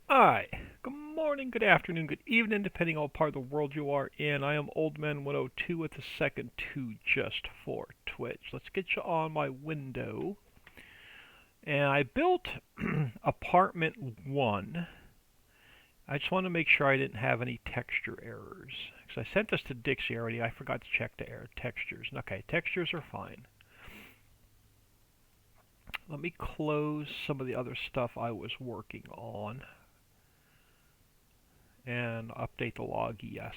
Hi, good morning, good afternoon, good evening, depending on what part of the world you are in. I am Oldman102 with a second 2 just for Twitch. Let's get you on my window. And I built apartment 1. I just want to make sure I didn't have any texture errors. Because I sent this to Dixie already. I forgot to check the error textures. Okay, textures are fine. Let me close some of the other stuff I was working on and update the log. Yes.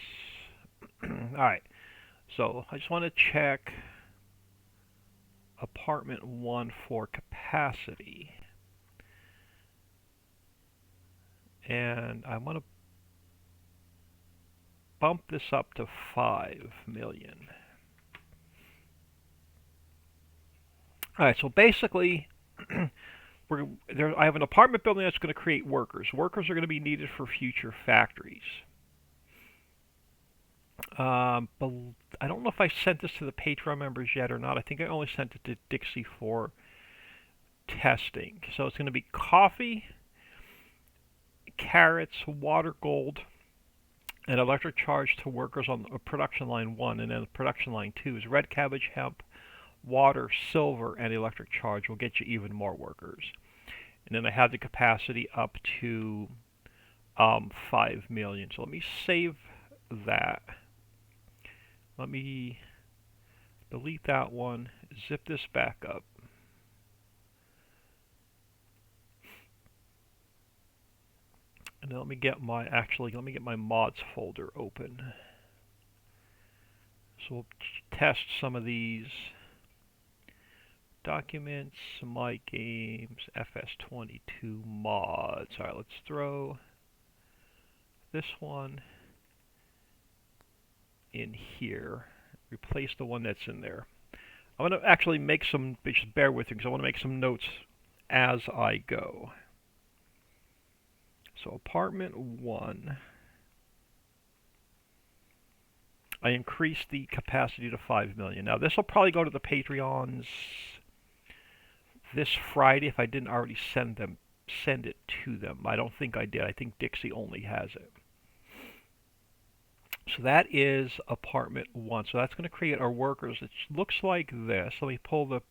Alright, so I just want to check apartment 1 for capacity. And I want to bump this up to 5 million. Alright, so basically, I have an apartment building that's going to create workers. Workers are going to be needed for future factories. But I don't know if I sent this to the Patreon members yet or not. I think I only sent it to Dixie for testing. So it's going to be coffee, carrots, water gold, and electric charge to workers on production line 1, and then production line 2 is red cabbage, hemp, water, silver, and electric charge will get you even more workers. And then I have the capacity up to 5 million. So let me save that. Let me delete that one, zip this back up. And then let me get my mods folder open. So we'll test some of these documents, my games, FS22 mods. Alright, let's throw this one in here. Replace the one that's in there. I'm going to actually make some, just bear with me because I want to make some notes as I go. So apartment 1, I increased the capacity to 5 million. Now this will probably go to the Patreons this Friday if I didn't already send it to them. I don't think I did. I think Dixie only has it. So that is apartment 1. So that's going to create our workers. It looks like this. Let me pull the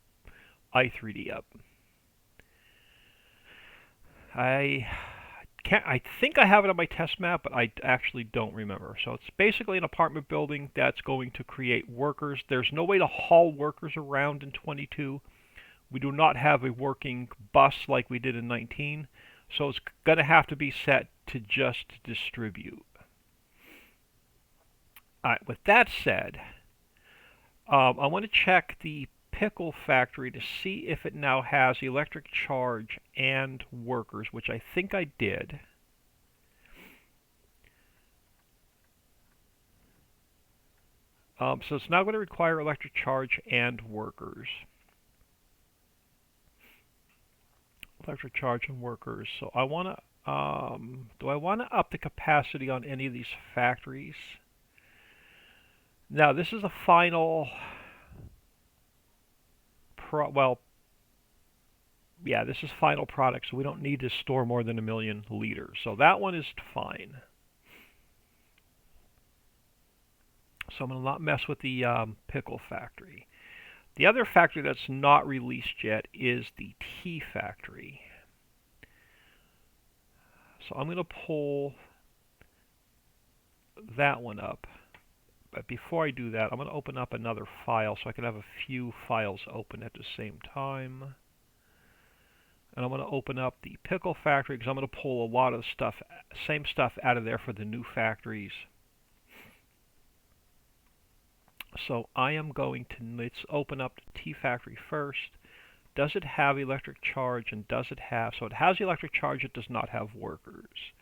i3D up. I think I have it on my test map, but I actually don't remember. So it's basically an apartment building that's going to create workers. There's no way to haul workers around in 22. We do not have a working bus like we did in 19. So it's going to have to be set to just distribute. Alright, with that said, I want to check the pickle factory to see if it now has electric charge and workers, which I think I did. So it's now going to require electric charge and workers. Electric charge and workers. So I want to, do I want to up the capacity on any of these factories? Now this is a final, yeah, this is final product, so we don't need to store more than 1,000,000 liters. So that one is fine. So I'm going to not mess with the pickle factory. The other factory that's not released yet is the tea factory. So I'm going to pull that one up. But before I do that, I'm going to open up another file so I can have a few files open at the same time. And I'm going to open up the pickle factory because I'm going to pull a lot of stuff, same stuff out of there for the new factories. So I am going to, let's open up the tea factory first. Does it have electric charge, and does it have, so it has electric charge, it does not have workers.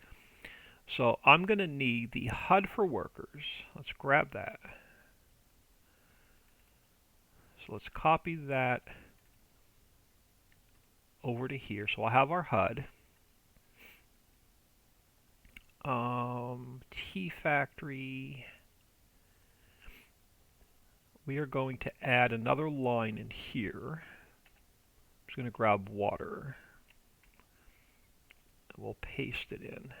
So I'm going to need the HUD for workers. Let's grab that. So let's copy that over to here. So I'll have our HUD. Tea factory. We are going to add another line in here. I'm just going to grab water. we'll paste it in.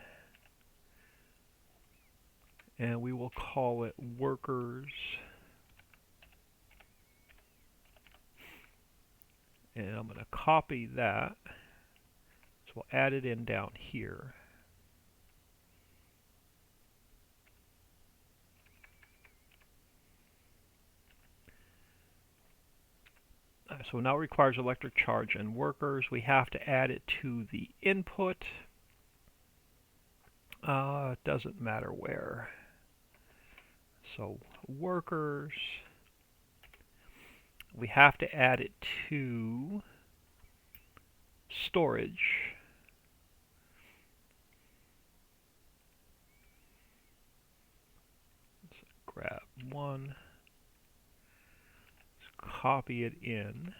And we will call it workers. And I'm going to copy that. So we'll add it in down here. So now it requires electric charge and workers. We have to add it to the input. It doesn't matter where. So workers. We have to add it to storage. Let's grab one. Let's copy it in.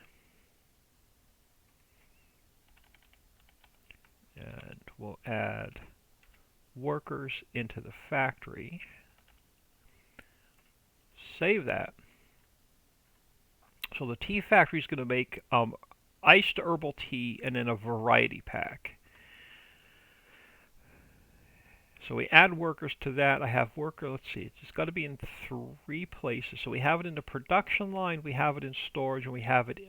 And we'll add workers into the factory. Save that. So the tea factory is going to make iced herbal tea and then a variety pack. So we add workers to that. I have worker, let's see, it's got to be in 3 places. So we have it in the production line, we have it in storage, and we have it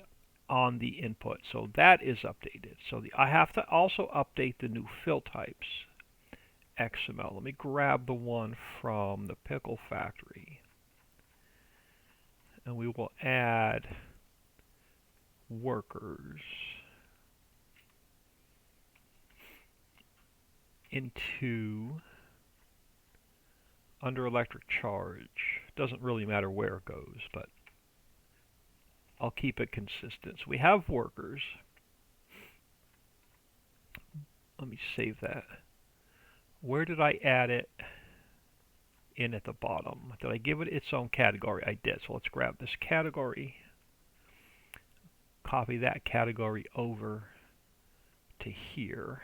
on the input. So that is updated. So I have to also update the new fill types XML. Let me grab the one from the pickle factory. And we will add workers into under electric charge. Doesn't really matter where it goes, but I'll keep it consistent. So we have workers. Let me save that. Where did I add it? In at the bottom. Did I give it its own category? I did. So let's grab this category, copy that category over to here.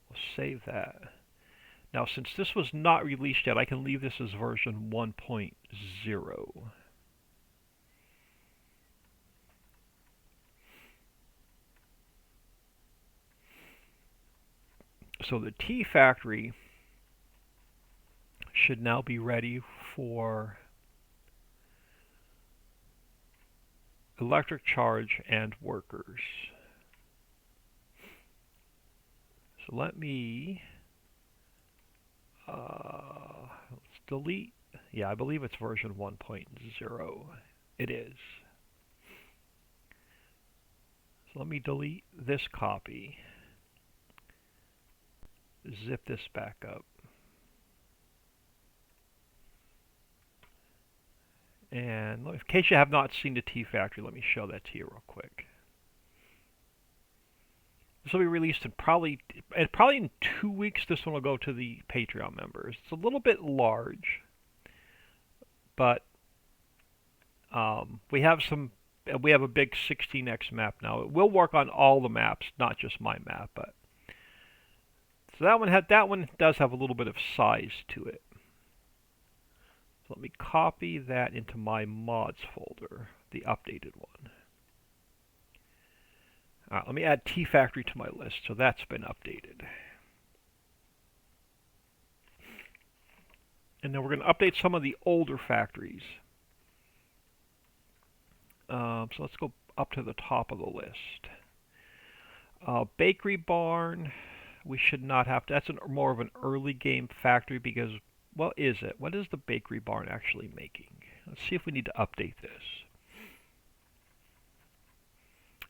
We'll save that. Now, since this was not released yet, I can leave this as version 1.0. So the tea factory should now be ready for electric charge and workers. So let me let's delete. Yeah, I believe it's version 1.0. It is. So let me delete this copy. Zip this back up. And in case you have not seen the tea factory, let me show that to you real quick. This will be released in probably in 2 weeks. This one will go to the Patreon members. It's a little bit large, but we have a big 16x map now. It will work on all the maps, not just my map, but so that one does have a little bit of size to it. So let me copy that into my mods folder, the updated one. All right, let me add Tea Factory to my list. So that's been updated. And then we're going to update some of the older factories. So let's go up to the top of the list. Bakery Barn. We should not have to. That's more of an early game factory because, what is it? What is the Bakery Barn actually making? Let's see if we need to update this.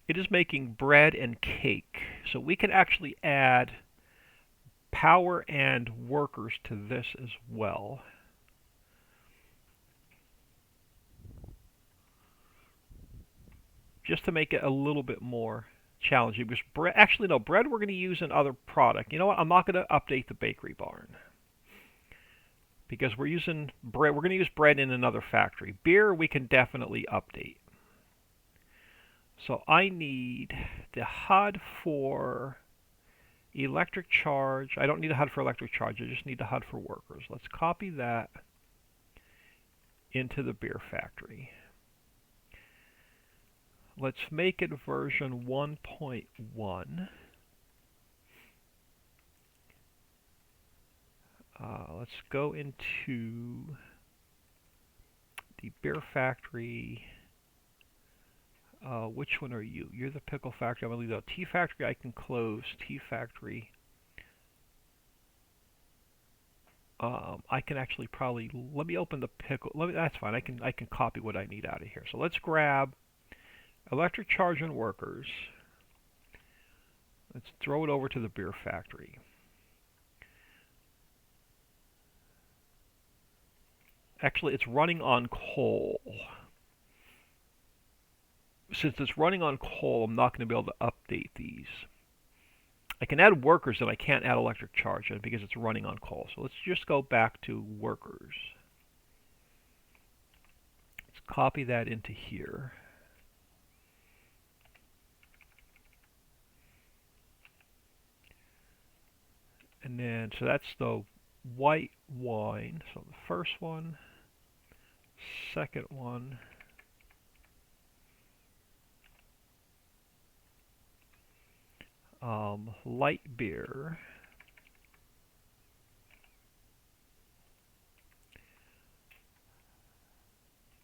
It is making bread and cake. So we can actually add power and workers to this as well. Just to make it a little bit more challenging, because bread we're going to use in other product. You know what? I'm not going to update the Bakery Barn because we're using bread. We're going to use bread in another factory. Beer we can definitely update. So I need the HUD for electric charge. I don't need a HUD for electric charge. I just need the HUD for workers. Let's copy that into the beer factory. Let's make it version 1.1. Let's go into the Beer Factory. Which one are you? You're the Pickle Factory. I'm going to leave out Tea Factory. I can close Tea Factory. I can actually probably, let me open the pickle. That's fine. I can copy what I need out of here. So let's grab Electric Charge and Workers. Let's throw it over to the Beer Factory. Actually, it's running on coal. Since it's running on coal, I'm not going to be able to update these. I can add workers, and I can't add electric charge because it's running on coal. So let's just go back to workers. Let's copy that into here. And then, so that's the white wine. So the first one, second one, light beer.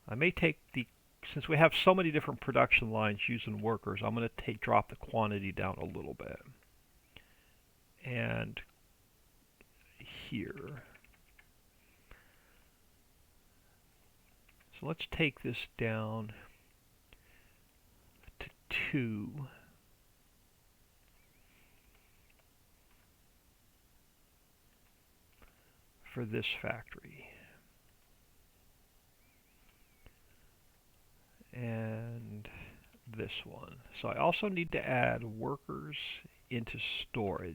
I may take since we have so many different production lines using workers, I'm going to drop the quantity down a little bit. And here. So let's take this down to 2. For this factory. And this one. So I also need to add workers into storage.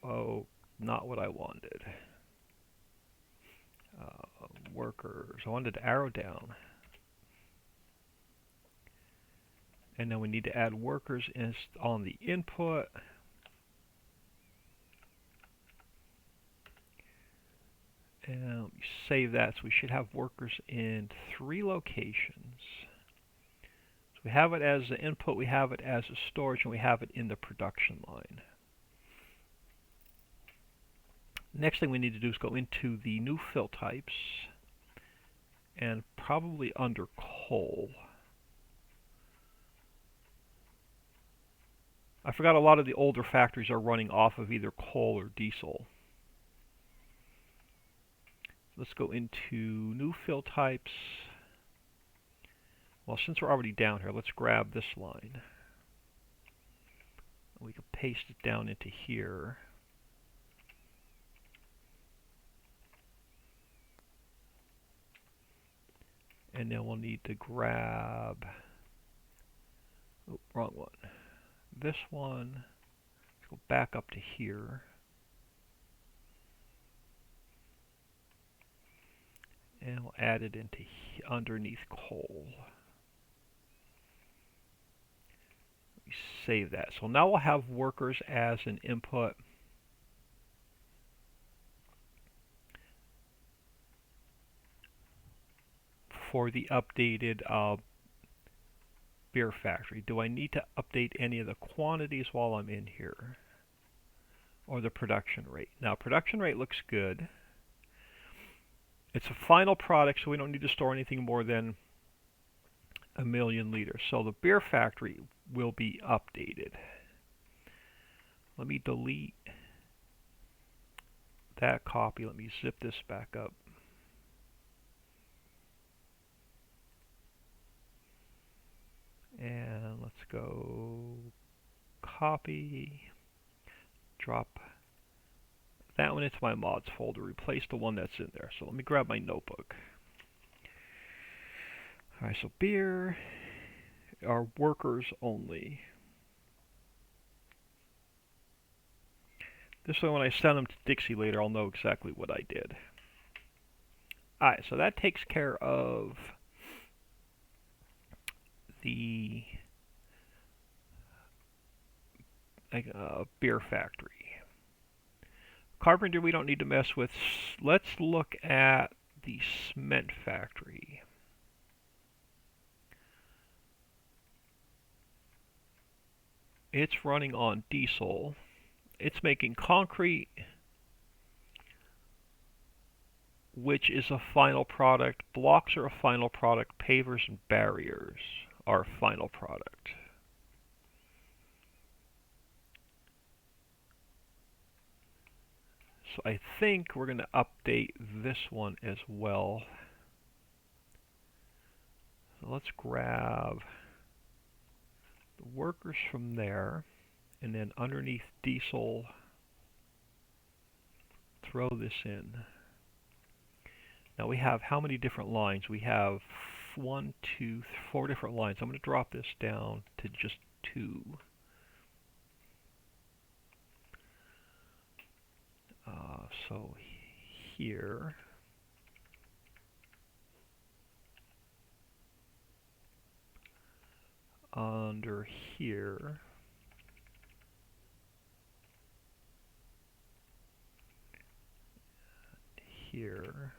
Oh, not what I wanted. Workers. I wanted to arrow down. And then we need to add workers on the input. And let me save that. So we should have workers in 3 locations. So we have it as the input, we have it as a storage, and we have it in the production line. Next thing we need to do is go into the new fill types and probably under coal. I forgot a lot of the older factories are running off of either coal or diesel. Let's go into new fill types. Well, since we're already down here, let's grab this line. We can paste it down into here. And then we'll need to grab, oh, wrong one. This one, let's go back up to here. And we'll add it into underneath coal. We save that. So now we'll have workers as an input. For the updated beer factory. Do I need to update any of the quantities while I'm in here? Or the production rate? Now, production rate looks good. It's a final product, so we don't need to store anything more than 1,000,000 liters. So the beer factory will be updated. Let me delete that copy. Let me zip this back up. And let's go copy, drop that one into my mods folder, replace the one that's in there. So let me grab my notebook. Alright, so beer are workers only. This way when I send them to Dixie later, I'll know exactly what I did. Alright, so that takes care of the a beer factory. Carpenter we don't need to mess with. Let's look at the cement factory. It's running on diesel. It's making concrete, which is a final product. Blocks are a final product. Pavers and barriers are a final product. So I think we're going to update this one as well. So let's grab the workers from there, and then underneath diesel, throw this in. Now we have how many different lines? We have 1, 2, 4 different lines. I'm going to drop this down to just 2. So here, under here, here,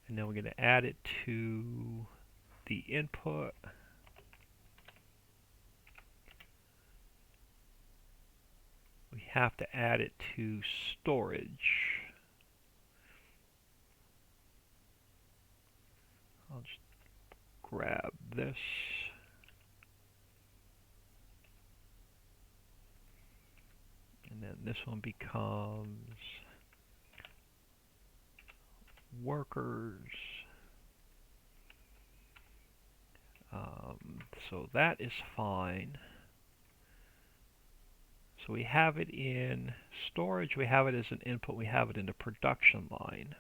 and then we're going to add it to the input. We have to add it to storage. I'll just grab this. And then this one becomes workers. So that is fine. So we have it in storage, we have it as an input, we have it in the production line.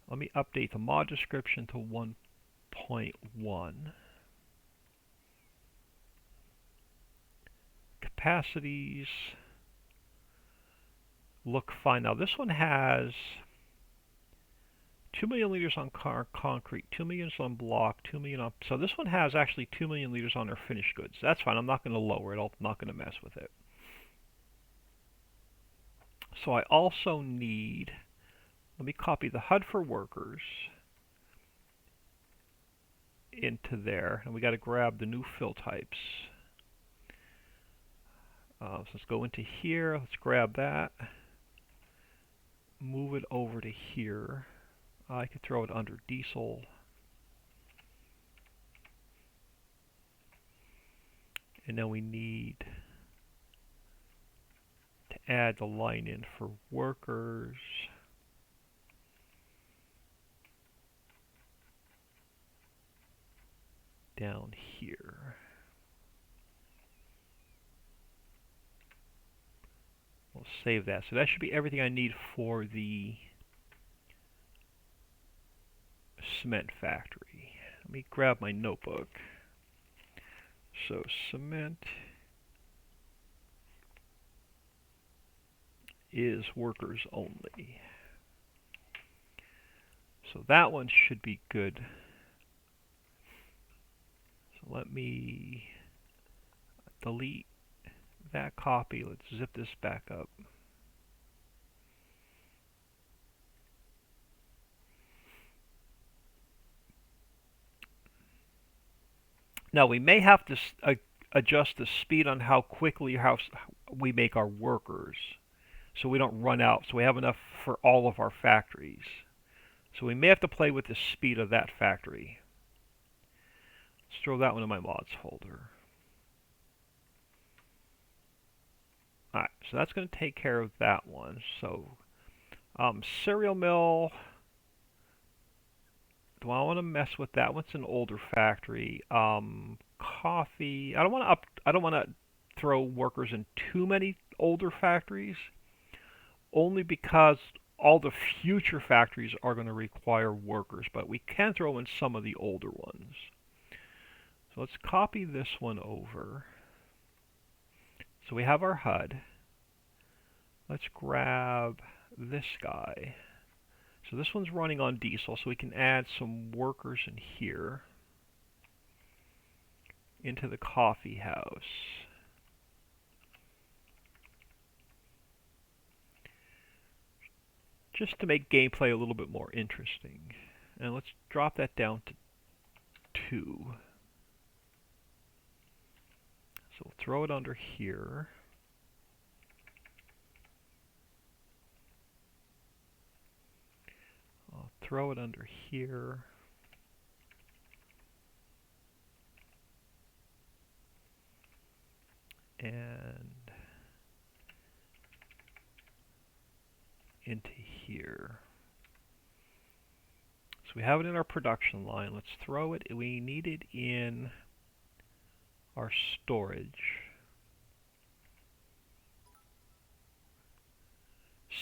Let me update the mod description to 1.1. Capacities look fine. Now this one has 2 million liters on concrete, 2 million on block, 2 million on... So this one has actually 2 million liters on their finished goods. That's fine. I'm not going to lower it. I'm not going to mess with it. So I also need... Let me copy the HUD for workers into there. And we got to grab the new fill types. So let's go into here. Let's grab that. Move it over to here. I could throw it under diesel. And then we need to add the line in for workers. Down here. We'll save that. So that should be everything I need for the cement factory. Let me grab my notebook. So cement is workers only. So that one should be good. So let me delete that copy. Let's zip this back up. Now we may have to adjust the speed on how quickly we make our workers, so we don't run out, so we have enough for all of our factories. So we may have to play with the speed of that factory. Let's throw that one in my mods folder. Alright, so that's going to take care of that one. So cereal mill, do I want to mess with that? What's an older factory? Coffee. I don't want to throw workers in too many older factories, only because all the future factories are going to require workers, but we can throw in some of the older ones. So let's copy this one over. So we have our HUD. Let's grab this guy. So this one's running on diesel, so we can add some workers in here. into the coffee house. Just to make gameplay a little bit more interesting. And let's drop that down to 2. So we'll throw it under here. I'll throw it under here. And into here. So we have it in our production line. Let's throw it. We need it in our storage.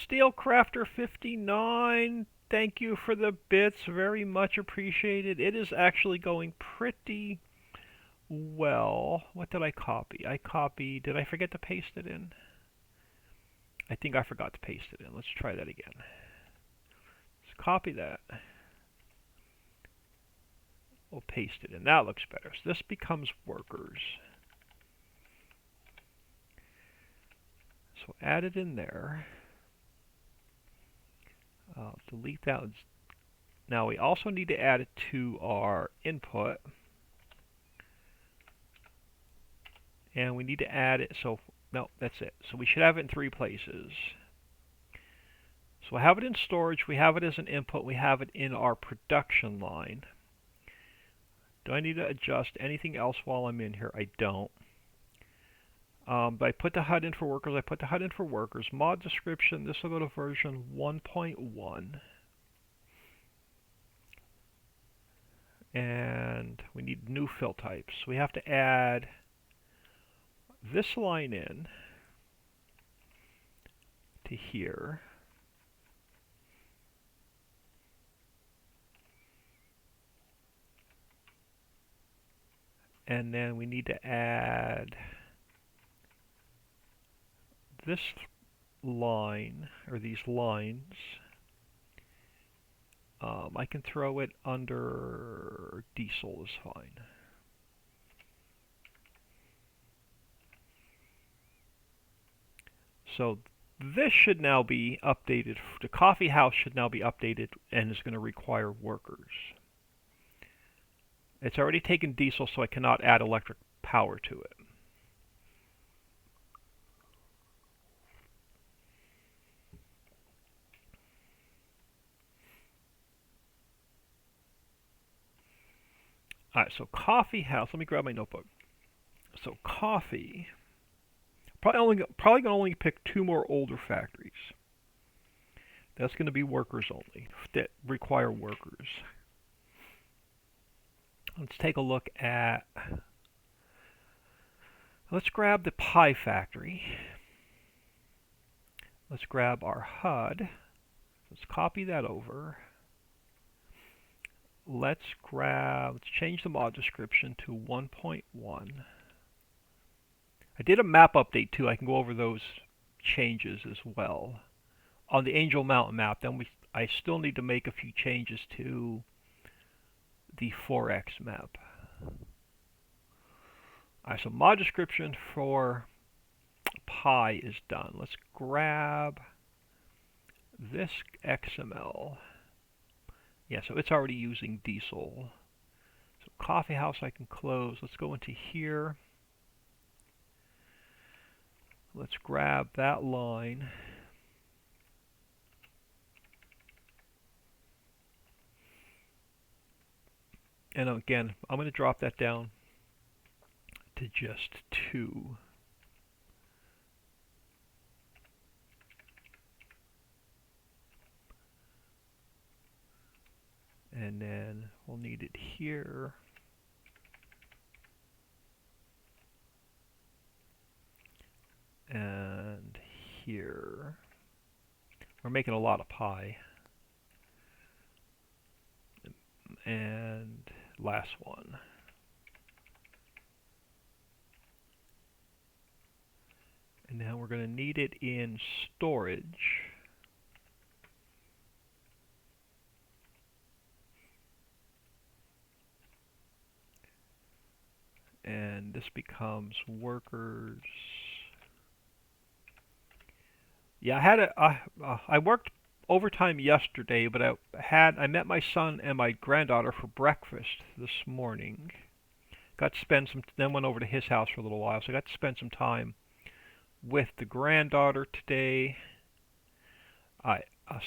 Steelcrafter 59, thank you for the bits, very much appreciated. It is actually going pretty well. What did I copy? Did I forget to paste it in? I think I forgot to paste it in. Let's try that again. Let's copy that. We'll paste it in. That looks better. So this becomes workers. So add it in there. Delete that. Now we also need to add it to our input. And we need to add it, so, no, that's it. So we should have it in 3 places. So we have it in storage, we have it as an input, we have it in our production line. Do I need to adjust anything else while I'm in here? I don't. But I put the HUD in for workers, Mod description, this will go to version 1.1. And we need new fill types. So we have to add this line in to here. And then we need to add this line, or these lines. I can throw it under diesel is fine. So this should now be updated. The coffee house should now be updated and is going to require workers. It's already taken diesel, so I cannot add electric power to it. Alright, so coffee house. Let me grab my notebook. So coffee. Probably going to only pick 2 more older factories. That's going to be workers only, that require workers. Let's take a look at, let's grab the pie factory. Let's grab our HUD. Let's copy that over. Let's change the mod description to 1.1. I did a map update too. I can go over those changes as well. On the Angel Mountain map, then I still need to make a few changes to the 4X map. Alright, so mod description for pi is done. Let's grab this XML. Yeah, so it's already using diesel. So coffee house I can close. Let's go into here. Let's grab that line. And again, I'm going to drop that down to just 2. And then we'll need it here. And here. We're making a lot of pie. And last one. And now we're going to need it in storage. and this becomes workers. Yeah, I worked overtime yesterday, but I met my son and my granddaughter for breakfast this morning. Got to spend some, then went over to his house for a little while, so I got to spend some time with the granddaughter today. I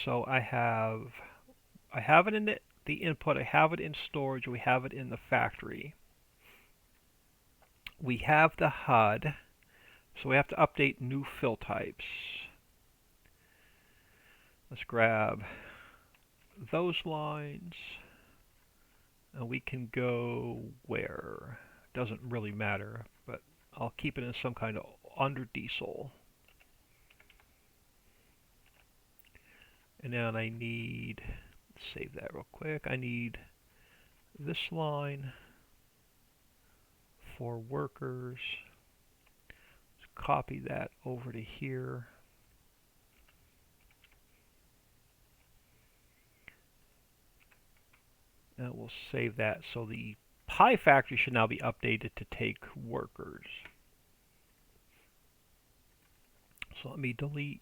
so I have it in the input, I have it in storage, we have it in the factory. We have the HUD, so we have to update new fill types. Let's grab those lines, and we can go where? Doesn't really matter, but I'll keep it in some kind of under diesel. And then I need, save that real quick, I need this line for workers. Let's copy that over to here. And we'll save that. So the pie factory should now be updated to take workers. So let me delete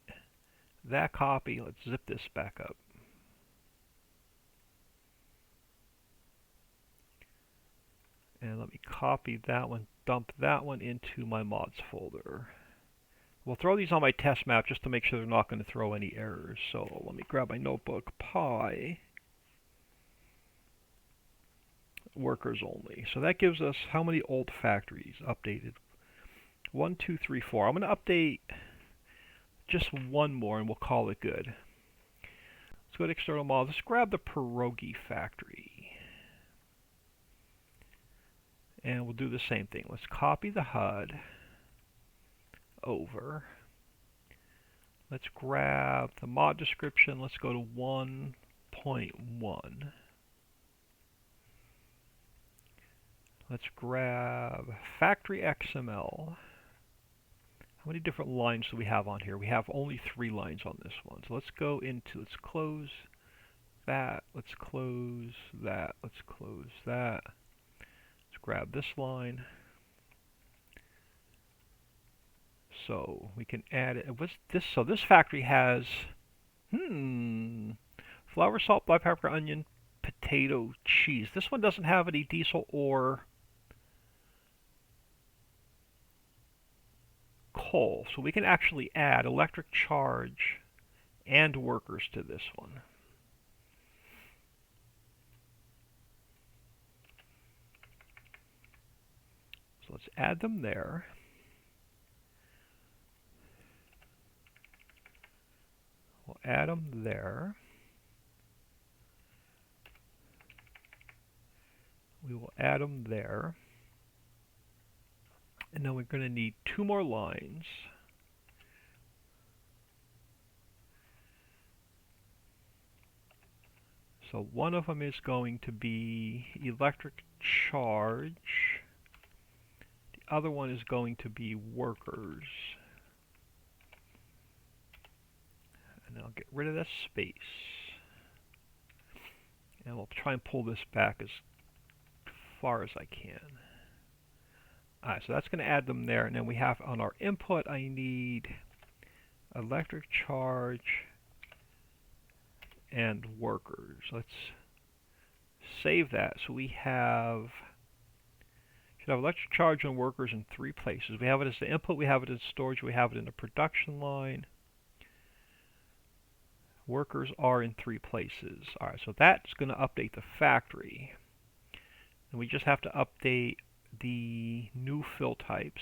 that copy. Let's zip this back up. And let me copy that one, dump that one into my mods folder. We'll throw these on my test map just to make sure they're not going to throw any errors. So let me grab my notebook, pie, workers only. So that gives us how many old factories updated? 1, 2, 3, 4. I'm going to update just one more and we'll call it good. Let's go to external mods. Let's grab the pierogi factory. And we'll do the same thing. Let's copy the HUD over. Let's grab the mod description. Let's go to 1.1. Let's grab factory XML. How many different lines do we have on here? We have only 3 lines on this one. So let's go into, let's close that, let's close that, let's close that. Let's grab this line. So we can add it. What's this? So this factory has, flour, salt, black pepper, onion, potato, cheese. This one doesn't have any diesel or coal, so we can actually add electric charge and workers to this one. So let's add them there. We'll add them there. We will add them there. And then we're going to need 2 more lines. So one of them is going to be electric charge. The other one is going to be workers. And I'll get rid of that space. And we'll try and pull this back as far as I can. Alright, so that's going to add them there. And then we have on our input, I need electric charge and workers. Let's save that. So we should have electric charge and workers in 3 places. We have it as the input, we have it in storage, we have it in the production line. Workers are in 3 places. Alright, so that's going to update the factory. And we just have to update the new fill types.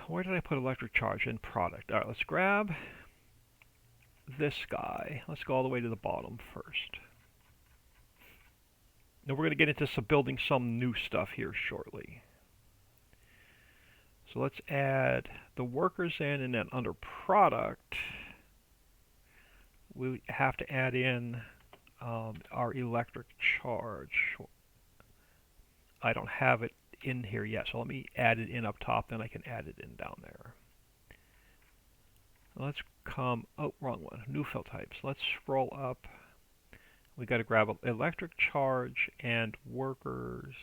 Where did I put electric charge in product? Alright, let's grab this guy. Let's go all the way to the bottom first. Now we're going to get into building some new stuff here shortly. So let's add the workers in, and then under product, we have to add in our electric charge. I don't have it in here yet, so let me add it in up top, then I can add it in down there. Let's come, oh, wrong one, new fill types. Let's scroll up We got to grab electric charge and workers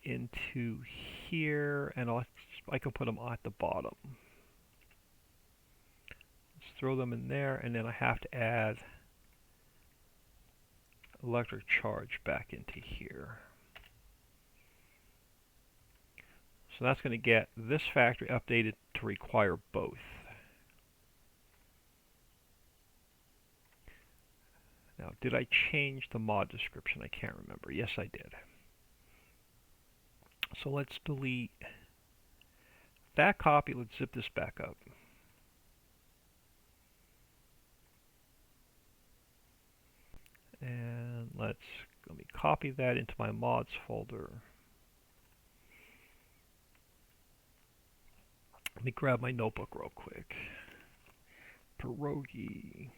into here, and I can put them at the bottom. Let's throw them in there, and then I have to add electric charge back into here. So that's going to get this factory updated to require both. Now, did I change the mod description? I can't remember. Yes, I did. So let's delete that copy. Let's zip this back up. And let me copy that into my mods folder. Let me grab my notebook real quick. Pierogi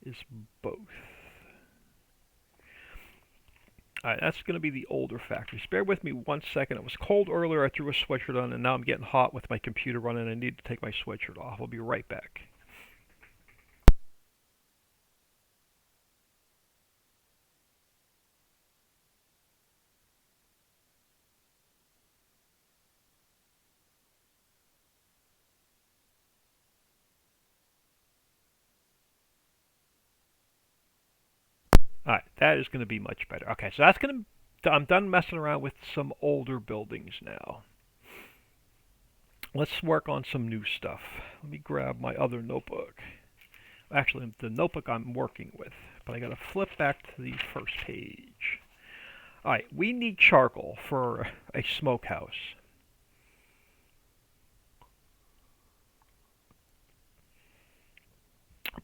is both. Alright, that's going to be the older factory. Bear with me 1 second. It was cold earlier. I threw a sweatshirt on, and now I'm getting hot with my computer running. I need to take my sweatshirt off. I'll be right back. Alright, that is going to be much better. Okay, so that's going to... I'm done messing around with some older buildings now. Let's work on some new stuff. Let me grab my other notebook. Actually, the notebook I'm working with. But I got to flip back to the first page. Alright, we need charcoal for a smokehouse.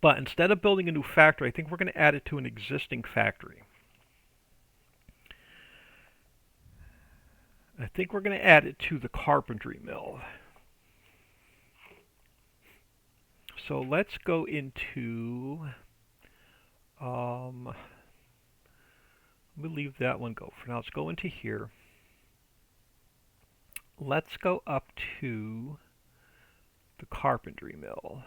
But instead of building a new factory, I think we're going to add it to an existing factory. I think we're going to add it to the carpentry mill. So let's go into... let me leave that one go for now. Let's go into here. Let's go up to the carpentry mill.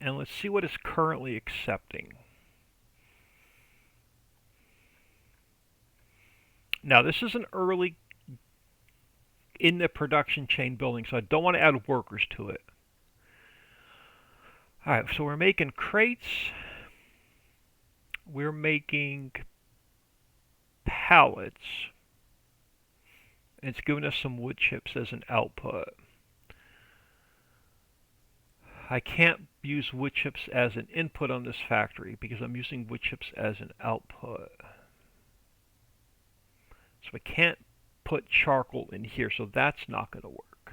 And let's see what it's currently accepting. Now, this is an early in the production chain building, so I don't want to add workers to it. Alright, so we're making crates. We're making pallets. And it's giving us some wood chips as an output. I can't use wood chips as an input on this factory because I'm using wood chips as an output. So I can't put charcoal in here, so that's not going to work.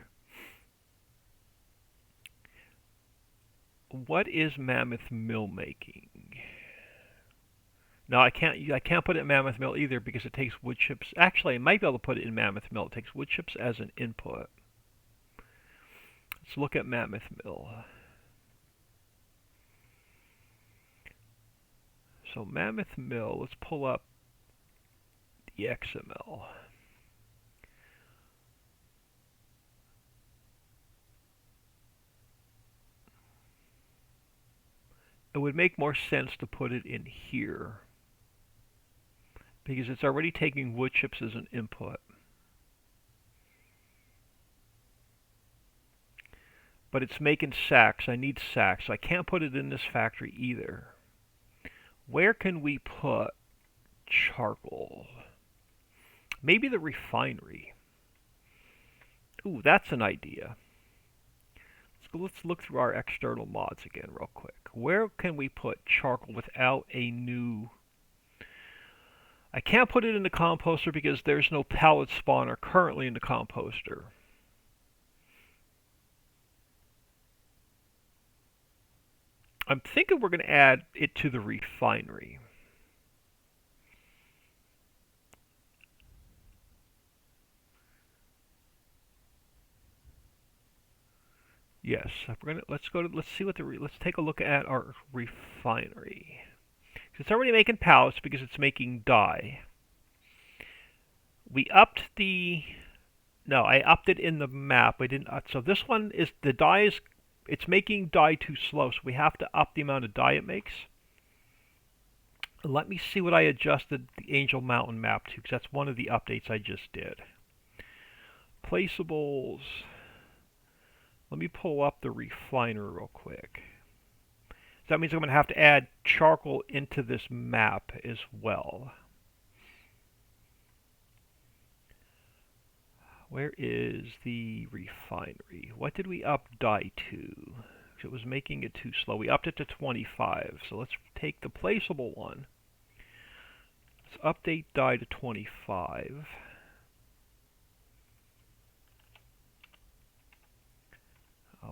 What is Mammoth Mill making? No, I can't put it in Mammoth Mill either because it takes wood chips. Actually, I might be able to put it in Mammoth Mill. It takes wood chips as an input. Let's look at Mammoth Mill. So Mammoth Mill, let's pull up the XML. It would make more sense to put it in here because it's already taking wood chips as an input. But it's making sacks. I need sacks. So I can't put it in this factory either. Where can we put charcoal? Maybe the refinery. Ooh, that's an idea. Let's look through our external mods again real quick. Where can we put charcoal without a new... I can't put it in the composter because there's no pallet spawner currently in the composter. I'm thinking we're going to add it to the refinery. Yes, let's take a look at our refinery. It's already making pallets because it's making dye. We upped the... No, I upped it in the map. I didn't. So this one is the dye is it's making dye too slow, so we have to up the amount of dye it makes. Let me see what I adjusted the Angel Mountain map to, because that's one of the updates I just did. Placeables. Let me pull up the refiner real quick. So that means I'm going to have to add charcoal into this map as well. Where is the refinery? What did we up dye to? It was making it too slow. We upped it to 25. So let's take the placeable one. Let's update dye to 25.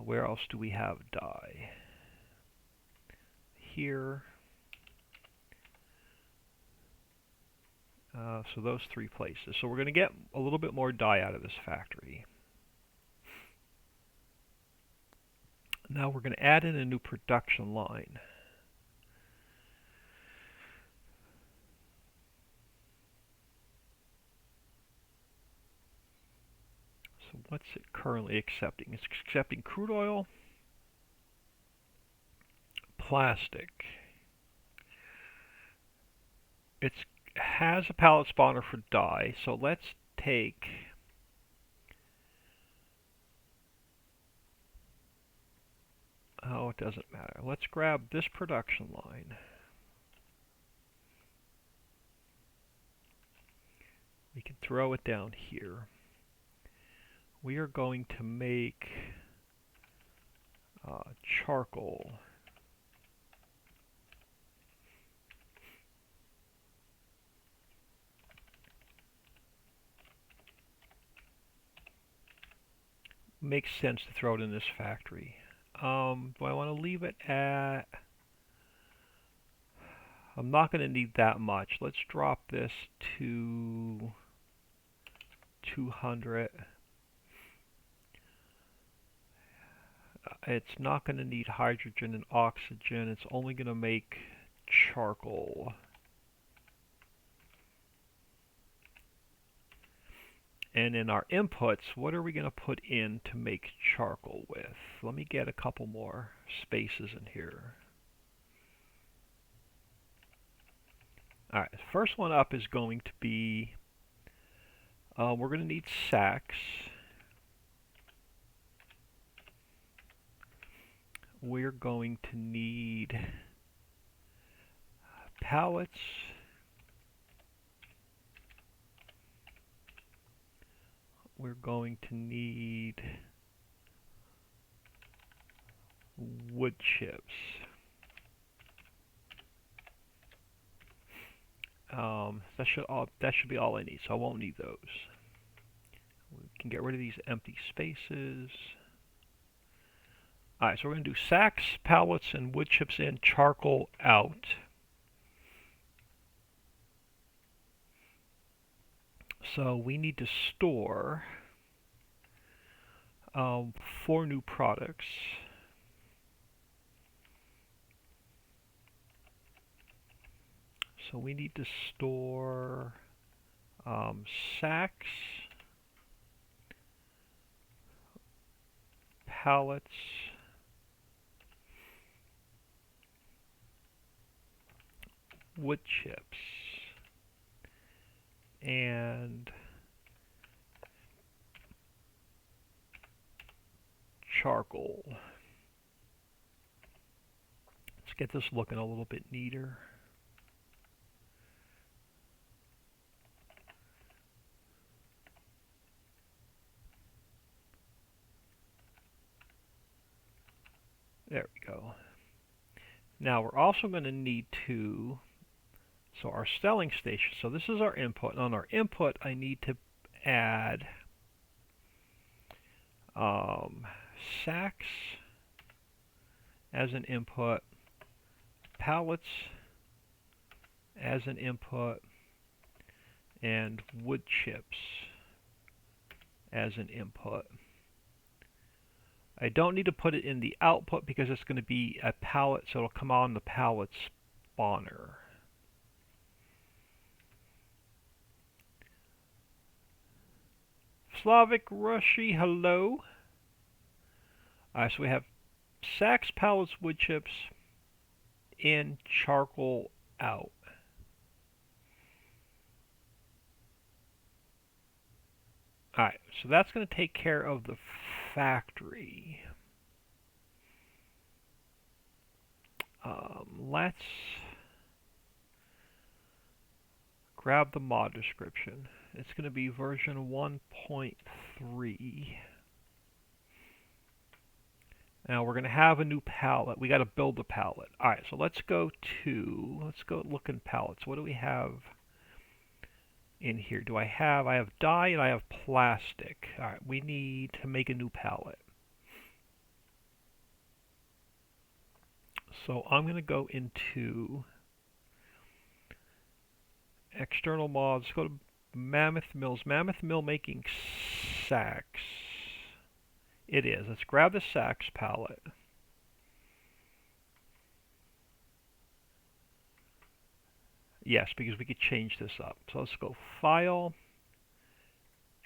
Where else do we have dye? Here. So those 3 places. So we're going to get a little bit more dye out of this factory. Now we're going to add in a new production line. So what's it currently accepting? It's accepting crude oil, plastic. It has a pallet spawner for dye, so let's take it doesn't matter. Let's grab this production line. We can throw it down here. We are going to make charcoal. Makes sense to throw it in this factory. Do I want to leave it at... I'm not going to need that much. Let's drop this to 200. It's not going to need hydrogen and oxygen. It's only going to make charcoal. And in our inputs, what are we going to put in to make charcoal with? Let me get a couple more spaces in here. Alright, the first one up is going to be, we're going to need sacks. We're going to need pallets. We're going to need wood chips. That should be all I need, so I won't need those. We can get rid of these empty spaces. Alright, so we're going to do sacks, pallets, and wood chips in, charcoal out. So we need to store 4 new products. So we need to store sacks, pallets, wood chips, and charcoal. Let's get this looking a little bit neater. There we go. Now we're also going to need to, so our selling station, so this is our input, and on our input I need to add sacks as an input, pallets as an input, and wood chips as an input. I don't need to put it in the output because it's going to be a pallet, so it'll come on the pallet spawner. Slavic Rushi, hello. Alright, so we have Sacks, pallets, wood chips in, charcoal out. Alright, so that's going to take care of the factory. Let's grab the mod description. It's going to be version 1.3. Now we're going to have a new palette. We got to build the palette. Alright, so let's go look in palettes. What do we have in here? I have dye and I have plastic. Alright, we need to make a new palette. So I'm going to go into external mods, go to Mammoth Mills. Mammoth Mill making sacks. It is. Let's grab the sacks palette. Yes, because we could change this up. So let's go File,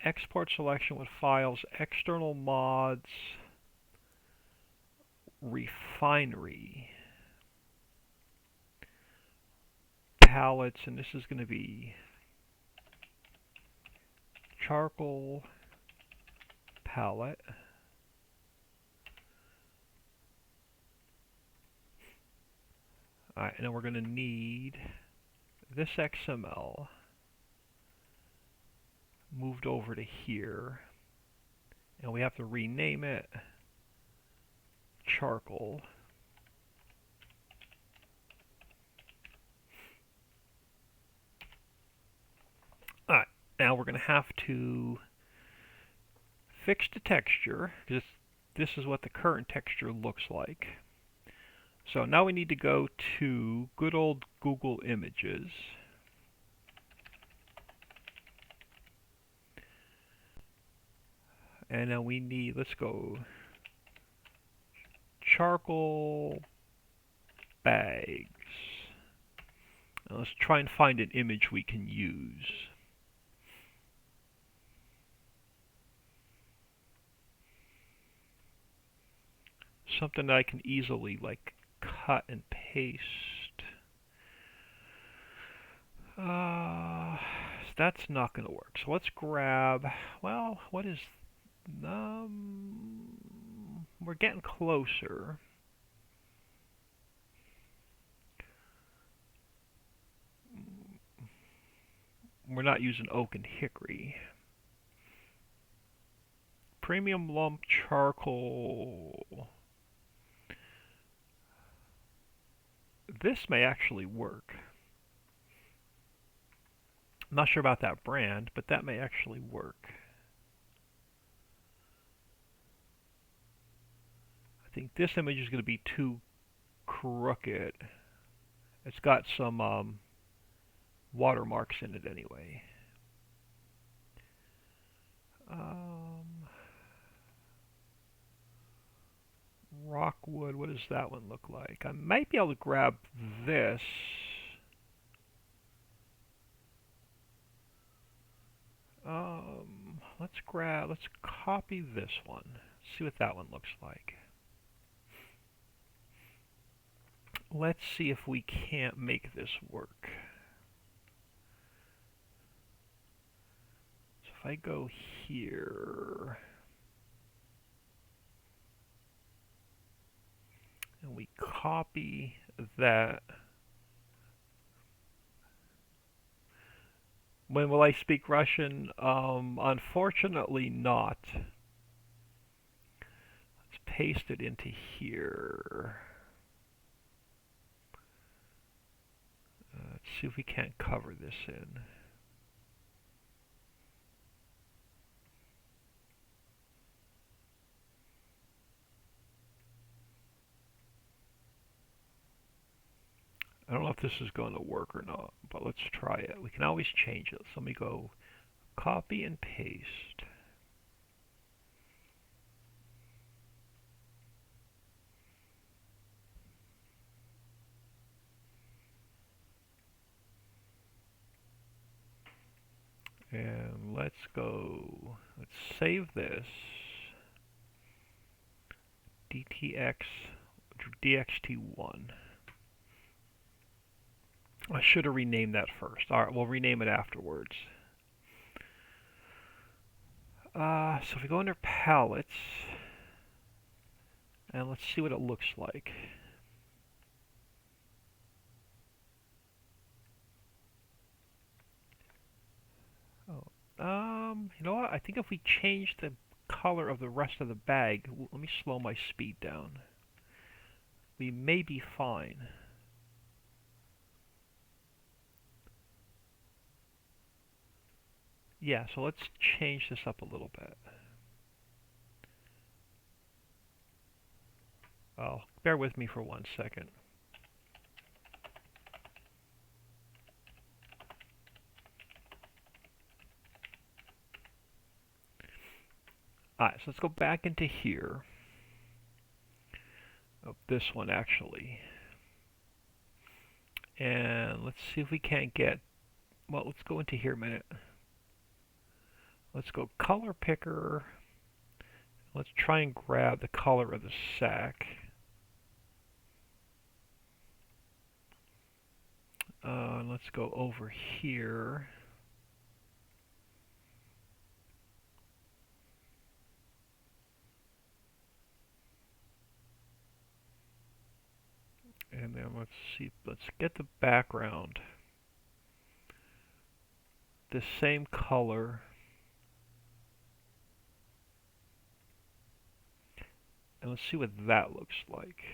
Export Selection with Files, External Mods, Refinery, Palettes, and this is going to be Charcoal Palette. Alright, and then we're going to need this XML moved over to here, and we have to rename it charcoal. Alright, now we're going to have to fix the texture, because this is what the current texture looks like. So now we need to go to good old Google Images. And now we need, let's go charcoal bags. Now let's try and find an image we can use. Something that I can easily like cut and paste. That's not going to work. So let's grab, well, what is, we're getting closer. We're not using oak and hickory. Premium lump charcoal. This may actually work. I'm not sure about that brand, but that may actually work. I think this image is going to be too crooked. It's got some watermarks in it anyway. Rockwood, what does that one look like? I might be able to grab this. Let's copy this one. See what that one looks like. Let's see if we can't make this work. So if I go here, and we copy that. When will I speak Russian? Unfortunately not. Let's paste it into here. Let's see if we can't cover this in. I don't know if this is going to work or not, but let's try it. We can always change it. So let me go copy and paste. And let's save this. DTX, DXT1. I should have renamed that first. Alright, we'll rename it afterwards. So if we go under palettes, and let's see what it looks like. You know what? I think if we change the color of the rest of the bag, let me slow my speed down. We may be fine. Yeah, so let's change this up a little bit. Oh, bear with me for 1 second. Alright, so let's go back into here. Oh, this one actually. And let's see if we can't get, well, let's go into here a minute. Let's go color picker. Let's try and grab the color of the sack. Let's go over here. And then let's see, let's get the background the same color. And let's see what that looks like.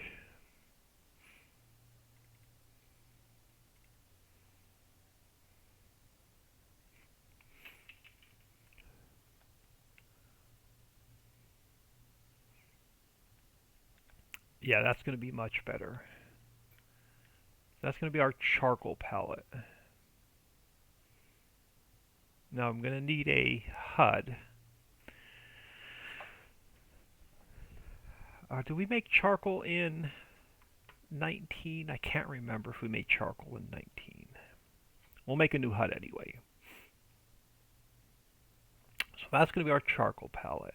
Yeah, that's going to be much better. That's going to be our charcoal palette. Now I'm going to need a HUD. Do we make charcoal in 19? I can't remember if we made charcoal in 19. We'll make a new HUD anyway. So that's going to be our charcoal palette.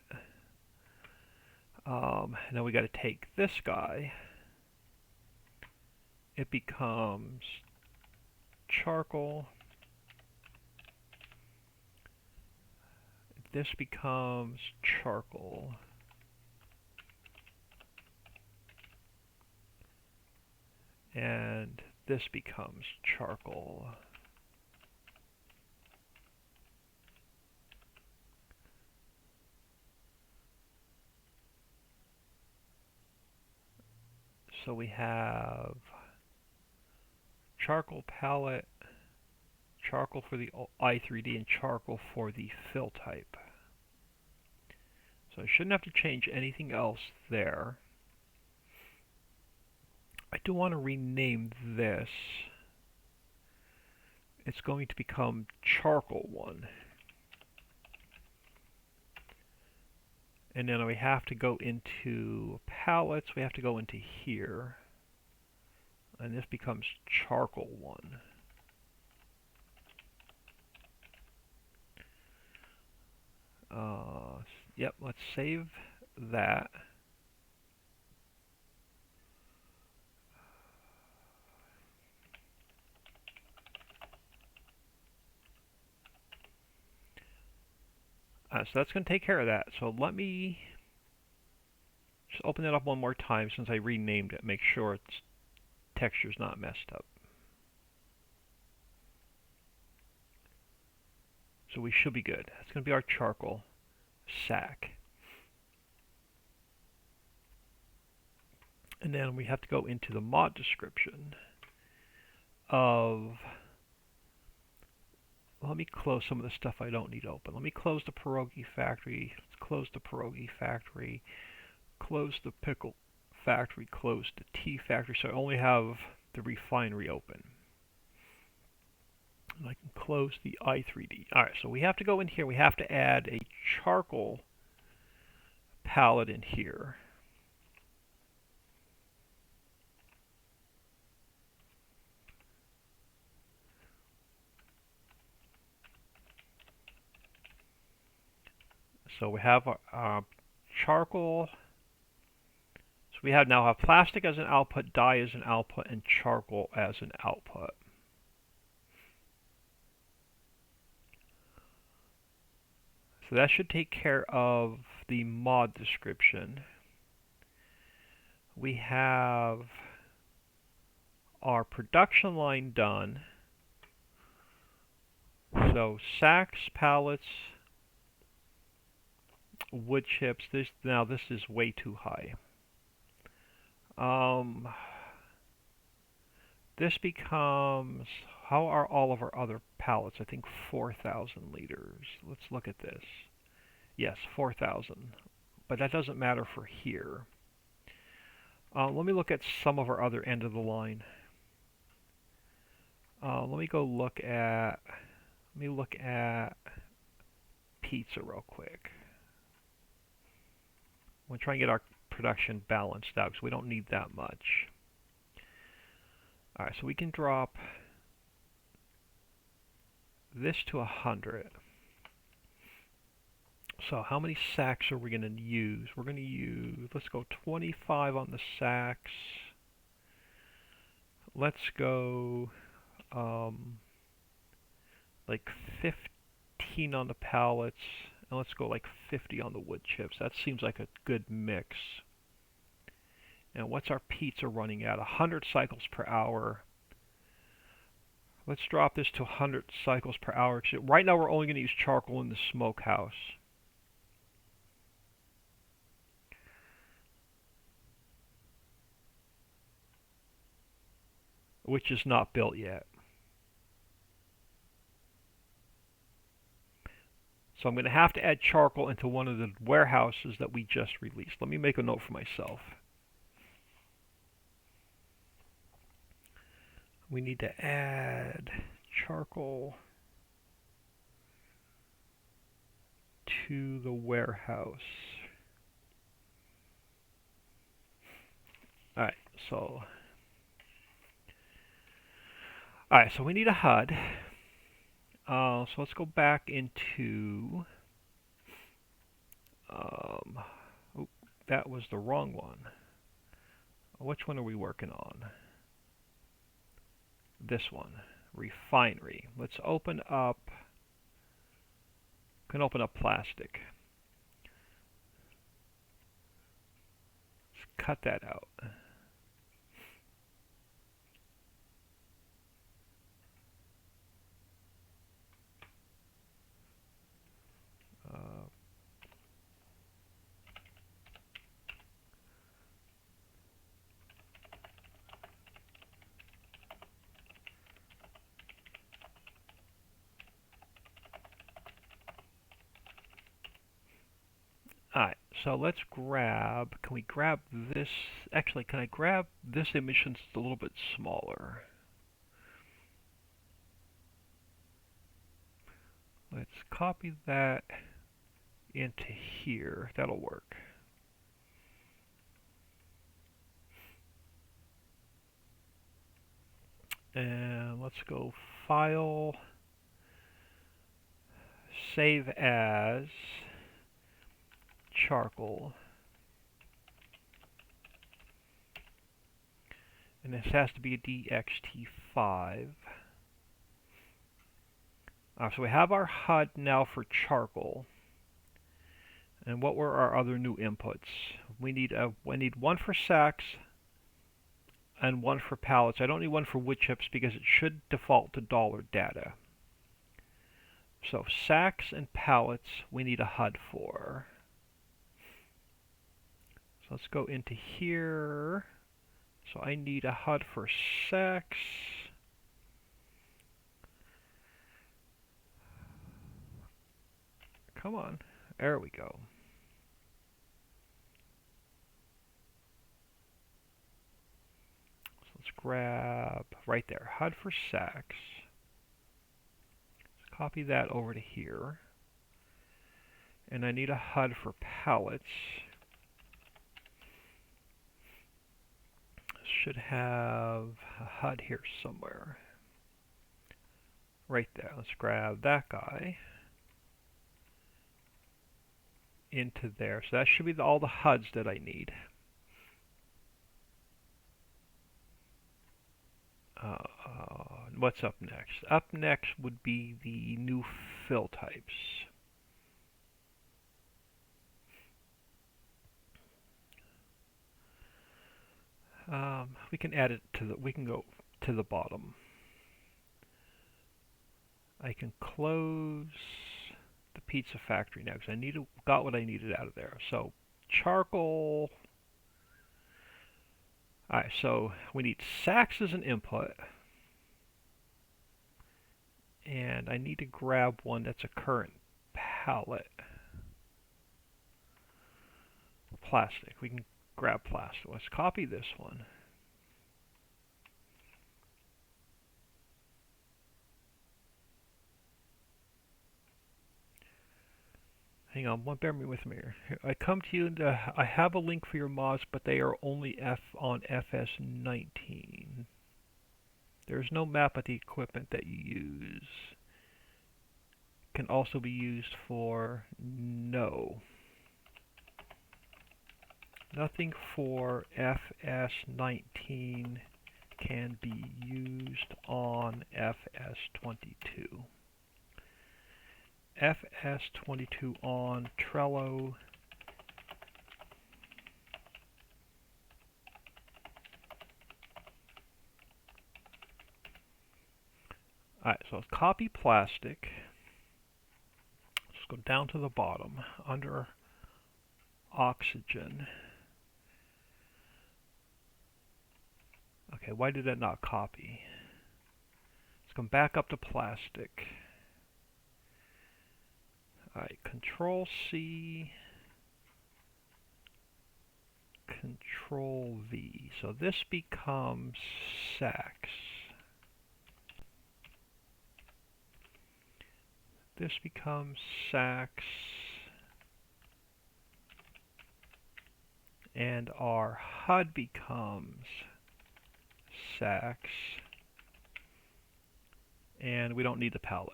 Now we got to take this guy. It becomes charcoal. This becomes charcoal. And this becomes charcoal. So we have charcoal palette, charcoal for the i3D, and charcoal for the fill type. So I shouldn't have to change anything else there. I do want to rename this. It's going to become charcoal 1. And then we have to go into palettes, we have to go into here. And this becomes charcoal 1. Yep, let's save that. So that's going to take care of that. So let me just open it up one more time since I renamed it. Make sure its texture's not messed up. So we should be good. That's going to be our charcoal sack. And then we have to go into the mod description of, let me close some of the stuff I don't need open. Let me close the pierogi factory. Let's close the pierogi factory. Close the pickle factory. Close the tea factory. So I only have the refinery open. And I can close the i3D. Alright, so we have to go in here. We have to add a charcoal palette in here. So we have our charcoal So we now have plastic as an output, dye as an output, and charcoal as an output. So that should take care of the mod description. We have our production line done. So sacks, pallets, wood chips. This is way too high. This becomes, how are all of our other pallets? I think 4,000 liters. Let's look at this. Yes, 4,000. But that doesn't matter for here. Let me look at some of our other end of the line. Let me look at pizza real quick. We'll try and get our production balanced out because we don't need that much. Alright, so we can drop this to 100. So how many sacks are we going to use? We're going to use, let's go 25 on the sacks. Let's go like 15 on the pallets, and let's go like 50 on the wood chips. That seems like a good mix. And what's our pizza running at? 100 cycles per hour. Let's drop this to 100 cycles per hour. Right now we're only going to use charcoal in the smokehouse, which is not built yet. So I'm going to have to add charcoal into one of the warehouses that we just released. Let me make a note for myself. We need to add charcoal to the warehouse. Alright, so we need a HUD. So let's go back into that was the wrong one. Which one are we working on? This one, refinery. Let's open up, can open up plastic. Let's cut that out. Alright, so let's grab, can we grab this? Actually, can I grab this image since it's a little bit smaller? Let's copy that into here. That'll work. And let's go File, Save As, Charcoal. And this has to be a DXT5. So we have our HUD now for charcoal. And what were our other new inputs? We need one for sacks and one for pallets. I don't need one for wood chips because it should default to dollar data. So sacks and pallets we need a HUD for. So let's go into here. So I need a HUD for sacks. Come on. There we go. So let's grab right there, HUD for sacks. Let's copy that over to here. And I need a HUD for pallets. Should have a HUD here somewhere. Right there. Let's grab that guy into there. So that should be all the HUDs that I need. What's up next? Up next would be the new fill types. We can add it to the. We can go to the bottom. I can close the pizza factory now because got what I needed out of there. So charcoal. Alright, so we need sacks as an input. And I need to grab one that's a current pallet. Plastic. We can grab plastic. Let's copy this one. Hang on, bear with me here. I come to you and I have a link for your mods, but they are only on FS19. There's no map of the equipment that you use. Can also be used for no. Nothing for FS19 can be used on FS22. FS22 on Trello. Alright, so let's copy plastic. Let's go down to the bottom under oxygen. Okay, why did that not copy? Let's come back up to plastic. Alright, Control C, Control V. So this becomes sacks. This becomes sacks. And our HUD becomes sacks. And we don't need the palette.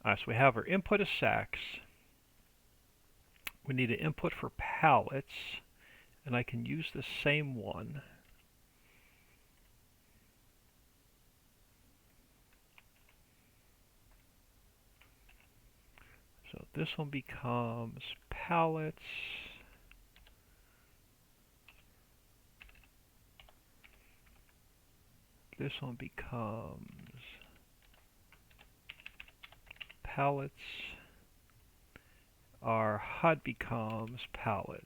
Alright, so we have our input as sacks. We need an input for pallets, and I can use the same one. So this one becomes pallets. This one becomes pallets. Our HUD becomes pallets.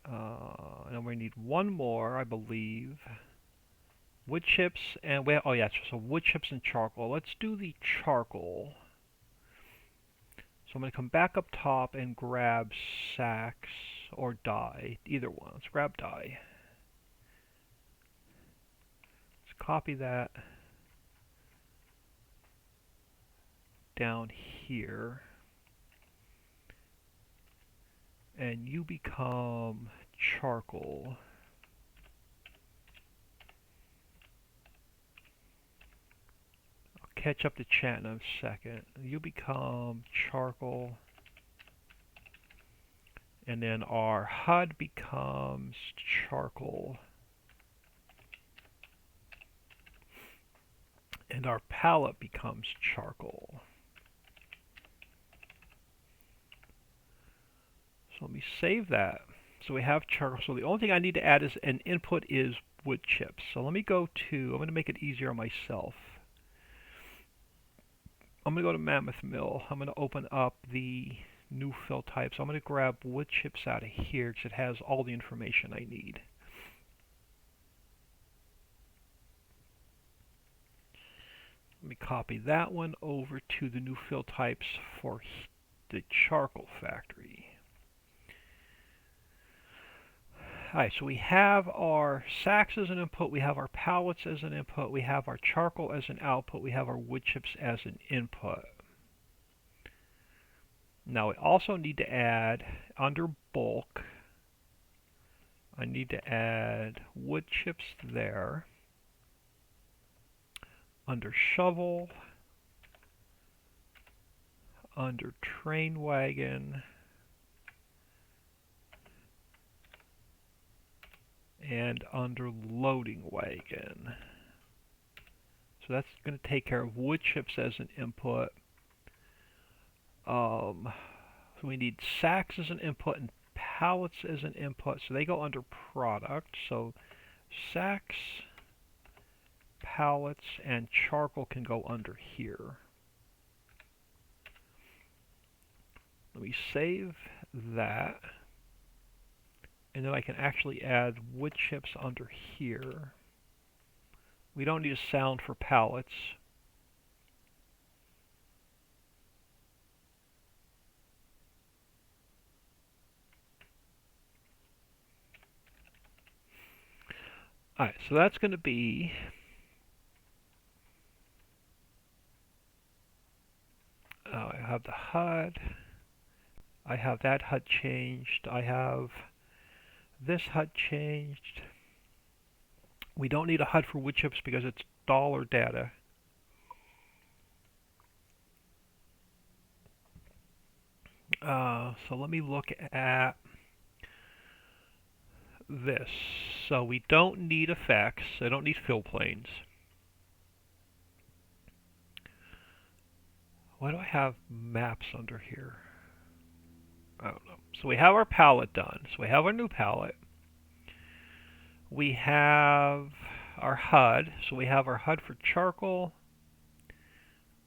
And we need one more, I believe. Wood chips and oh yeah, so wood chips and charcoal. Let's do the charcoal. So I'm going to come back up top and grab sacks or dye, either one. Let's grab dye. Let's copy that down here. And you become charcoal. I'll catch up to chat in a second. You become charcoal. And then our HUD becomes charcoal. And our palette becomes charcoal. So let me save that. So we have charcoal. So the only thing I need to add is an input is wood chips. So let me go to, I'm going to make it easier on myself. I'm going to go to Mammoth Mill. I'm going to open up the new fill types. I'm going to grab wood chips out of here because it has all the information I need. Let me copy that one over to the new fill types for the charcoal factory. Alright, so we have our sacks as an input, we have our pallets as an input, we have our charcoal as an output, we have our wood chips as an input. Now we also need to add, under bulk, I need to add wood chips there. Under shovel, under train wagon, and under loading wagon. So that's going to take care of wood chips as an input. So we need sacks as an input and pallets as an input. So they go under product. So sacks, pallets, and charcoal can go under here. Let me save that. And then I can actually add wood chips under here. We don't need a sound for pallets. Alright, so that's going to be I have the HUD. I have that HUD changed. I have this HUD changed. We don't need a HUD for wood chips because it's dollar data. So let me look at this. So we don't need effects. I don't need fill planes. Why do I have maps under here? I don't know. So we have our palette done. So we have our new palette. We have our HUD. So we have our HUD for charcoal.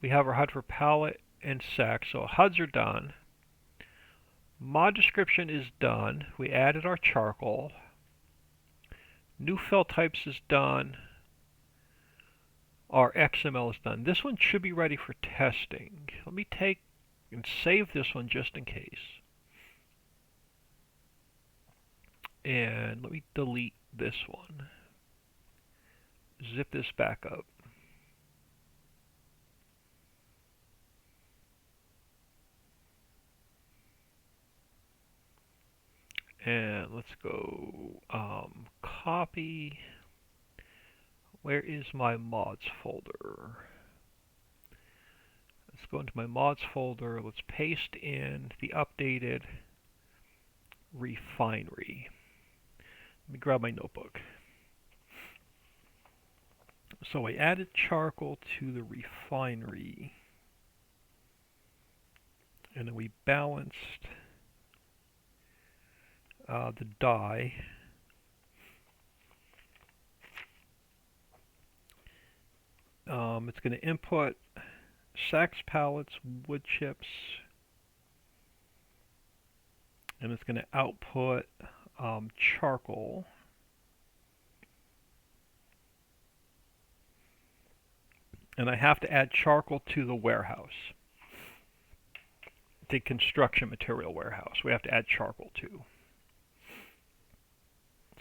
We have our HUD for palette and sack. So HUDs are done. Mod description is done. We added our charcoal. New fill types is done. Our XML is done. This one should be ready for testing. Let me take and save this one just in case. And let me delete this one. Zip this back up. And let's go copy. Where is my mods folder? Let's go into my mods folder. Let's paste in the updated refinery. Let me grab my notebook. So I added charcoal to the refinery. And then we balanced the dye. It's going to input sacks, pallets, wood chips, and it's going to output charcoal. And I have to add charcoal to the warehouse, the construction material warehouse. We have to add charcoal to.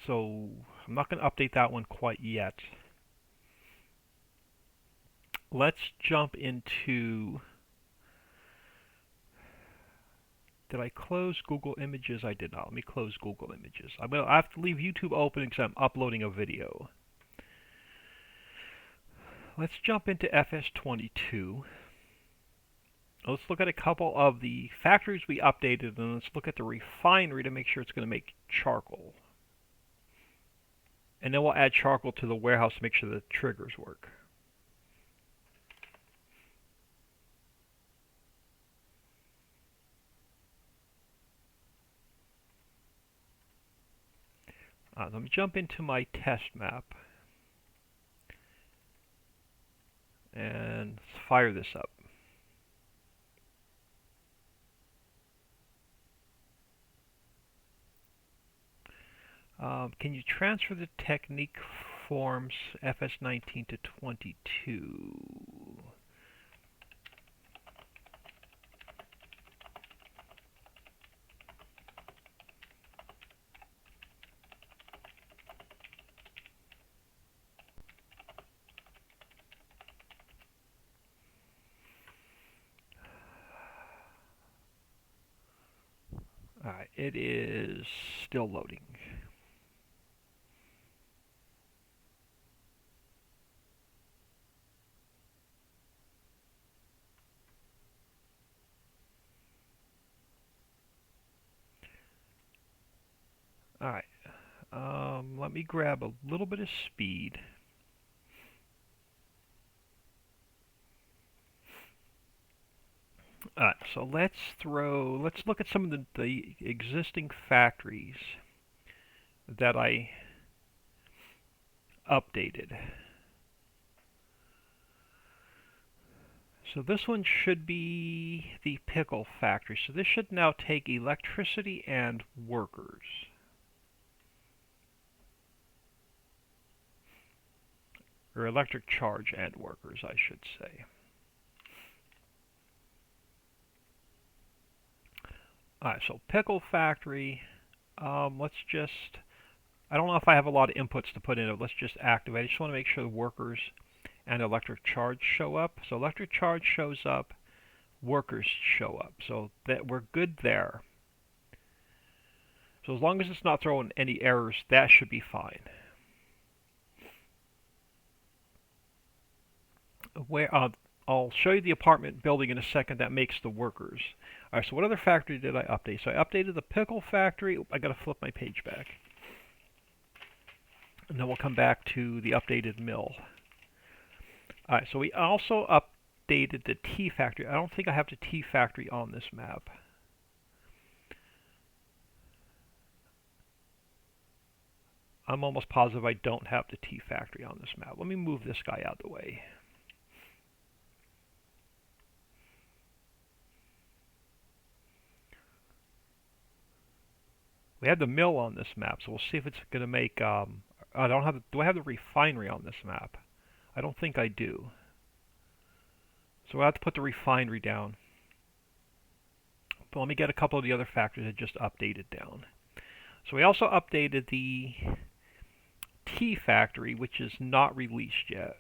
So I'm not going to update that one quite yet. Let's jump into, did I close Google Images? I did not. Let me close Google Images. I have to leave YouTube open because I'm uploading a video. Let's jump into FS22. Let's look at a couple of the factories we updated, and let's look at the refinery to make sure it's going to make charcoal. And then we'll add charcoal to the warehouse to make sure the triggers work. Let me jump into my test map. And let's fire this up. Can you transfer the technique forms FS19 to 22? Alright, it is still loading. Alright, Let me grab a little bit of speed. So let's look at some of the existing factories that I updated. So this one should be the pickle factory. So this should now take electricity and workers. Or electric charge and workers, I should say. Alright, so pickle factory. Let's just, I don't know if I have a lot of inputs to put in it. Let's just activate. I just want to make sure the workers and electric charge show up. So electric charge shows up, workers show up. So that we're good there. So as long as it's not throwing any errors, that should be fine. I'll show you the apartment building in a second that makes the workers. Alright, so what other factory did I update? So I updated the pickle factory. I gotta flip my page back. And then we'll come back to the updated mill. Alright, so we also updated the tea factory. I don't think I have the tea factory on this map. I'm almost positive I don't have the tea factory on this map. Let me move this guy out of the way. We have the mill on this map, so we'll see if it's going to make. I don't have. Do I have the refinery on this map? I don't think I do. So we'll have to put the refinery down. But let me get a couple of the other factors that just updated down. So we also updated the tea factory, which is not released yet.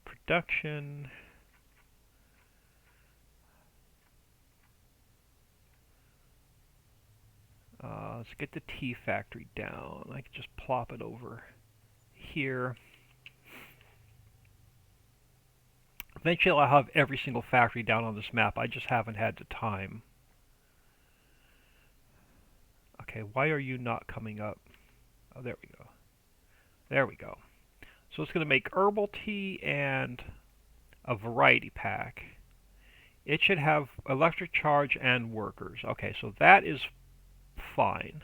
Production. Let's get the tea factory down. I can just plop it over here. Eventually I'll have every single factory down on this map. I just haven't had the time. Okay, why are you not coming up? Oh, there we go. There we go. So it's going to make herbal tea and a variety pack. It should have electric charge and workers. Okay, so that is fine.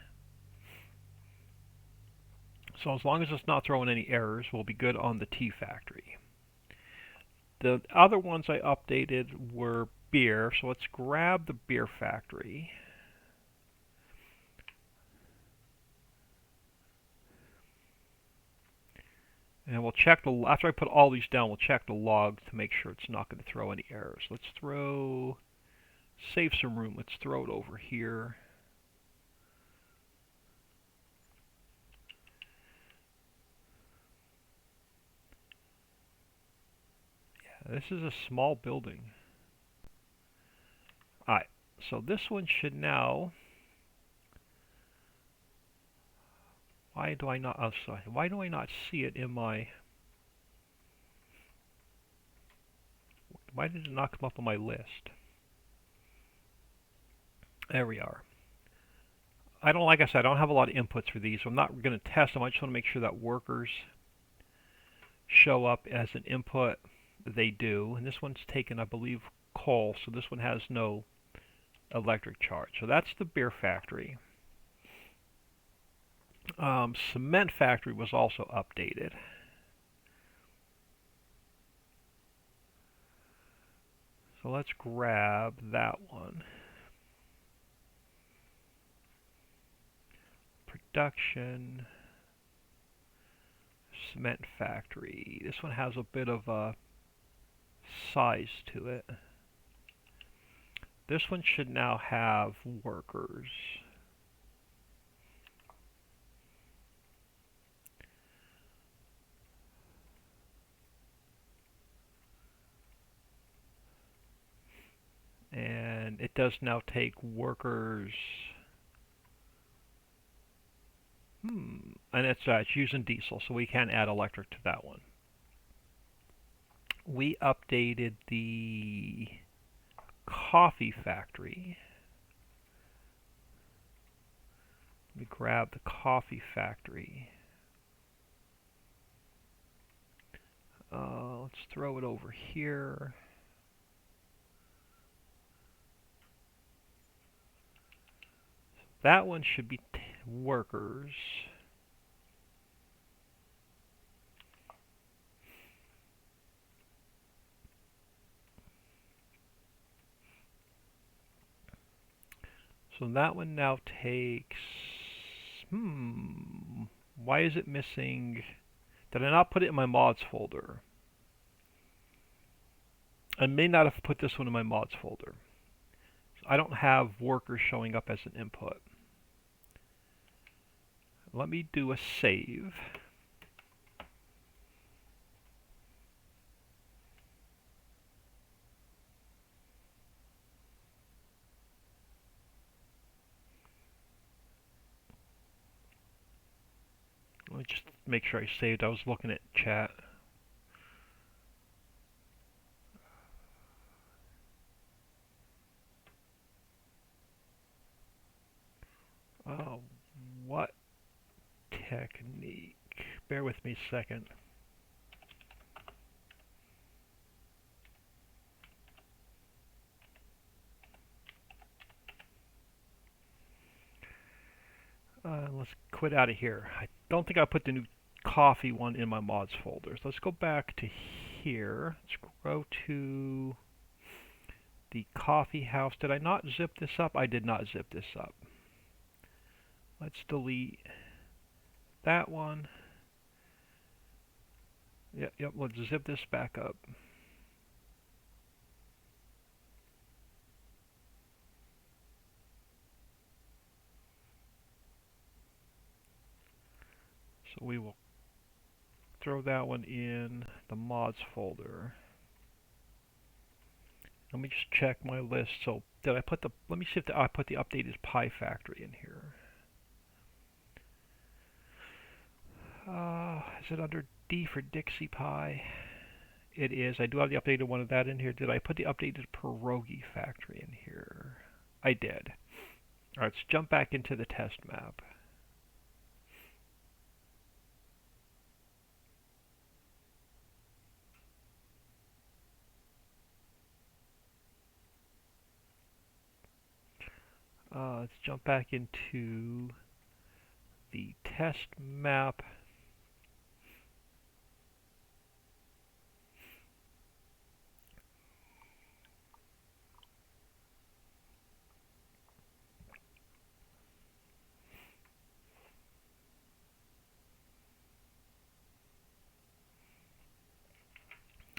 So as long as it's not throwing any errors, we'll be good on the tea factory. The other ones I updated were beer, so let's grab the beer factory. And we'll check the, after I put all these down, we'll check the log to make sure it's not going to throw any errors. Let's save some room. Let's throw it over here. Yeah, this is a small building. Alright, so this one should now, why do I not see it in my, why did it not come up on my list? There we are. Like I said, I don't have a lot of inputs for these, so I'm not going to test them. I just want to make sure that workers show up as an input. They do, and this one's taken, I believe, coal, so this one has no electric charge. So that's the beer factory. Cement factory was also updated. So let's grab that one. Production. Cement factory. This one has a bit of a size to it. This one should now have workers. And it does now take workers. And it's using diesel, so we can add electric to that one. We updated the coffee factory. me grab the coffee factory. Let's throw it over here. That one should be workers. So that one now takes, why is it missing? Did I not put it in my mods folder? I may not have put this one in my mods folder. So I don't have workers showing up as an input. Let me do a save. Let me just make sure I saved. I was looking at chat. What technique? Bear with me a second. Let's quit out of here. I don't think I put the new coffee one in my mods folder. So let's go back to here. Let's go to the coffee house. Did I not zip this up? I did not zip this up. Let's delete that one. Yep, let's zip this back up. So we will throw that one in the mods folder. Let me just check my list. So did I put the, let me see if I put the updated Pi factory in here. Is it under D for Dixie Pi? It is. I do have the updated one of that in here. Did I put the updated Pierogi factory in here? I did. Alright, let's jump back into the test map. Let's jump back into the test map.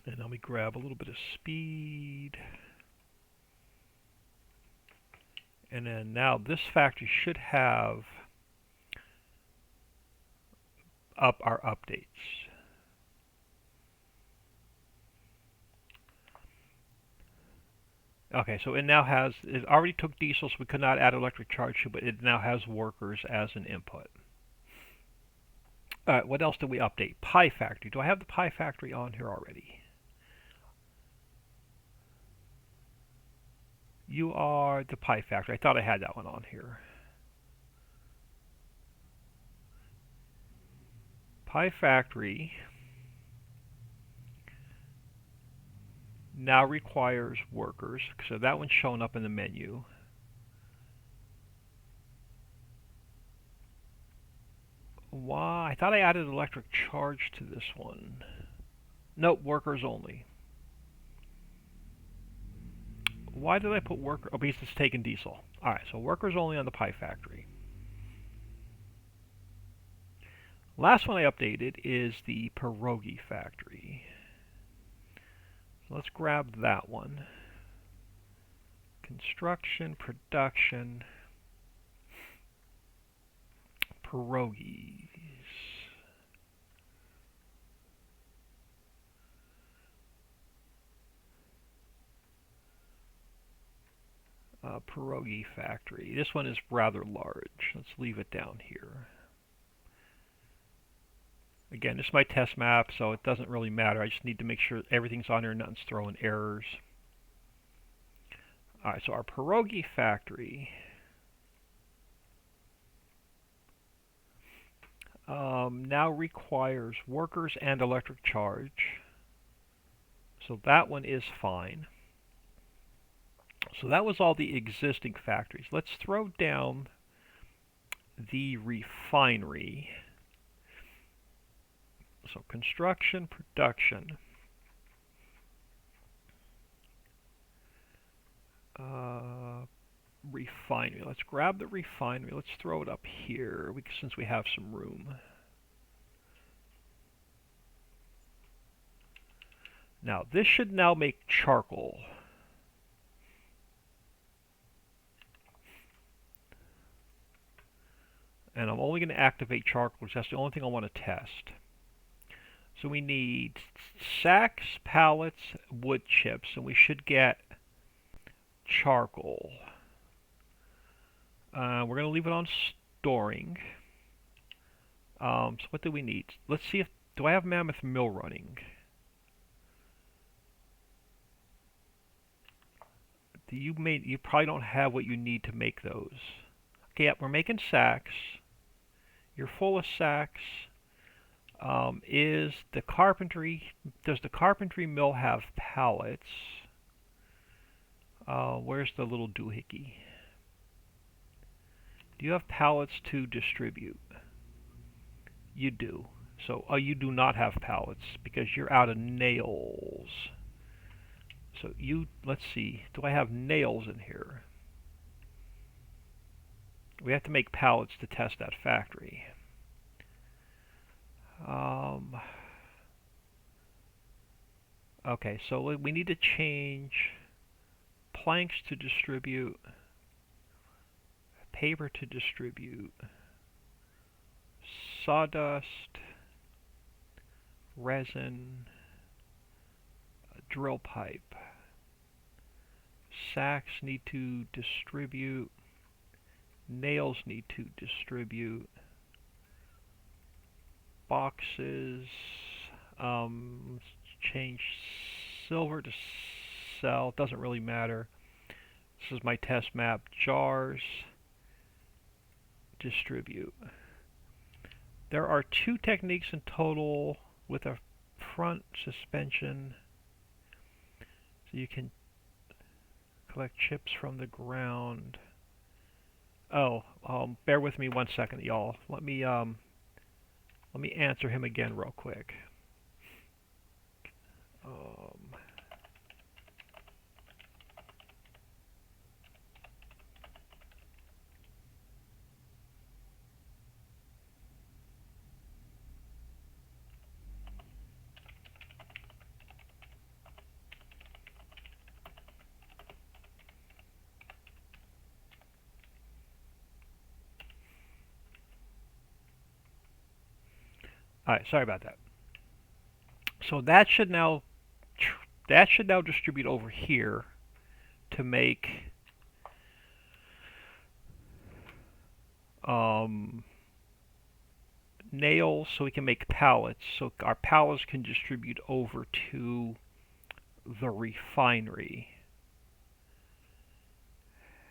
And let me grab a little bit of speed. And then now this factory should have up our updates. Okay, so it now has, it already took diesel, so we could not add electric charge to, but it now has workers as an input. Alright, what else did we update? Pi factory. Do I have the Pi factory on here already? You are the Pi factory. I thought I had that one on here. Pi factory now requires workers, so that one's showing up in the menu. Why? I thought I added electric charge to this one. Nope, workers only. Why did I put worker? Oh, because it's taking diesel. Alright, so workers only on the Pi factory. Last one I updated is the Pierogi factory. So let's grab that one. Construction, production, pierogies. Pierogi factory. This one is rather large. Let's leave it down here. Again, this is my test map, so it doesn't really matter. I just need to make sure everything's on there, nothing's throwing errors. Alright, so our pierogi factory now requires workers and electric charge. So that one is fine. So that was all the existing factories. Let's throw down the refinery. So construction, production. Refinery. Let's grab the refinery. Let's throw it up here since we have some room. Now this should now make charcoal. And I'm only going to activate charcoal because that's the only thing I want to test. So we need sacks, pallets, wood chips, and we should get charcoal. We're going to leave it on storing. So what do we need? Let's see if, do I have Mammoth Mill running? You probably don't have what you need to make those. Okay, yep, we're making sacks. You're full of sacks. Does the carpentry mill have pallets? Where's the little doohickey? Do you have pallets to distribute? You do. So, you do not have pallets because you're out of nails. So let's see, do I have nails in here? We have to make pallets to test that factory. Okay, so we need to change planks to distribute, paper to distribute, sawdust, resin, drill pipe. Sacks need to distribute, nails need to distribute, boxes, let's change silver to sell, doesn't really matter. This is my test map. Jars, distribute. There are 2 techniques in total with a front suspension. So you can collect chips from the ground. Bear with me 1 second, y'all. Let me answer him again real quick. Alright, sorry about that. So that should now distribute over here to make nails so we can make pallets. So our pallets can distribute over to the refinery.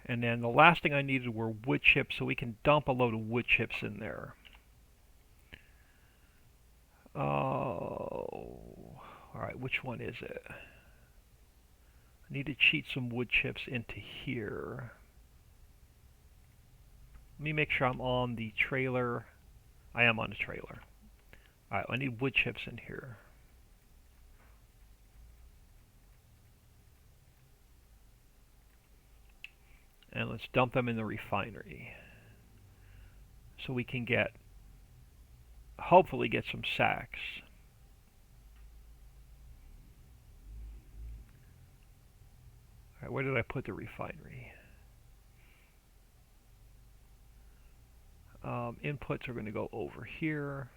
And then the last thing I needed were wood chips so we can dump a load of wood chips in there. Alright, which one is it? I need to cheat some wood chips into here. Let me make sure I'm on the trailer. I am on the trailer. Alright, I need wood chips in here. And let's dump them in the refinery. So we can hopefully get some sacks. Alright, where did I put the refinery? Inputs are going to go over here.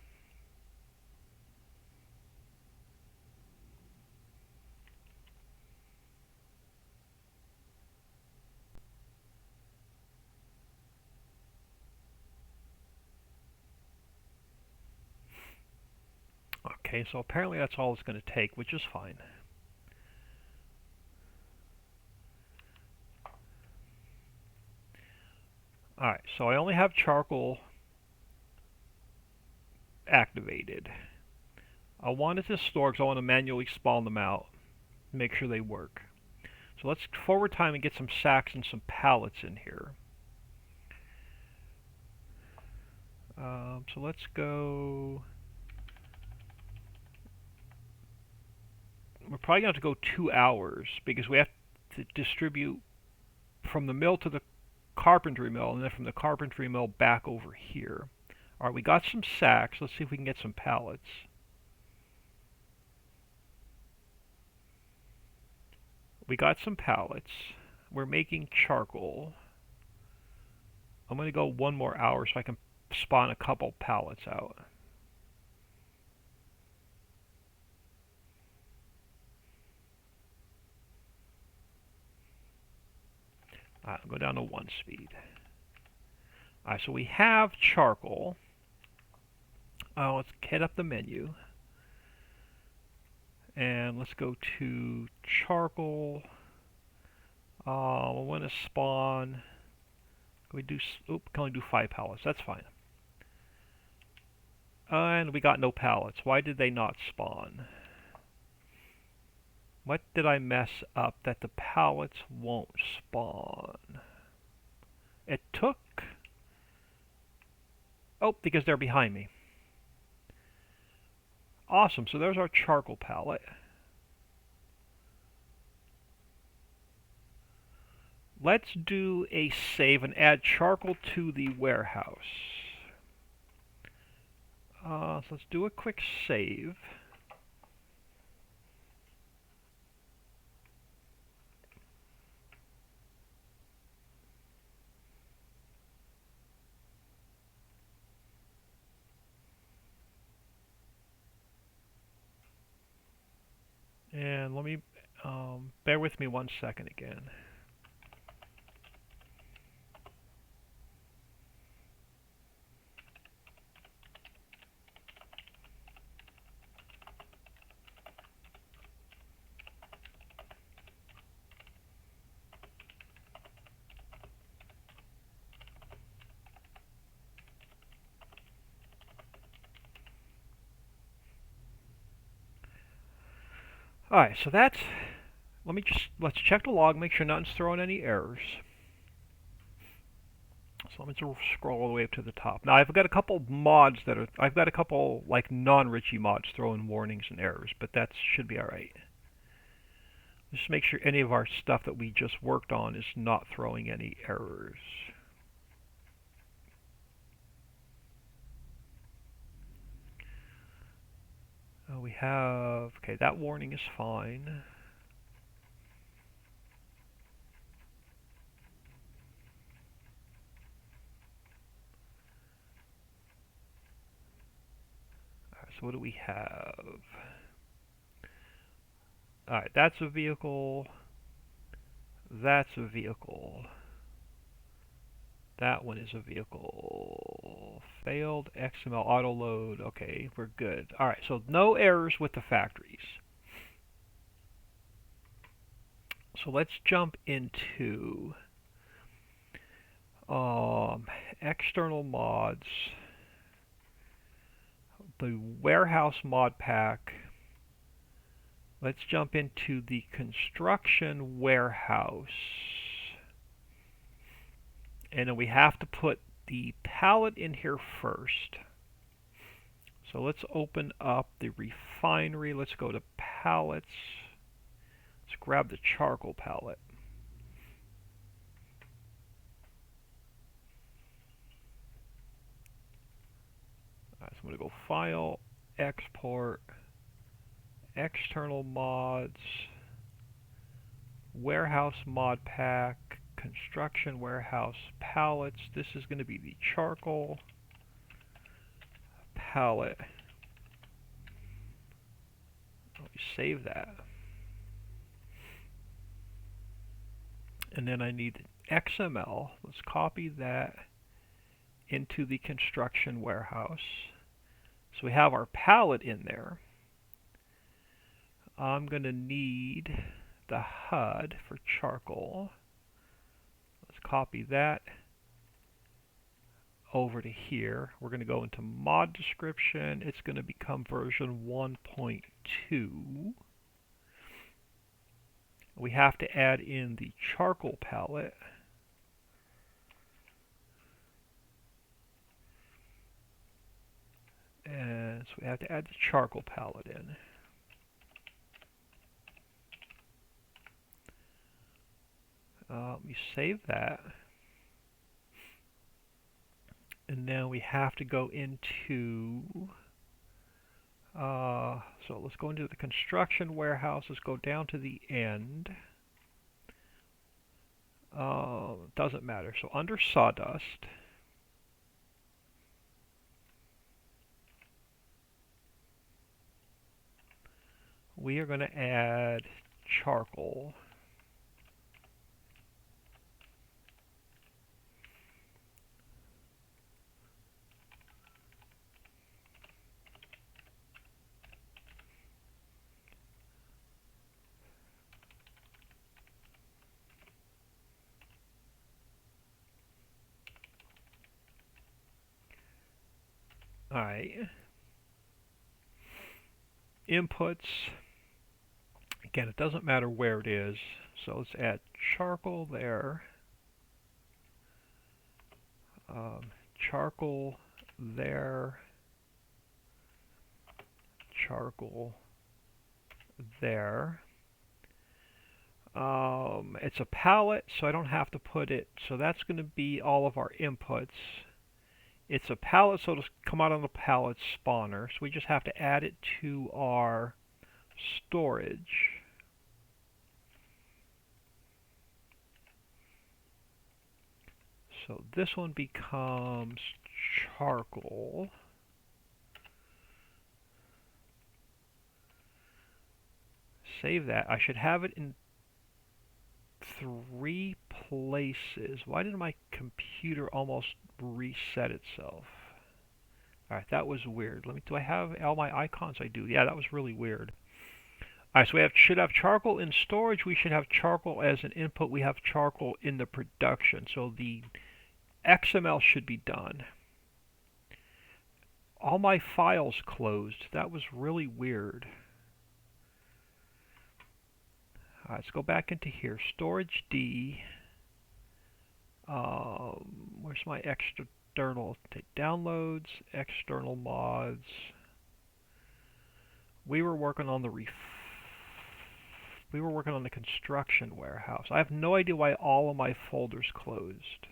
Okay, so apparently that's all it's going to take, which is fine. Alright, so I only have charcoal activated. I want it to store because I want to manually spawn them out, make sure they work. So let's forward time and get some sacks and some pallets in here. So let's go. We're probably going to have to go 2 hours because we have to distribute from the mill to the carpentry mill and then from the carpentry mill back over here. Alright, we got some sacks. Let's see if we can get some pallets. We got some pallets. We're making charcoal. I'm going to go 1 more hour so I can spawn a couple pallets out. Alright, I'll go down to 1 speed. Alright, so we have charcoal. Let's head up the menu. And let's go to charcoal. We want to spawn. Can we do? Can only do 5 pallets. That's fine. And we got no pallets. Why did they not spawn? What did I mess up that the pallets won't spawn? It took. Oh, because they're behind me. Awesome. So there's our charcoal pallet. Let's do a save and add charcoal to the warehouse. So let's do a quick save. And let me, bear with me 1 second again. Alright, so that's, let's check the log, make sure nothing's throwing any errors. So let me just scroll all the way up to the top. Now I've got a couple mods I've got a couple like non-Richie mods throwing warnings and errors, but that should be alright. Just make sure any of our stuff that we just worked on is not throwing any errors. We have, okay, that warning is fine. Alright, so what do we have? Alright, that's a vehicle. That's a vehicle. That one is a vehicle. Failed XML auto load. Okay, we're good. Alright, so no errors with the factories. So let's jump into external mods. The warehouse mod pack. Let's jump into the construction warehouse. And then we have to put the pallet in here first. So let's open up the refinery. Let's go to pallets. Let's grab the charcoal pallet. So I'm going to go File, Export, External Mods, Warehouse Mod Pack, Construction Warehouse Pallets. This is going to be the charcoal pallet. Let me save that. And then I need XML. Let's copy that into the construction warehouse. So we have our pallet in there. I'm going to need the HUD for charcoal. Let's copy that. over to here. We're going to go into mod description. It's going to become version 1.2. We have to add in the charcoal palette. And so we have to add the charcoal palette in. Let me save that. And now we have to go into, so let's go into the construction warehouse. Let's go down to the end. Doesn't matter. So under sawdust, we are going to add charcoal. Alright. Inputs. Again, it doesn't matter where it is. So let's add charcoal there. Charcoal there. Charcoal there. It's a palette, so I don't have to put it. So that's going to be all of our inputs. It's a palette, so it'll come out on the palette spawner. So we just have to add it to our storage. So this one becomes charcoal. Save that. I should have it in 3 places. Why did my computer almost reset itself? Alright, that was weird. Do I have all my icons? I do. Yeah, that was really weird. Alright, so we should have charcoal in storage. We should have charcoal as an input. We have charcoal in the production. So the XML should be done. All my files closed. That was really weird. Alright, let's go back into here. Storage D. Where's my external? Take downloads, external mods. We were working on the construction warehouse. I have no idea why all of my folders closed.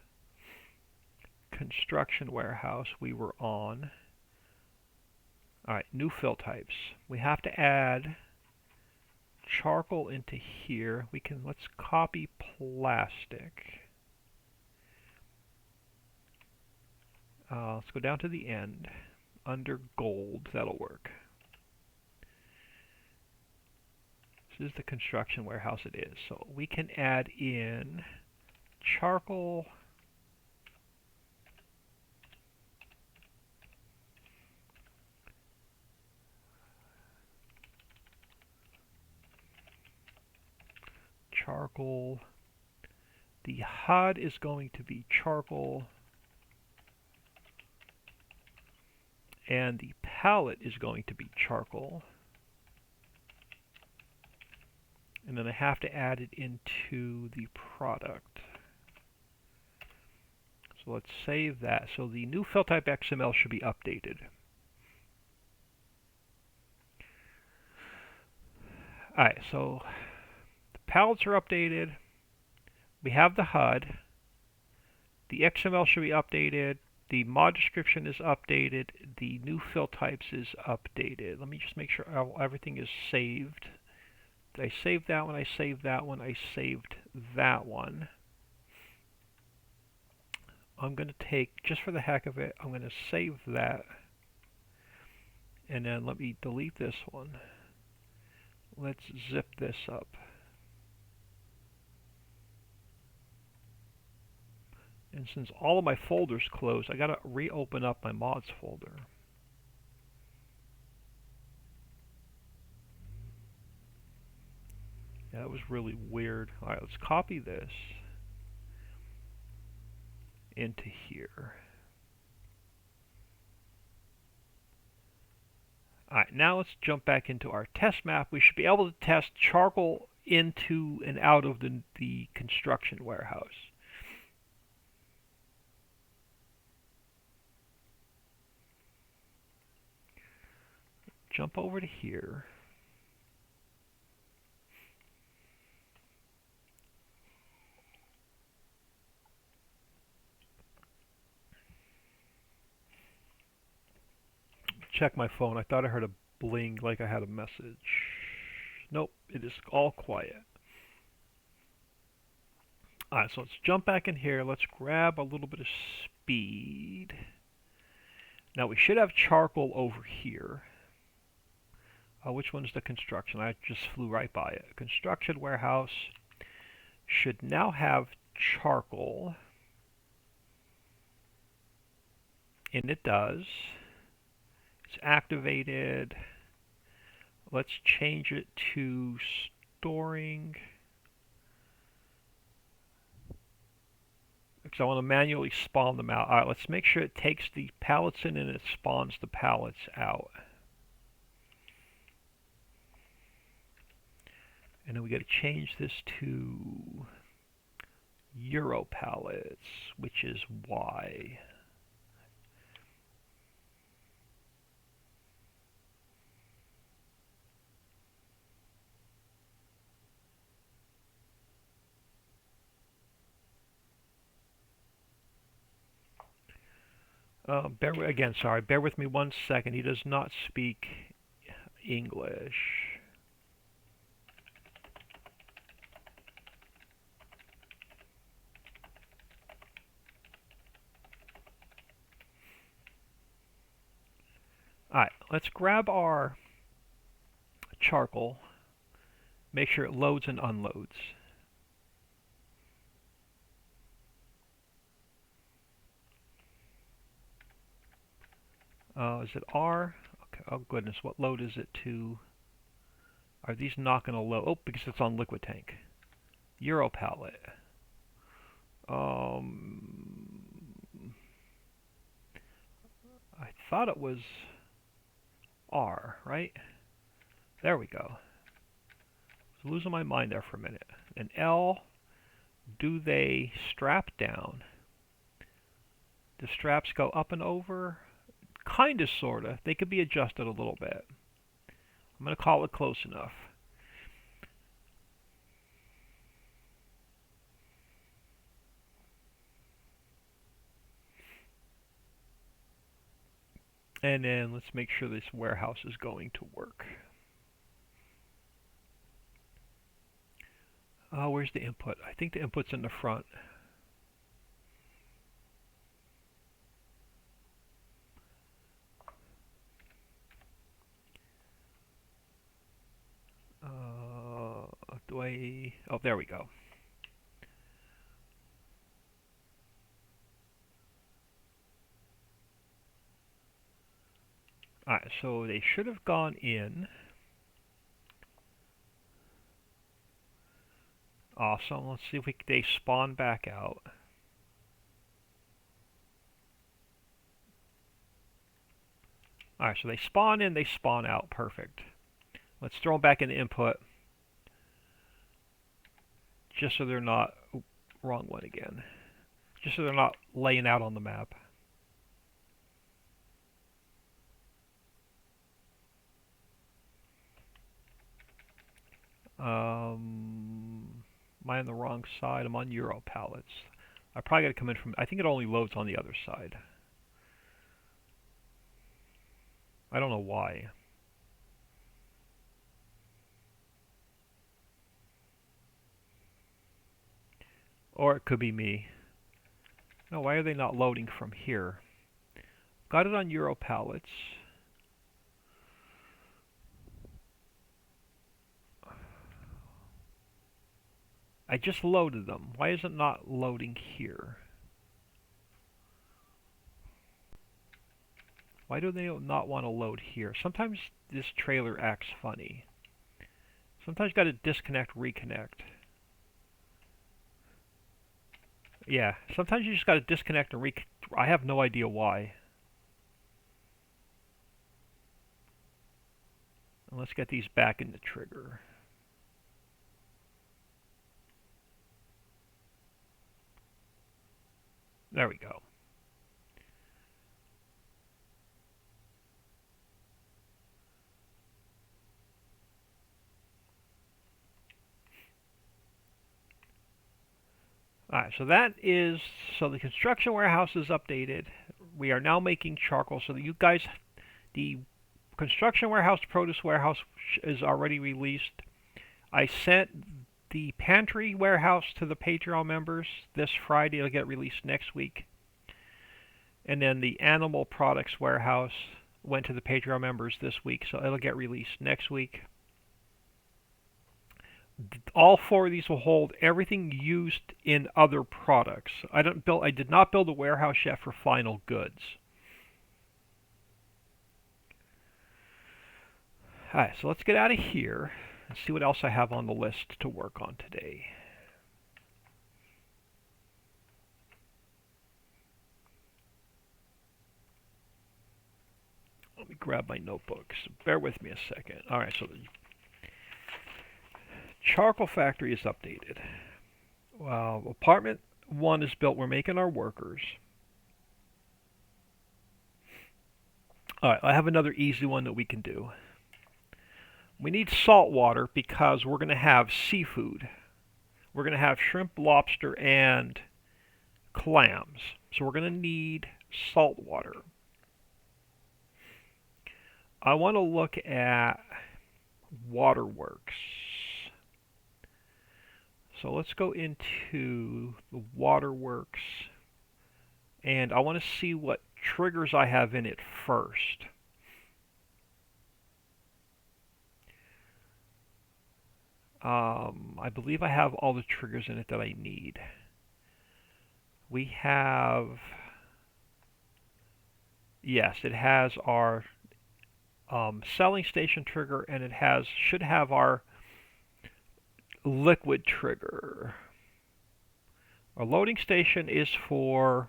Construction warehouse we were on. Alright, new fill types. We have to add charcoal into here. Let's copy plastic. Let's go down to the end. Under gold, that'll work. This is the construction warehouse it is. So we can add in charcoal. Charcoal. The HUD is going to be charcoal. And the palette is going to be charcoal. And then I have to add it into the product. So let's save that. So the new fill type XML should be updated. Alright, so the palettes are updated. We have the HUD. The XML should be updated. The mod description is updated. The new fill types is updated. Let me just make sure everything is saved. Did I save that one? I saved that one. I saved that one. I'm going to take, just for the heck of it, I'm going to save that. And then let me delete this one. Let's zip this up. And since all of my folders closed, I got to reopen up my mods folder. Yeah, that was really weird. Alright, let's copy this into here. Alright, now let's jump back into our test map. We should be able to test charcoal into and out of the construction warehouse. Jump over to here. Check my phone. I thought I heard a bling like I had a message. Nope, it is all quiet. Alright, so let's jump back in here. Let's grab a little bit of speed. Now we should have charcoal over here. Which one's the construction? I just flew right by it. Construction warehouse should now have charcoal. And it does. It's activated. Let's change it to storing. Because I want to manually spawn them out. Alright, let's make sure it takes the pallets in and it spawns the pallets out. And then we got to change this to Euro pallets, which is Y. Bear with me 1 second. He does not speak English. Alright, let's grab our charcoal. Make sure it loads and unloads. Is it R? Okay. Oh goodness, what load is it to? Are these not going to load? Oh, because it's on liquid tank. Euro pallet. I thought it was R, right? There we go. I was losing my mind there for a minute. And L, do they strap down? The straps go up and over? Kinda, sorta. They could be adjusted a little bit. I'm going to call it close enough. And then let's make sure this warehouse is going to work. Where's the input? I think the input's in the front. Oh, there we go. Alright, so they should have gone in. Awesome. Let's see if they spawn back out. Alright, so they spawn in, they spawn out. Perfect. Let's throw them back in the input. Just so they're not... Oops, wrong one again. Just so they're not laying out on the map. Am I on the wrong side? I'm on Euro pallets. I probably got to come in from... I think it only loads on the other side. I don't know why. Or it could be me. No, why are they not loading from here? Got it on Euro pallets. I just loaded them. Why is it not loading here? Why do they not want to load here? Sometimes this trailer acts funny. Sometimes you got to disconnect, reconnect. Yeah, sometimes you just got to disconnect and I have no idea why. Let's get these back in the trigger. There we go. Alright, so the construction warehouse is updated. We are now making charcoal so that you guys, the construction warehouse, produce warehouse is already released. I sent the pantry warehouse to the Patreon members this Friday. It'll get released next week. And then the animal products warehouse went to the Patreon members this week, so it'll get released next week. All four of these will hold everything used in other products. I did not build a warehouse yet for final goods. Alright, so let's get out of here and see what else I have on the list to work on today. Let me grab my notebooks. Bear with me a second. Alright, so the charcoal factory is updated. Apartment 1 is built. We're making our workers. Alright, I have another easy one that we can do. We need salt water because we're going to have seafood. We're going to have shrimp, lobster, and clams. So we're going to need salt water. I want to look at waterworks. So let's go into the waterworks, and I want to see what triggers I have in it first. I believe I have all the triggers in it that I need. We have, yes, it has our selling station trigger, and it should have our liquid trigger. Our loading station is for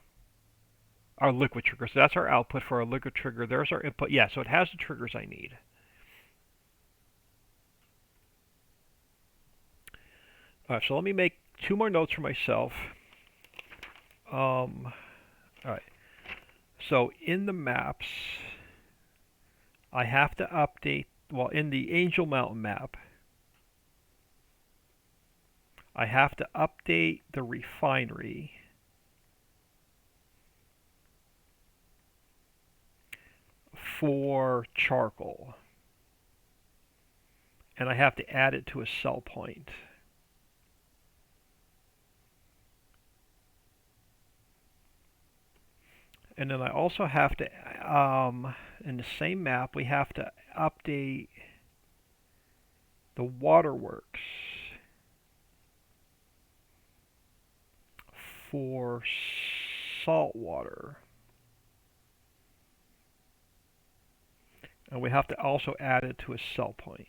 our liquid trigger, so that's our output for our liquid trigger. There's our input. Yeah, so it has the triggers I need. Alright, so let me make 2 more notes for myself. Alright, so in the maps, I have to update, well, in the Angel Mountain map, I have to update the refinery for charcoal. And I have to add it to a sell point. And then I also have to, in the same map, we have to update the waterworks for salt water. And we have to also add it to a sell point.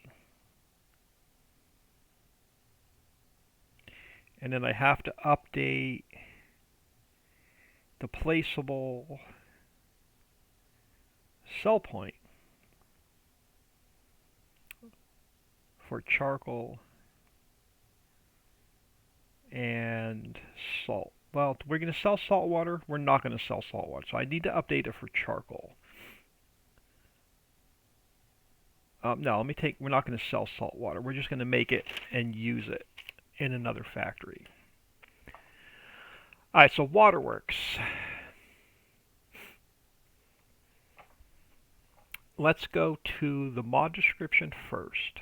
And then I have to update the placeable sell point for charcoal and salt. Well, we're going to sell salt water. We're not going to sell salt water. So I need to update it for charcoal. No, we're not going to sell salt water. We're just going to make it and use it in another factory. Alright, so waterworks. Let's go to the mod description first.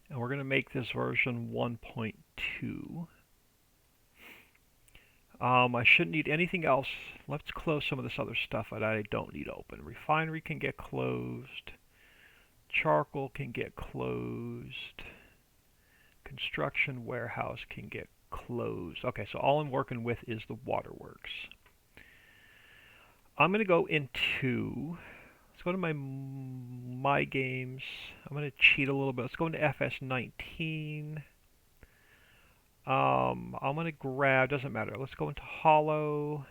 And we're going to make this version 1.2. I shouldn't need anything else. Let's close some of this other stuff that I don't need open. Refinery can get closed. Charcoal can get closed. Construction warehouse can get closed. Okay, so all I'm working with is the waterworks. I'm going to go into, let's go to my games. I'm going to cheat a little bit. Let's go into FS19. I'm going to grab, doesn't matter. Let's go into Hollow.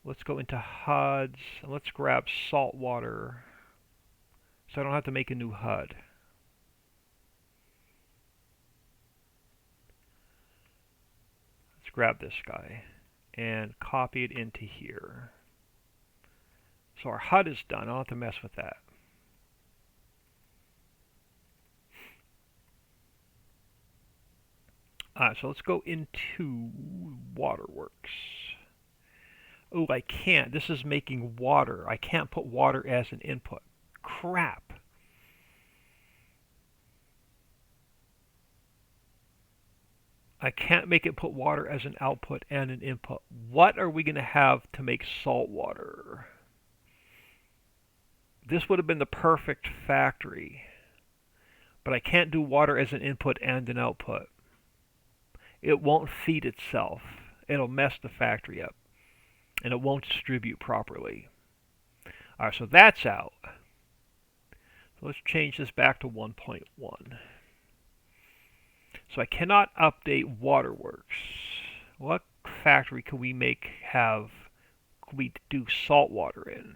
Let's go into HUDs. And let's grab saltwater So I don't have to make a new HUD. Let's grab this guy and copy it into here. So our HUD is done. I don't have to mess with that. So let's go into Waterworks. Oh, I can't. This is making water. I can't put water as an input. Crap. I can't make it put water as an output and an input. What are we going to have to make salt water? This would have been the perfect factory. But I can't do water as an input and an output. It won't feed itself. It'll mess the factory up. And it won't distribute properly. Alright, so that's out. So let's change this back to 1.1. So I cannot update Waterworks. What factory could we could we do salt water in?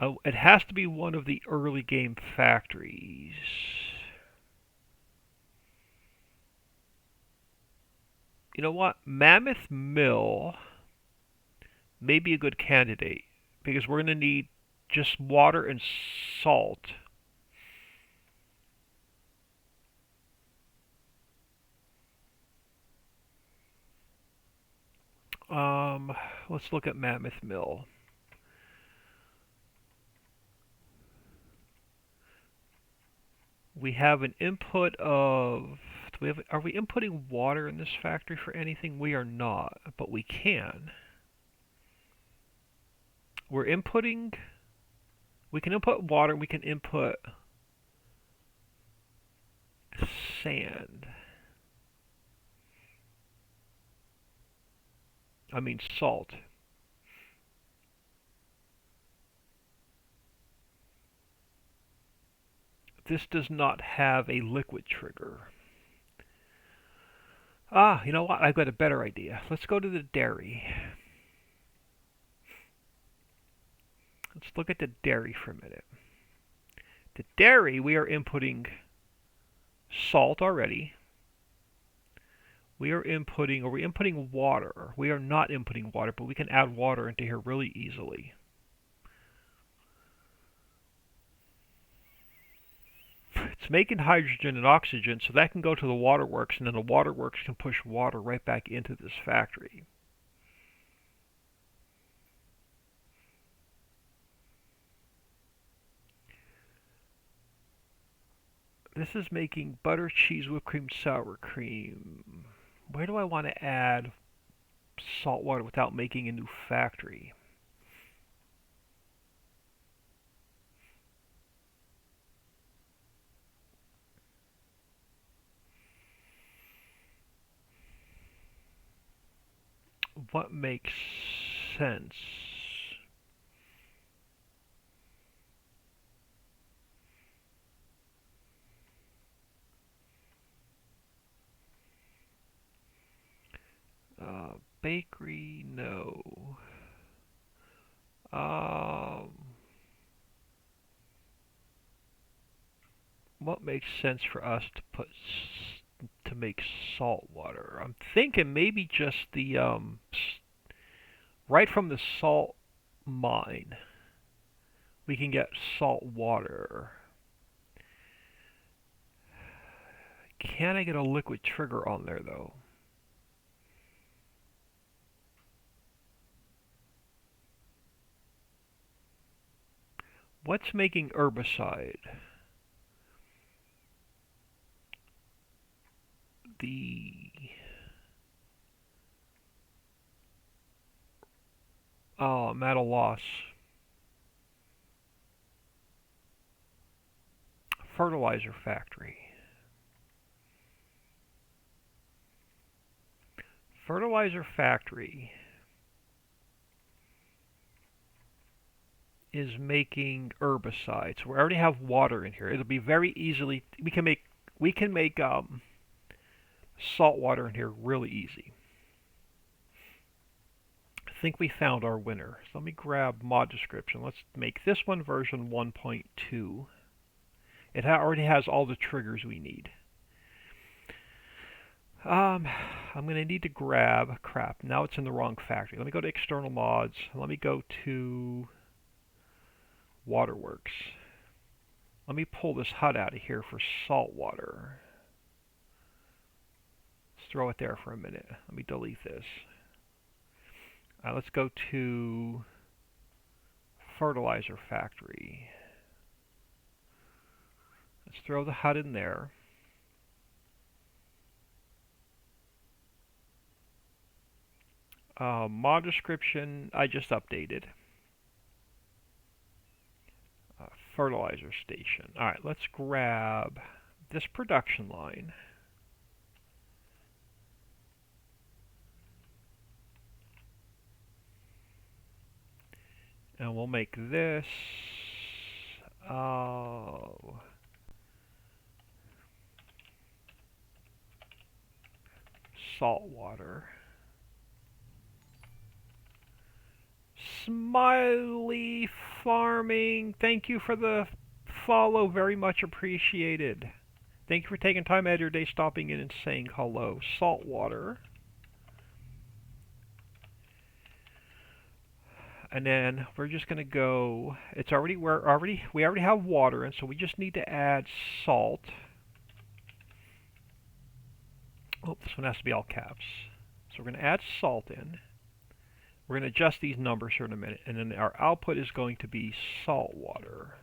Oh, it has to be one of the early game factories. You know what? Mammoth Mill may be a good candidate because we're going to need just water and salt. Let's look at Mammoth Mill. We have an input of. Are we inputting water in this factory for anything? We are not, but we can. We're inputting. We can input water. We can input sand. I mean salt. This does not have a liquid trigger. You know what? I've got a better idea. Let's go to the dairy. Let's look at the dairy for a minute. The dairy, we are inputting salt already. We're inputting water. We are not inputting water, but we can add water into here really easily. It's making hydrogen and oxygen, so that can go to the waterworks, and then the waterworks can push water right back into this factory. This is making butter, cheese, whipped cream, sour cream. Where do I want to add salt water without making a new factory? What makes sense? Bakery, no. What makes sense for us to make salt water? I'm thinking maybe just the right from the salt mine, we can get salt water. Can I get a liquid trigger on there though? What's making herbicide? The metal loss. Fertilizer factory. Fertilizer factory is making herbicide. So we already have water in here. It'll be very easily we can make salt water in here really easy. think we found our winner. So let me grab mod description. Let's make this one version 1.2. It already has all the triggers we need. I'm going to need to grab, crap, now it's in the wrong factory. Let me go to external mods. Let me go to Waterworks. Let me pull this HUD out of here for saltwater. Let's throw it there for a minute. Let me delete this. Let's go to fertilizer factory. Let's throw the HUD in there. Mod description, I just updated. Fertilizer station. Alright, let's grab this production line. And we'll make this saltwater. Smiley Farming, thank you for the follow, very much appreciated. Thank you for taking time out of your day, stopping in and saying hello. Saltwater. And then we're just going to go, we already have water, and so we just need to add salt. Oh, this one has to be all caps. So we're going to add salt in. We're going to adjust these numbers here in a minute, and then our output is going to be salt water.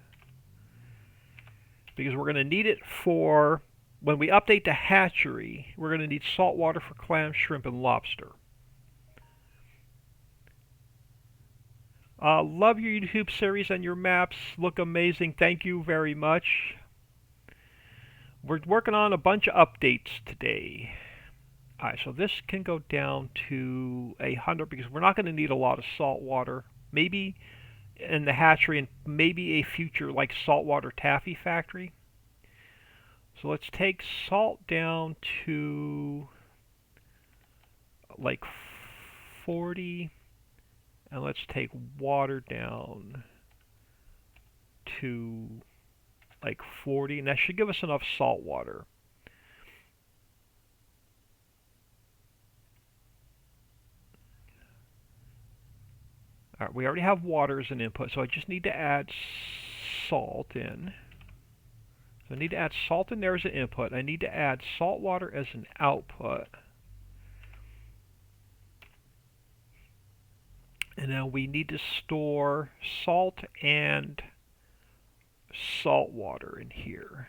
Because we're going to need it for, when we update the hatchery, we're going to need salt water for clam, shrimp, and lobster. Love your YouTube series and your maps. Look amazing. Thank you very much. We're working on a bunch of updates today. Alright, so this can go down to 100 because we're not going to need a lot of salt water. Maybe in the hatchery and maybe a future like saltwater taffy factory. So let's take salt down to like 40, and let's take water down to like 40, and that should give us enough salt water. Alright, we already have water as an input, so I just need to add salt in. So I need to add salt in there as an input. I need to add salt water as an output. And now we need to store salt and salt water in here.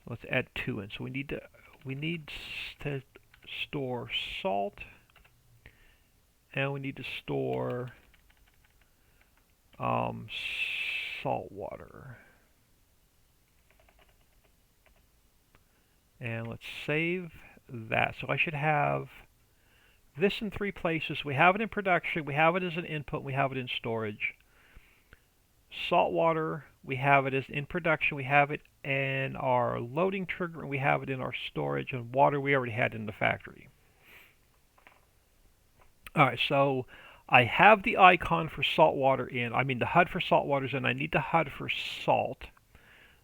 Let's add 2 in. So we need to store salt, and we need to store salt water. And let's save that. So I should have this in 3 places. We have it in production, we have it as an input, we have it in storage. Salt water, we have it as in production, we have it in our loading trigger, and we have it in our storage, and water we already had in the factory. Alright, so I have the icon for salt water in, I mean the HUD for salt water is in, I need the HUD for salt.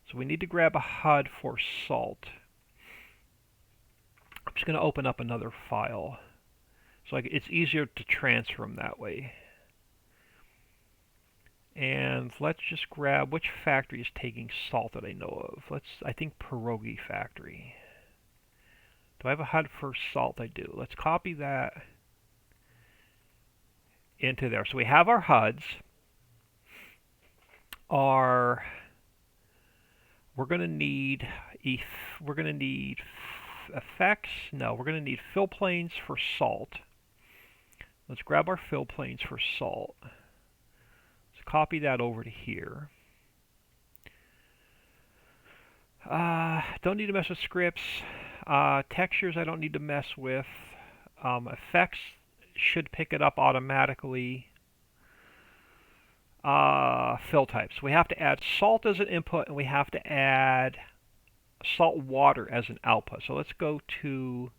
So we need to grab a HUD for salt. I'm just going to open up another file. So it's easier to transfer them that way. And let's just grab which factory is taking salt that I know of. I think Pierogi factory. Do I have a HUD for salt? I do. Let's copy that into there. So we have our HUDs. We're going to need effects. No, we're going to need fill planes for salt. Let's grab our fill planes for salt. Let's copy that over to here. Don't need to mess with scripts. Textures I don't need to mess with. Effects should pick it up automatically. Fill types. We have to add salt as an input, and we have to add salt water as an output. So let's go to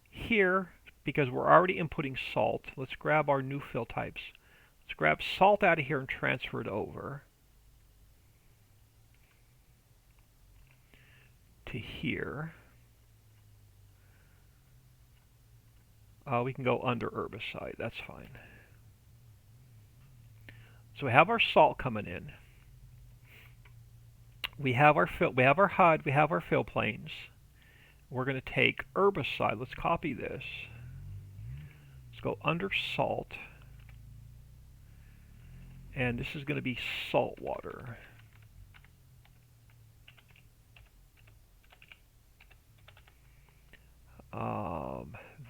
here because we're already inputting salt. Let's grab our new fill types. Let's grab salt out of here and transfer it over to here. We can go under herbicide. That's fine. So we have our salt coming in. We have our fill. We have our HUD. We have our fill planes. We're going to take herbicide. Let's copy this. Let's go under salt. And this is going to be salt water.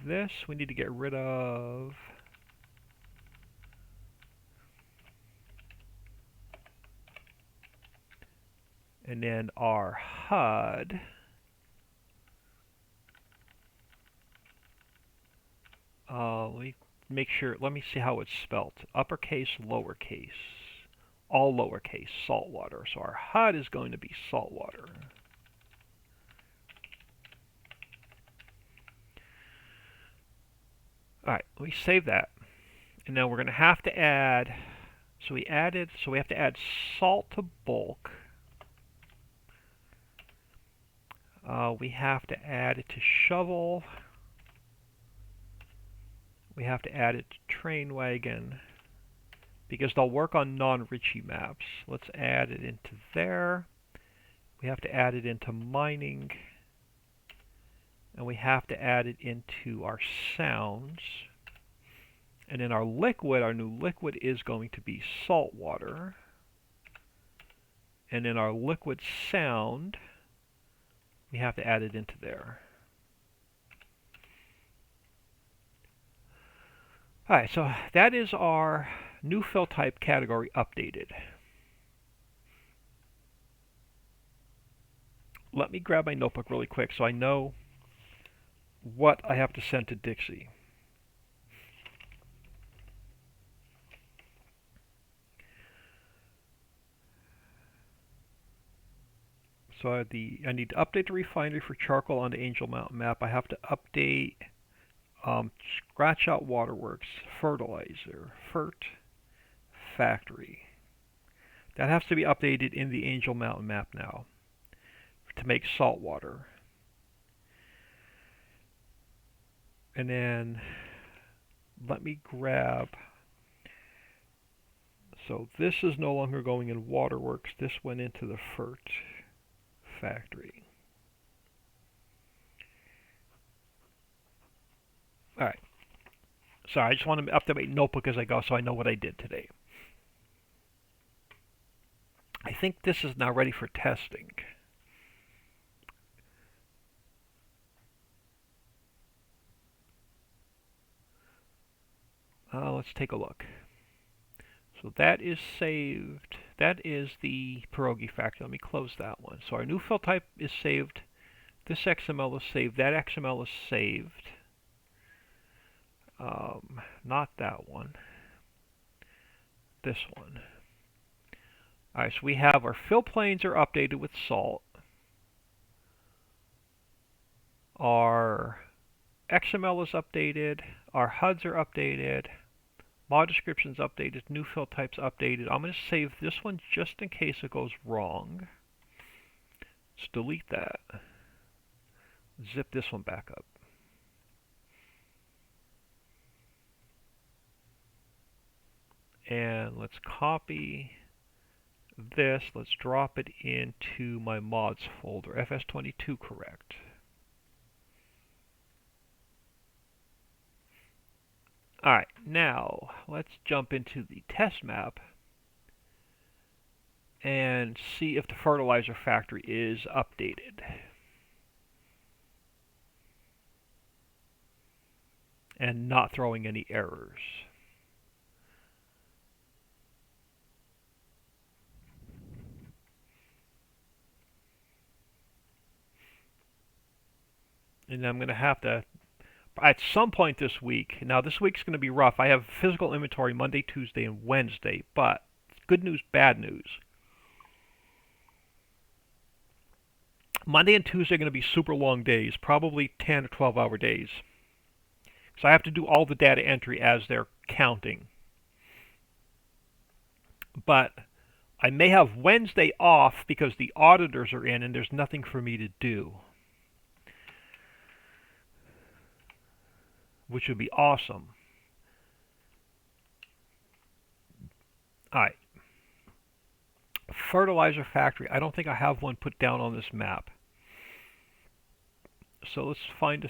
This we need to get rid of. And then our HUD. Let me make sure. Let me see how it's spelled. Uppercase, lowercase, all lowercase, salt water. So our HUD is going to be salt water. Alright, let me save that. And now we're going to have to add, so we have to add salt to bulk. We have to add it to shovel. We have to add it to train wagon because they'll work on non-Ritchie maps. Let's add it into there. We have to add it into mining. And we have to add it into our sounds. And then our liquid, our new liquid is going to be salt water. And then our liquid sound, we have to add it into there. Alright, so that is our new fill type category updated. Let me grab my notebook really quick so I know what I have to send to Dixie. So I need to update the refinery for charcoal on the Angel Mountain map. I have to update scratch out waterworks, fertilizer, FERT, factory. That has to be updated in the Angel Mountain map now to make salt water. And then let me grab, so this is no longer going in waterworks, this went into the FERT factory. Alright, sorry, I just want to update my notebook as I go so I know what I did today. I think this is now ready for testing. Let's take a look. So that is saved. That is the pierogi factory. Let me close that one. So our new fill type is saved. This XML is saved. That XML is saved. Not that one. This one. Alright, so we have our fill planes are updated with salt. Our XML is updated. Our HUDs are updated. Mod descriptions updated. New fill types updated. I'm going to save this one just in case it goes wrong. Let's delete that. Zip this one back up. And let's copy this. Let's drop it into my mods folder. FS22 correct. Alright, now let's jump into the test map and see if the fertilizer factory is updated. And not throwing any errors. And I'm going to have to, at some point this week, now this week's going to be rough. I have physical inventory Monday, Tuesday, and Wednesday, but good news, bad news. Monday and Tuesday are going to be super long days, probably 10 or 12-hour days. So I have to do all the data entry as they're counting. But I may have Wednesday off because the auditors are in and there's nothing for me to do, which would be awesome. All right. Fertilizer factory. I don't think I have one put down on this map. So let's find a.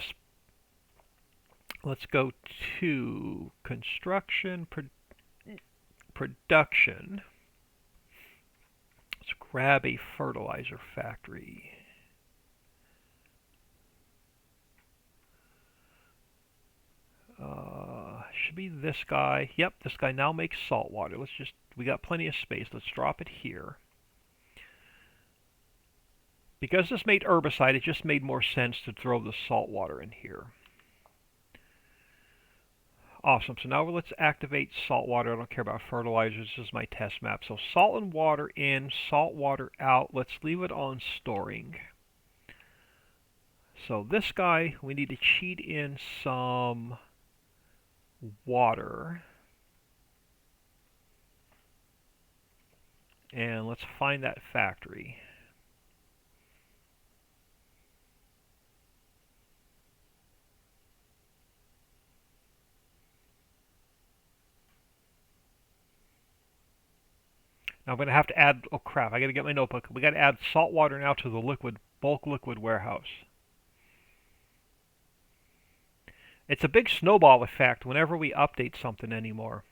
Let's go to construction, production. Let's grab a fertilizer factory. Should be this guy. Yep, this guy now makes salt water. We got plenty of space. Let's drop it here. Because this made herbicide, it just made more sense to throw the salt water in here. Awesome. So now let's activate salt water. I don't care about fertilizers. This is my test map. So salt and water in, salt water out. Let's leave it on storing. So this guy, we need to cheat in some water. And let's find that factory. Now I'm going to have to add, oh crap, I got to get my notebook. We got to add salt water now to the bulk liquid warehouse. It's a big snowball effect whenever we update something anymore.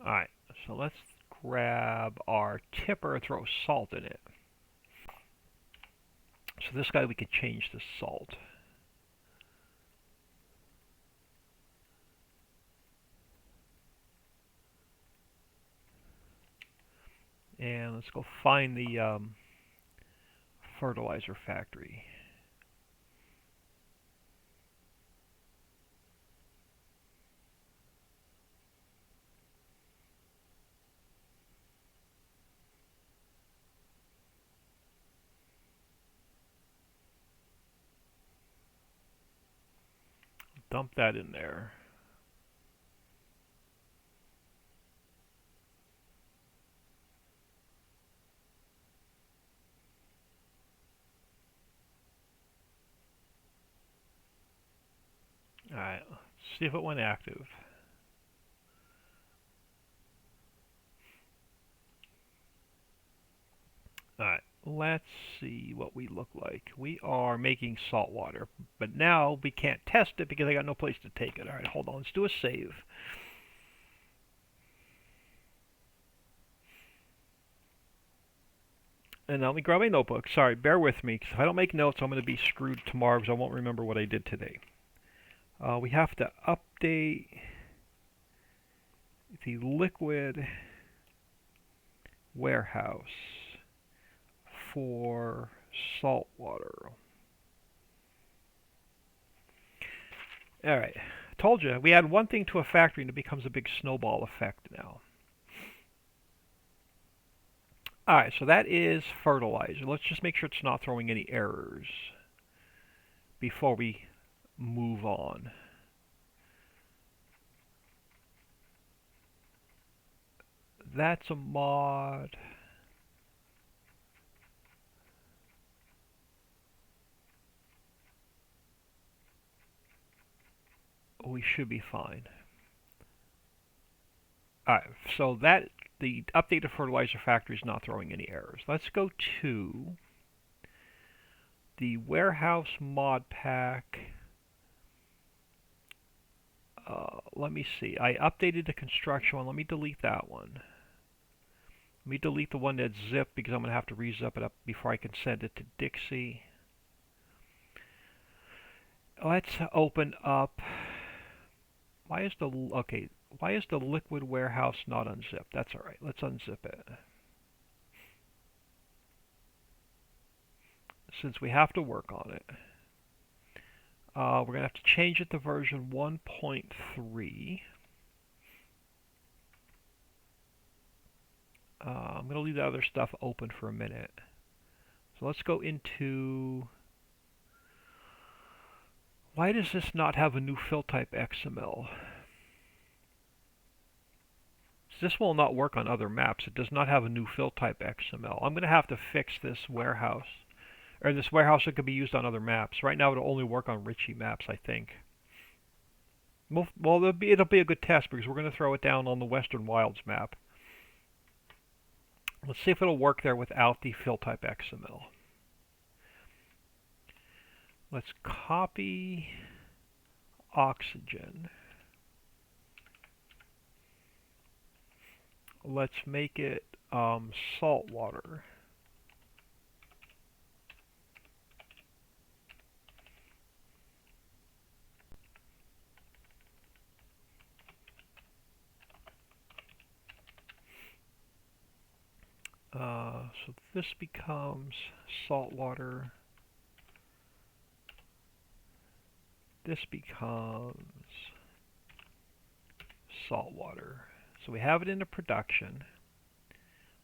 Alright, so let's grab our tipper and throw salt in it. So this guy we could change to salt. And let's go find the fertilizer factory. Dump that in there. Alright, let's see if it went active. Alright, let's see what we look like. We are making salt water, but now we can't test it because I got no place to take it. Alright, hold on, let's do a save. And now let me grab my notebook. Sorry, bear with me, because if I don't make notes, I'm going to be screwed tomorrow because I won't remember what I did today. We have to update the liquid warehouse for salt water. Alright, told you, we add one thing to a factory and it becomes a big snowball effect now. Alright, so that is fertilizer. Let's just make sure it's not throwing any errors before we move on. That's a mod. We should be fine. Alright, so that the updated fertilizer factory is not throwing any errors. Let's go to the warehouse mod pack. Let me see. I updated the construction one. Let me delete that one. Let me delete the one that's zipped because I'm going to have to re-zip it up before I can send it to Dixie. Let's open up Why is the okay? Why is the liquid warehouse not unzipped? That's all right. Let's unzip it. Since we have to work on it, we're gonna have to change it to version 1.3. I'm gonna leave the other stuff open for a minute. So let's go into. Why does this not have a new fill type XML? This will not work on other maps. It does not have a new fill type XML. I'm going to have to fix this warehouse. Or this warehouse that could be used on other maps. Right now it'll only work on Ritchie maps, I think. Well, it'll be a good test because we're going to throw it down on the Western Wilds map. Let's see if it'll work there without the fill type XML. Let's copy oxygen. Let's make it salt water. So this becomes salt water. This becomes salt water. So we have it into production.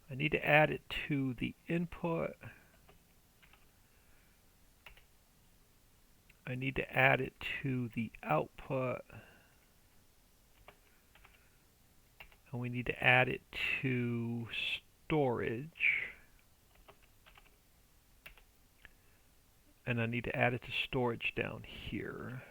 I need to add it to the input. I need to add it to the output. And we need to add it to storage. And I need to add it to storage down here.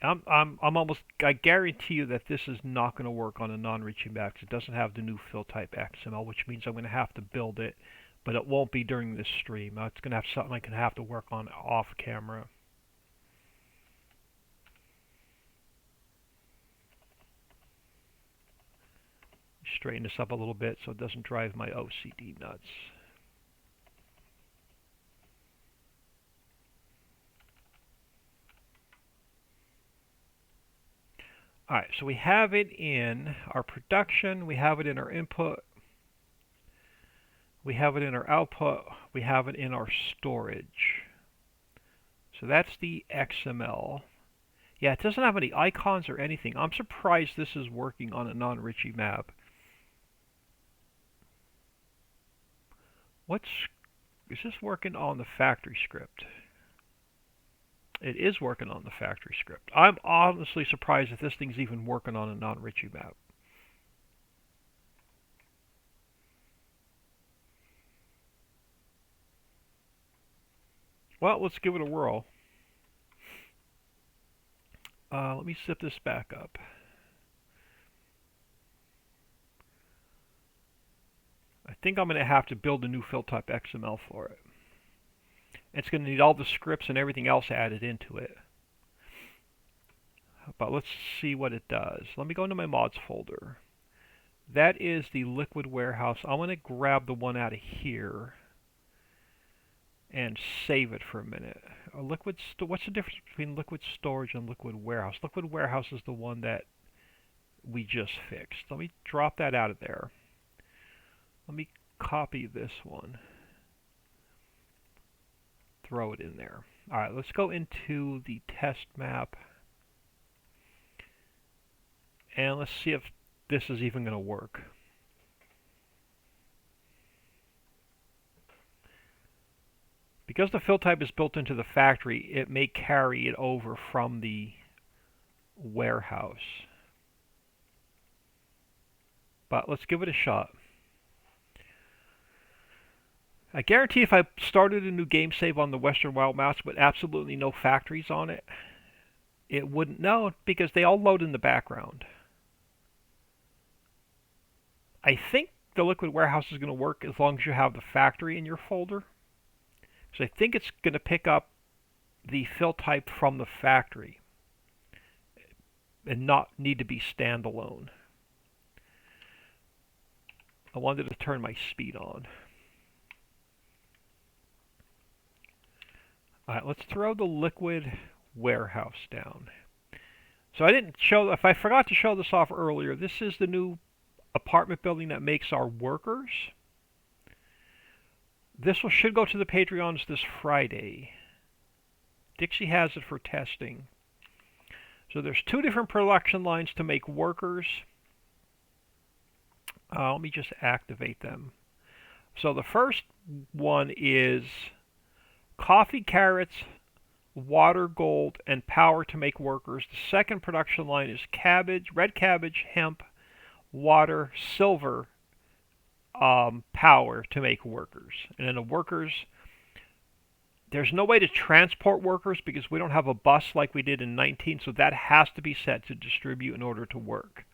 I guarantee you that this is not going to work on a non-Ritchie map because it doesn't have the new fill type XML, which means I'm going to have to build it, but it won't be during this stream. It's going to have something I can have to work on off camera. Straighten this up a little bit so it doesn't drive my OCD nuts. Alright, so we have it in our production, we have it in our input, we have it in our output, we have it in our storage. So that's the XML. Yeah, it doesn't have any icons or anything. I'm surprised this is working on a non-Ritchie map. Is this working on the factory script? It is working on the factory script. I'm honestly surprised that this thing's even working on a non-Ritchie map. Well, let's give it a whirl. Let me zip this back up. I think I'm going to have to build a new fill type XML for it. It's going to need all the scripts and everything else added into it. But let's see what it does. Let me go into my mods folder. That is the liquid warehouse. I'm going to grab the one out of here and save it for a minute. What's the difference between liquid storage and liquid warehouse? Liquid warehouse is the one that we just fixed. Let me drop that out of there. Let me copy this one. Throw it in there. Alright, let's go into the test map. And let's see if this is even going to work. Because the fill type is built into the factory, it may carry it over from the warehouse. But let's give it a shot. I guarantee if I started a new game save on the Western Wild maps with absolutely no factories on it, it wouldn't know because they all load in the background. I think the liquid warehouse is going to work as long as you have the factory in your folder. So I think it's going to pick up the fill type from the factory and not need to be standalone. I wanted to turn my speed on. Alright, let's throw the liquid warehouse down. So I didn't show, if I forgot to show this off earlier, this is the new apartment building that makes our workers. This should go to the Patreons this Friday. Dixie has it for testing. So there's 2 different production lines to make workers. Let me just activate them. So the first one is coffee, carrots, water, gold, and power to make workers. The second production line is cabbage, red cabbage, hemp, water, silver, power to make workers. And then the workers, there's no way to transport workers because we don't have a bus like we did in 19, so that has to be set to distribute in order to work.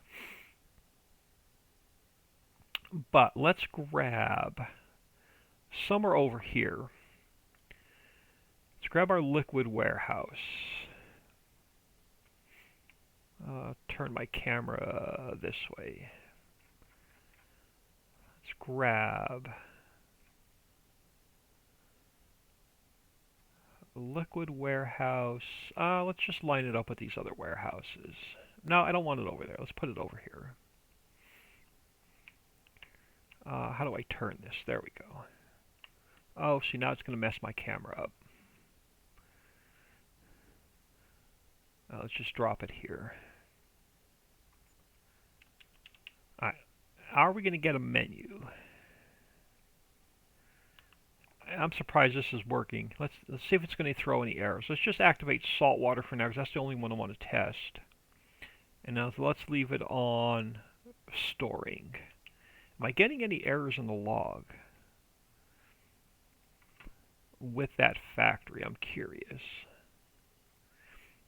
But let's grab somewhere over here. Let's grab our liquid warehouse. Turn my camera this way. Let's grab liquid warehouse. Let's just line it up with these other warehouses. No, I don't want it over there. Let's put it over here. How do I turn this? There we go. Oh, see, now it's going to mess my camera up. Let's just drop it here. Alright, how are we going to get a menu? I'm surprised this is working. Let's see if it's going to throw any errors. Let's just activate saltwater for now, because that's the only one I want to test. And now let's leave it on storing. Am I getting any errors in the log with that factory? I'm curious.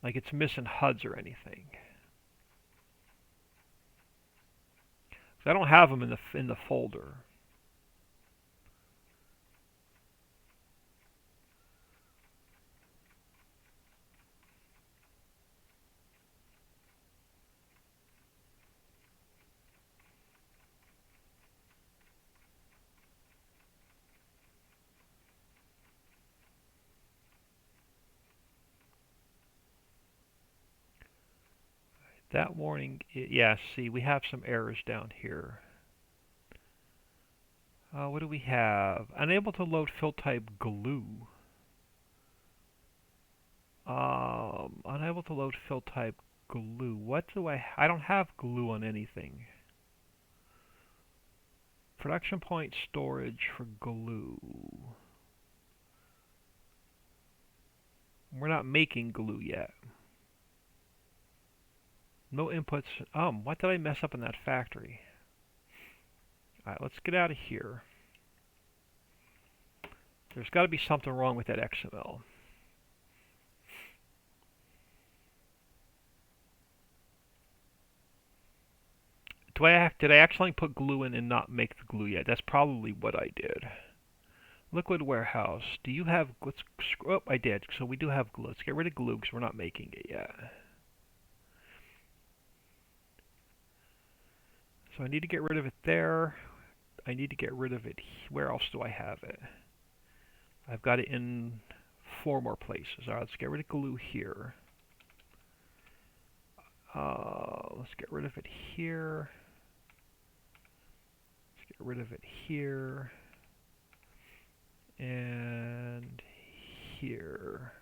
Like it's missing HUDs or anything. I don't have them in the folder. That warning, yeah, see, we have some errors down here. What do we have? Unable to load fill type glue. Unable to load fill type glue. What do I don't have glue on anything. Production point storage for glue. We're not making glue yet. No inputs. What did I mess up in that factory? Alright, let's get out of here. There's got to be something wrong with that XML. Did I actually put glue in and not make the glue yet? That's probably what I did. Liquid warehouse. Do you have... Oh, I did. So we do have glue. Let's get rid of glue because we're not making it yet. So I need to get rid of it there. I need to get rid of it. Where else do I have it? I've got it in 4 more places. Alright, let's get rid of glue here. Let's get rid of it here. Let's get rid of it here. And here.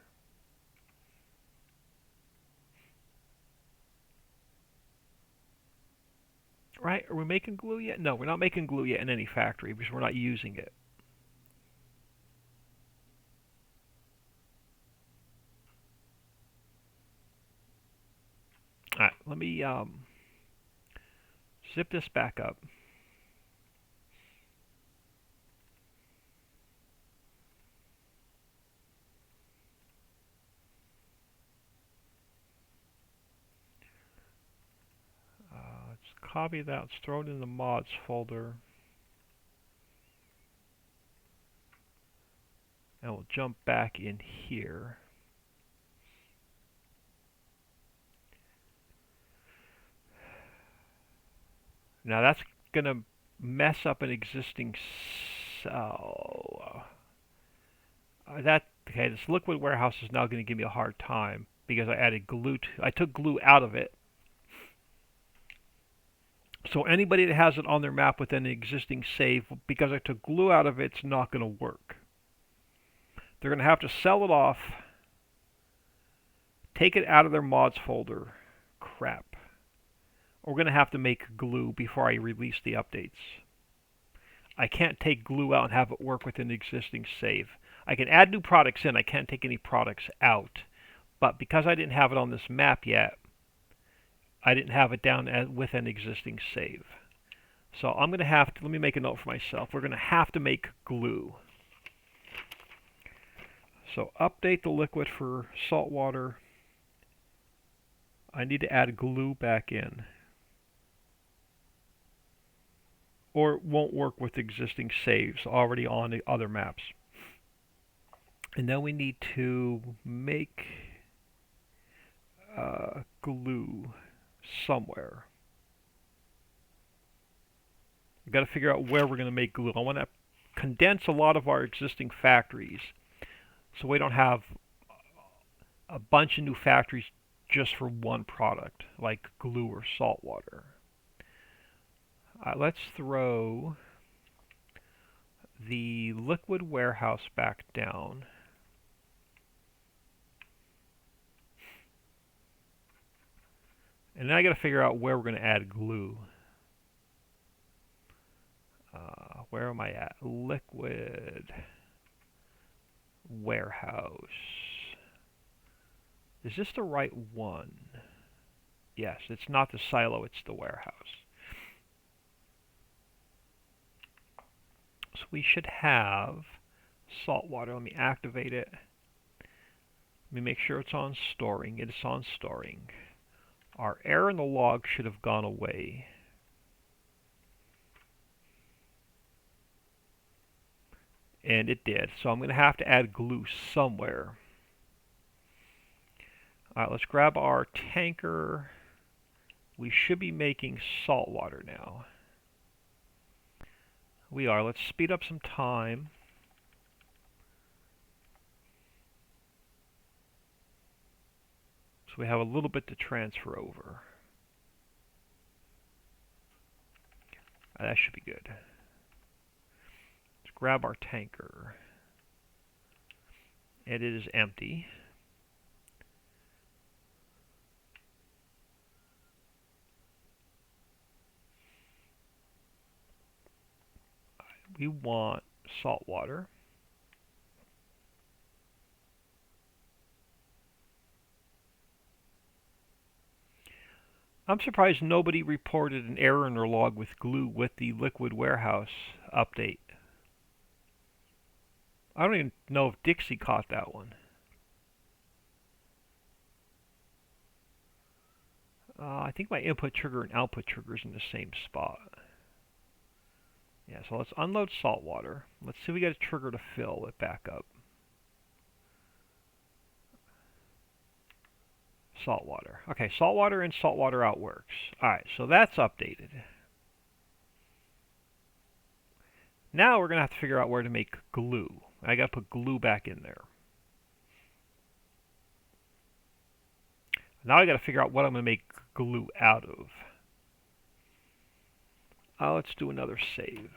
Right, are we making glue yet? No, we're not making glue yet in any factory because we're not using it. Alright, let me zip this back up. Let's copy that, let's throw it in the mods folder. And we'll jump back in here. Now that's going to mess up an existing cell. Okay, this liquid warehouse is now going to give me a hard time because I added glue. I took glue out of it. So anybody that has it on their map within an existing save, because I took glue out of it, it's not going to work. They're going to have to sell it off, take it out of their mods folder. Crap. We're going to have to make glue before I release the updates. I can't take glue out and have it work within the existing save. I can add new products in. I can't take any products out. But because I didn't have it on this map yet, I didn't have it down with an existing save. So I'm going to have to, let me make a note for myself. We're going to have to make glue. So update the liquid for salt water. I need to add glue back in, or it won't work with existing saves already on the other maps. And then we need to make glue somewhere. We've got to figure out where we're going to make glue. I want to condense a lot of our existing factories so we don't have a bunch of new factories just for one product, like glue or salt water. Let's throw the liquid warehouse back down. And then I got to figure out where we're going to add glue. Where am I at? Liquid warehouse. Is this the right one? Yes, it's not the silo, it's the warehouse. So we should have salt water. Let me activate it. Let me make sure it's on storing. It is on storing. Our error in the log should have gone away. And it did. So I'm going to have to add glue somewhere. Alright, let's grab our tanker. We should be making salt water now. We are. Let's speed up some time. So we have a little bit to transfer over. That should be good. Let's grab our tanker. And it is empty. We want salt water. I'm surprised nobody reported an error in their log with glue with the liquid warehouse update. I don't even know if Dixie caught that one. I think my input trigger and output trigger is in the same spot. Yeah, so let's unload salt water. Let's see if we get a trigger to fill it back up. Salt water. Okay, salt water in, salt water out works. Alright, so that's updated. Now we're going to have to figure out where to make glue. I got to put glue back in there. Now I got to figure out what I'm going to make glue out of. Let's do another save.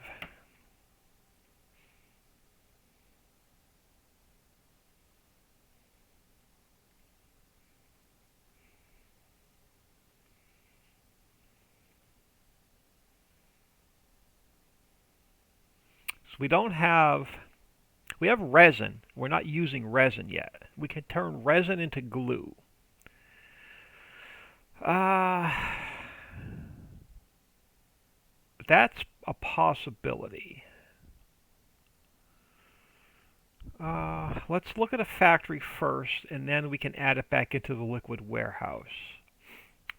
So we have resin. We're not using resin yet. We can turn resin into glue. That's a possibility. Let's look at a factory first, and then we can add it back into the liquid warehouse.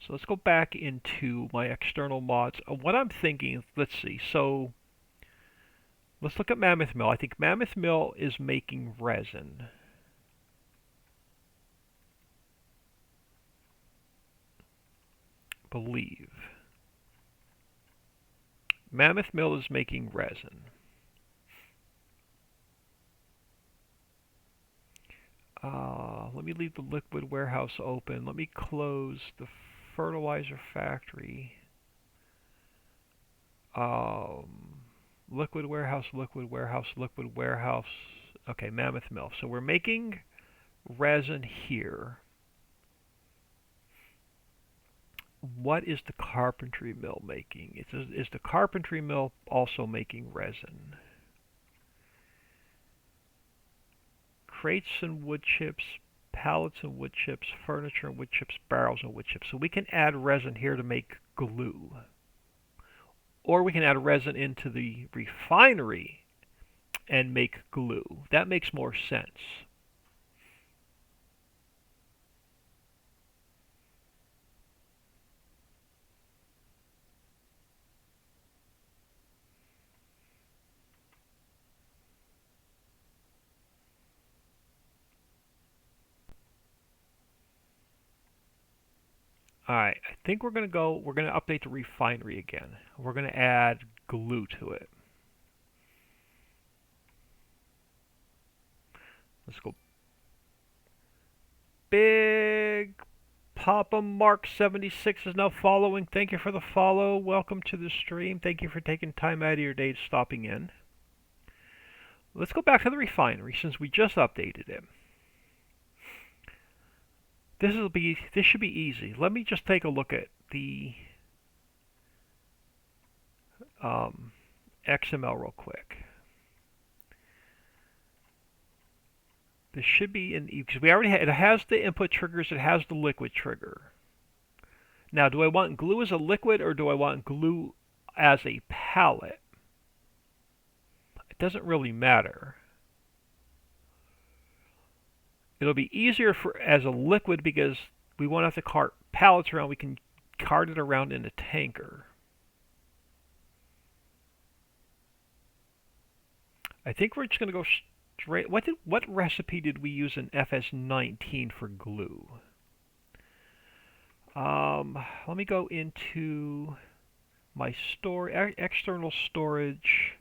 So let's go back into my external mods. What I'm thinking, let's see. So let's look at Mammoth Mill. I think Mammoth Mill is making resin. Believe. Mammoth Mill is making resin. Let me leave the liquid warehouse open. Let me close the fertilizer factory. Um, liquid warehouse, liquid warehouse, liquid warehouse. Okay, Mammoth Mill. So we're making resin here. What is the carpentry mill making? Is the carpentry mill also making resin? Crates and wood chips, pallets and wood chips, furniture and wood chips, barrels and wood chips. So we can add resin here to make glue. Or we can add resin into the refinery and make glue. That makes more sense. Alright, I think we're going to update the refinery again. We're going to add glue to it. Let's go. Big Papa Mark 76 is now following. Thank you for the follow. Welcome to the stream. Thank you for taking time out of your day stopping in. Let's go back to the refinery since we just updated it. This should be easy. Let me just take a look at the XML real quick. This should be in because we already it has the input triggers. It has the liquid trigger. Now, do I want glue as a liquid or do I want glue as a pallet? It doesn't really matter. It'll be easier as a liquid because we won't have to cart pallets around. We can cart it around in a tanker. I think we're just going to go straight. What recipe did we use in FS19 for glue? Let me go into my external storage.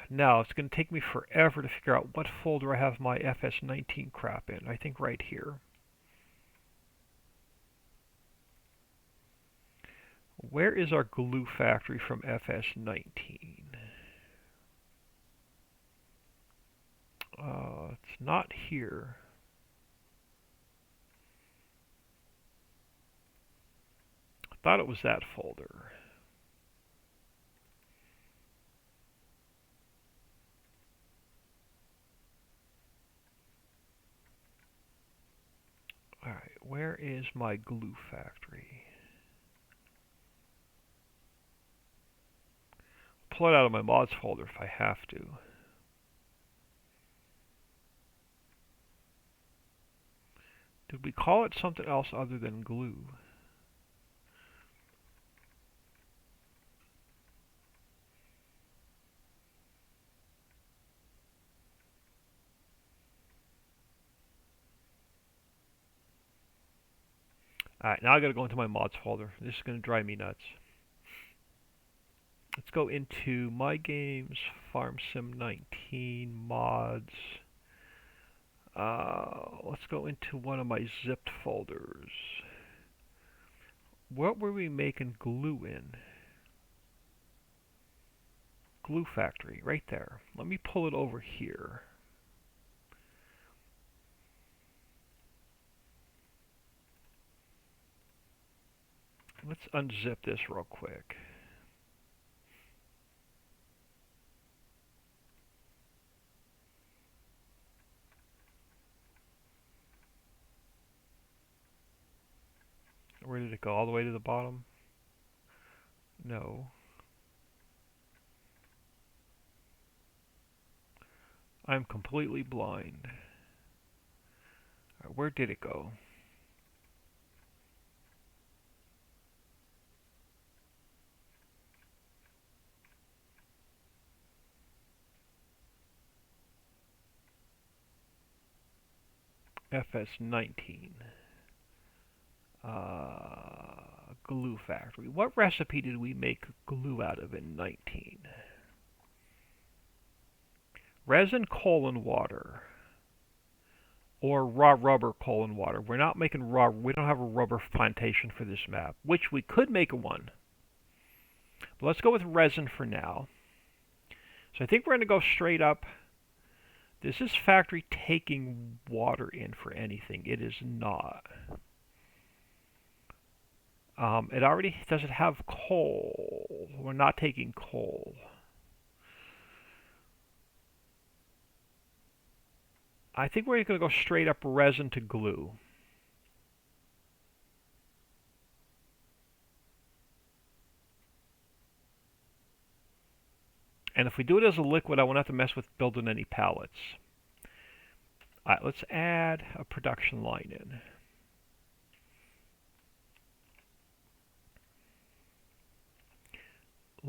Now it's going to take me forever to figure out what folder I have my FS19 crap in. I think right here. Where is our glue factory from FS19? It's not here. I thought it was that folder. Alright, where is my glue factory? Pull it out of my mods folder if I have to. Did we call it something else other than glue? Alright, now I gotta go into my mods folder. This is gonna drive me nuts. Let's go into My Games, Farm Sim 19, Mods. Let's go into one of my zipped folders. What were we making glue in? Glue factory, right there. Let me pull it over here. Let's unzip this real quick. Where did it go? All the way to the bottom? No. I'm completely blind. Where did it go? FS19. glue factory. What recipe did we make glue out of in 19? Resin, coal, and water. Or raw rubber, coal, and water. We're not making raw, we don't have a rubber plantation for this map, which we could make one. But let's go with resin for now. So I think we're going to go straight up. This is factory taking water in for anything. It is not. It already doesn't have coal. We're not taking coal. I think we're going to go straight up resin to glue. And if we do it as a liquid, I won't have to mess with building any pallets. Alright, let's add a production line in.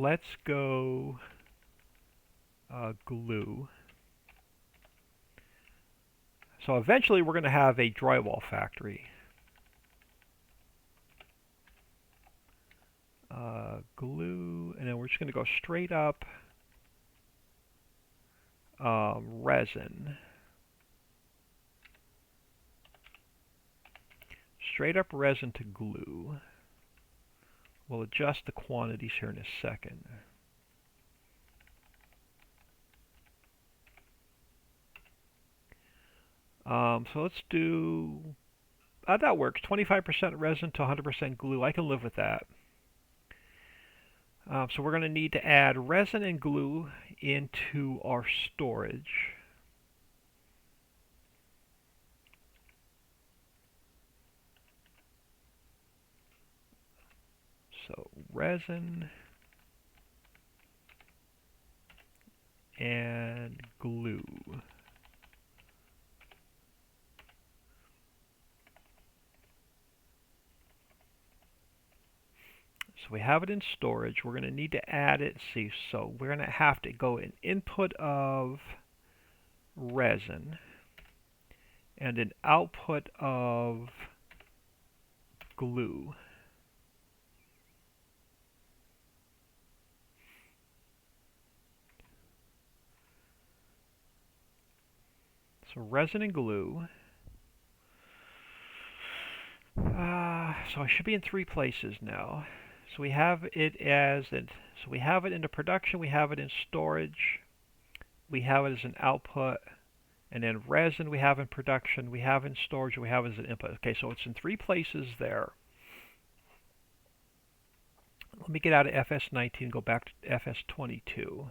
Let's go glue. So eventually we're going to have a drywall factory. Glue, and then we're just going to go straight up resin. Straight up resin to glue. We'll adjust the quantities here in a second. So let's do, that works, 25% resin to 100% glue. I can live with that. So we're going to need to add resin and glue into our storage. So resin and glue. So we have it in storage. We're going to need to add it. See, so we're going to have to go in input of resin and an output of glue. So resin and glue. So I should be in 3 places now. So we have it as so we have it into production, we have it in storage, we have it as an output, and then resin we have in production, we have in storage, and we have it as an input. Okay, so it's in 3 places there. Let me get out of FS19 and go back to FS22.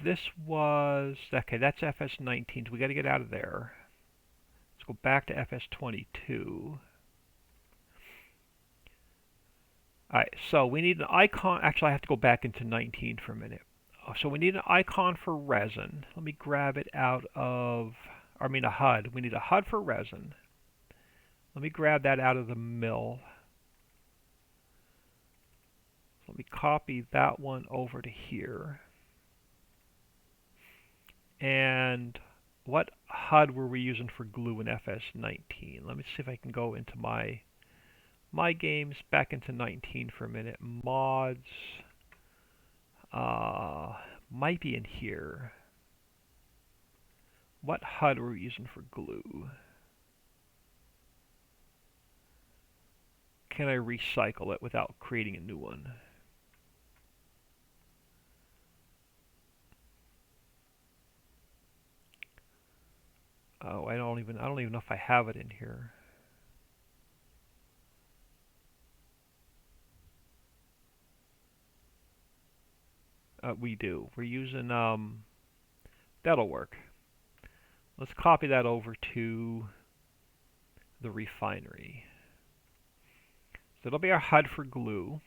This was, okay, that's FS19, so we got to get out of there. Let's go back to FS22. Alright, so we need an icon. Actually, I have to go back into 19 for a minute. So we need an icon for resin. Let me grab it out of, I mean a HUD. We need a HUD for resin. Let me grab that out of the mill. Let me copy that one over to here. And what HUD were we using for glue in FS19? Let me see if I can go into my games, back into 19 for a minute. Mods might be in here. What HUD were we using for glue? Can I recycle it without creating a new one? Oh, I don't even know if I have it in here. We do. We're using that'll work. Let's copy that over to the refinery. So it'll be our HUD for glue.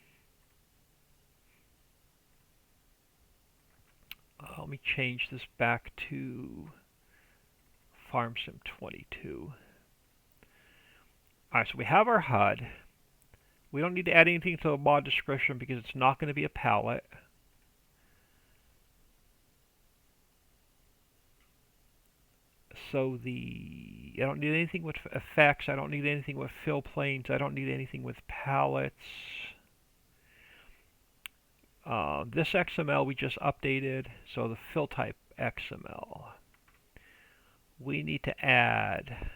Let me change this back to FarmSim 22. Alright, so we have our HUD. We don't need to add anything to the mod description because it's not going to be a palette. So I don't need anything with effects. I don't need anything with fill planes. I don't need anything with palettes. This XML we just updated, so the fill type XML. We need to add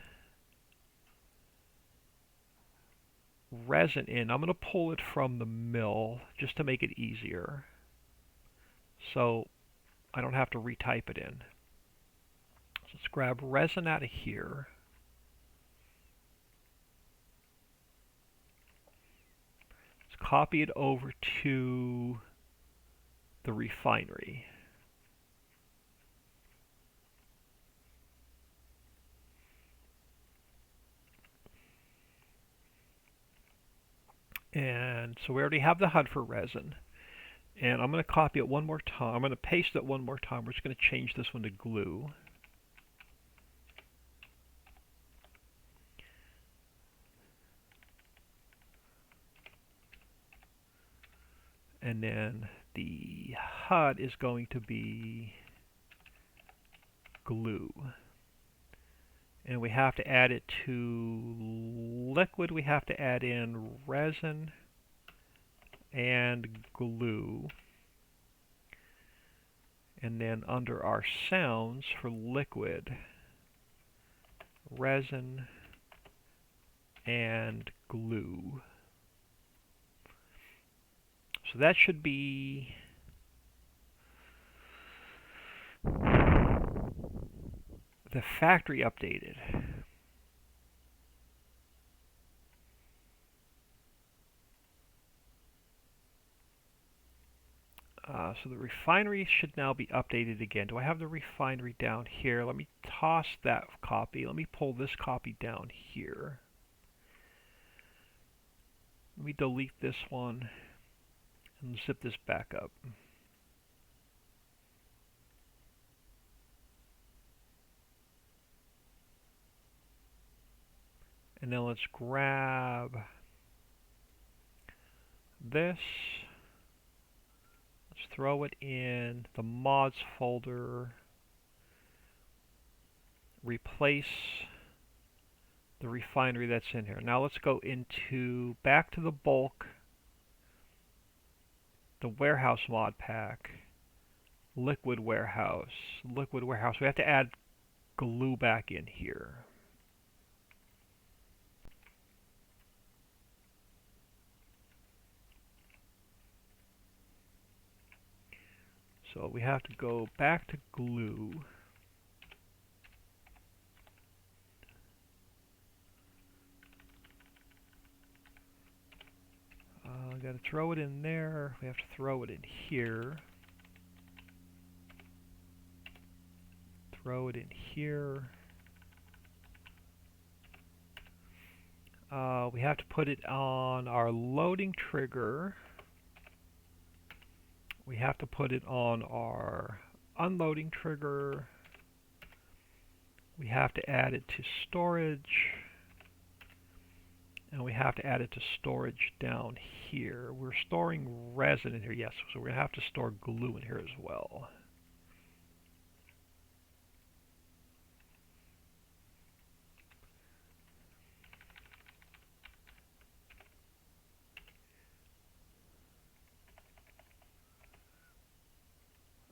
resin in. I'm going to pull it from the mill just to make it easier, so I don't have to retype it in. So let's grab resin out of here. Let's copy it over to the refinery. And so we already have the HUD for resin. And I'm going to copy it one more time. I'm going to paste it one more time. We're just going to change this one to glue. And then the HUD is going to be glue. And we have to add it to liquid. We have to add in resin and glue. And then under our sounds for liquid, resin and glue. So that should be the factory updated. So the refinery should now be updated again. Do I have the refinery down here? Let me toss that copy. Let me pull this copy down here. Let me delete this one and zip this back up. And then let's grab this. Let's throw it in the mods folder. Replace the refinery that's in here. Now let's go into back to the bulk, the warehouse mod pack, liquid warehouse. We have to add glue back in here. So we have to go back to glue. Got to throw it in there. We have to throw it in here. Throw it in here. We have to put it on our loading trigger. We have to put it on our unloading trigger. We have to add it to storage. And we have to add it to storage down here. We're storing resin in here, yes, so we're going to have to store glue in here as well.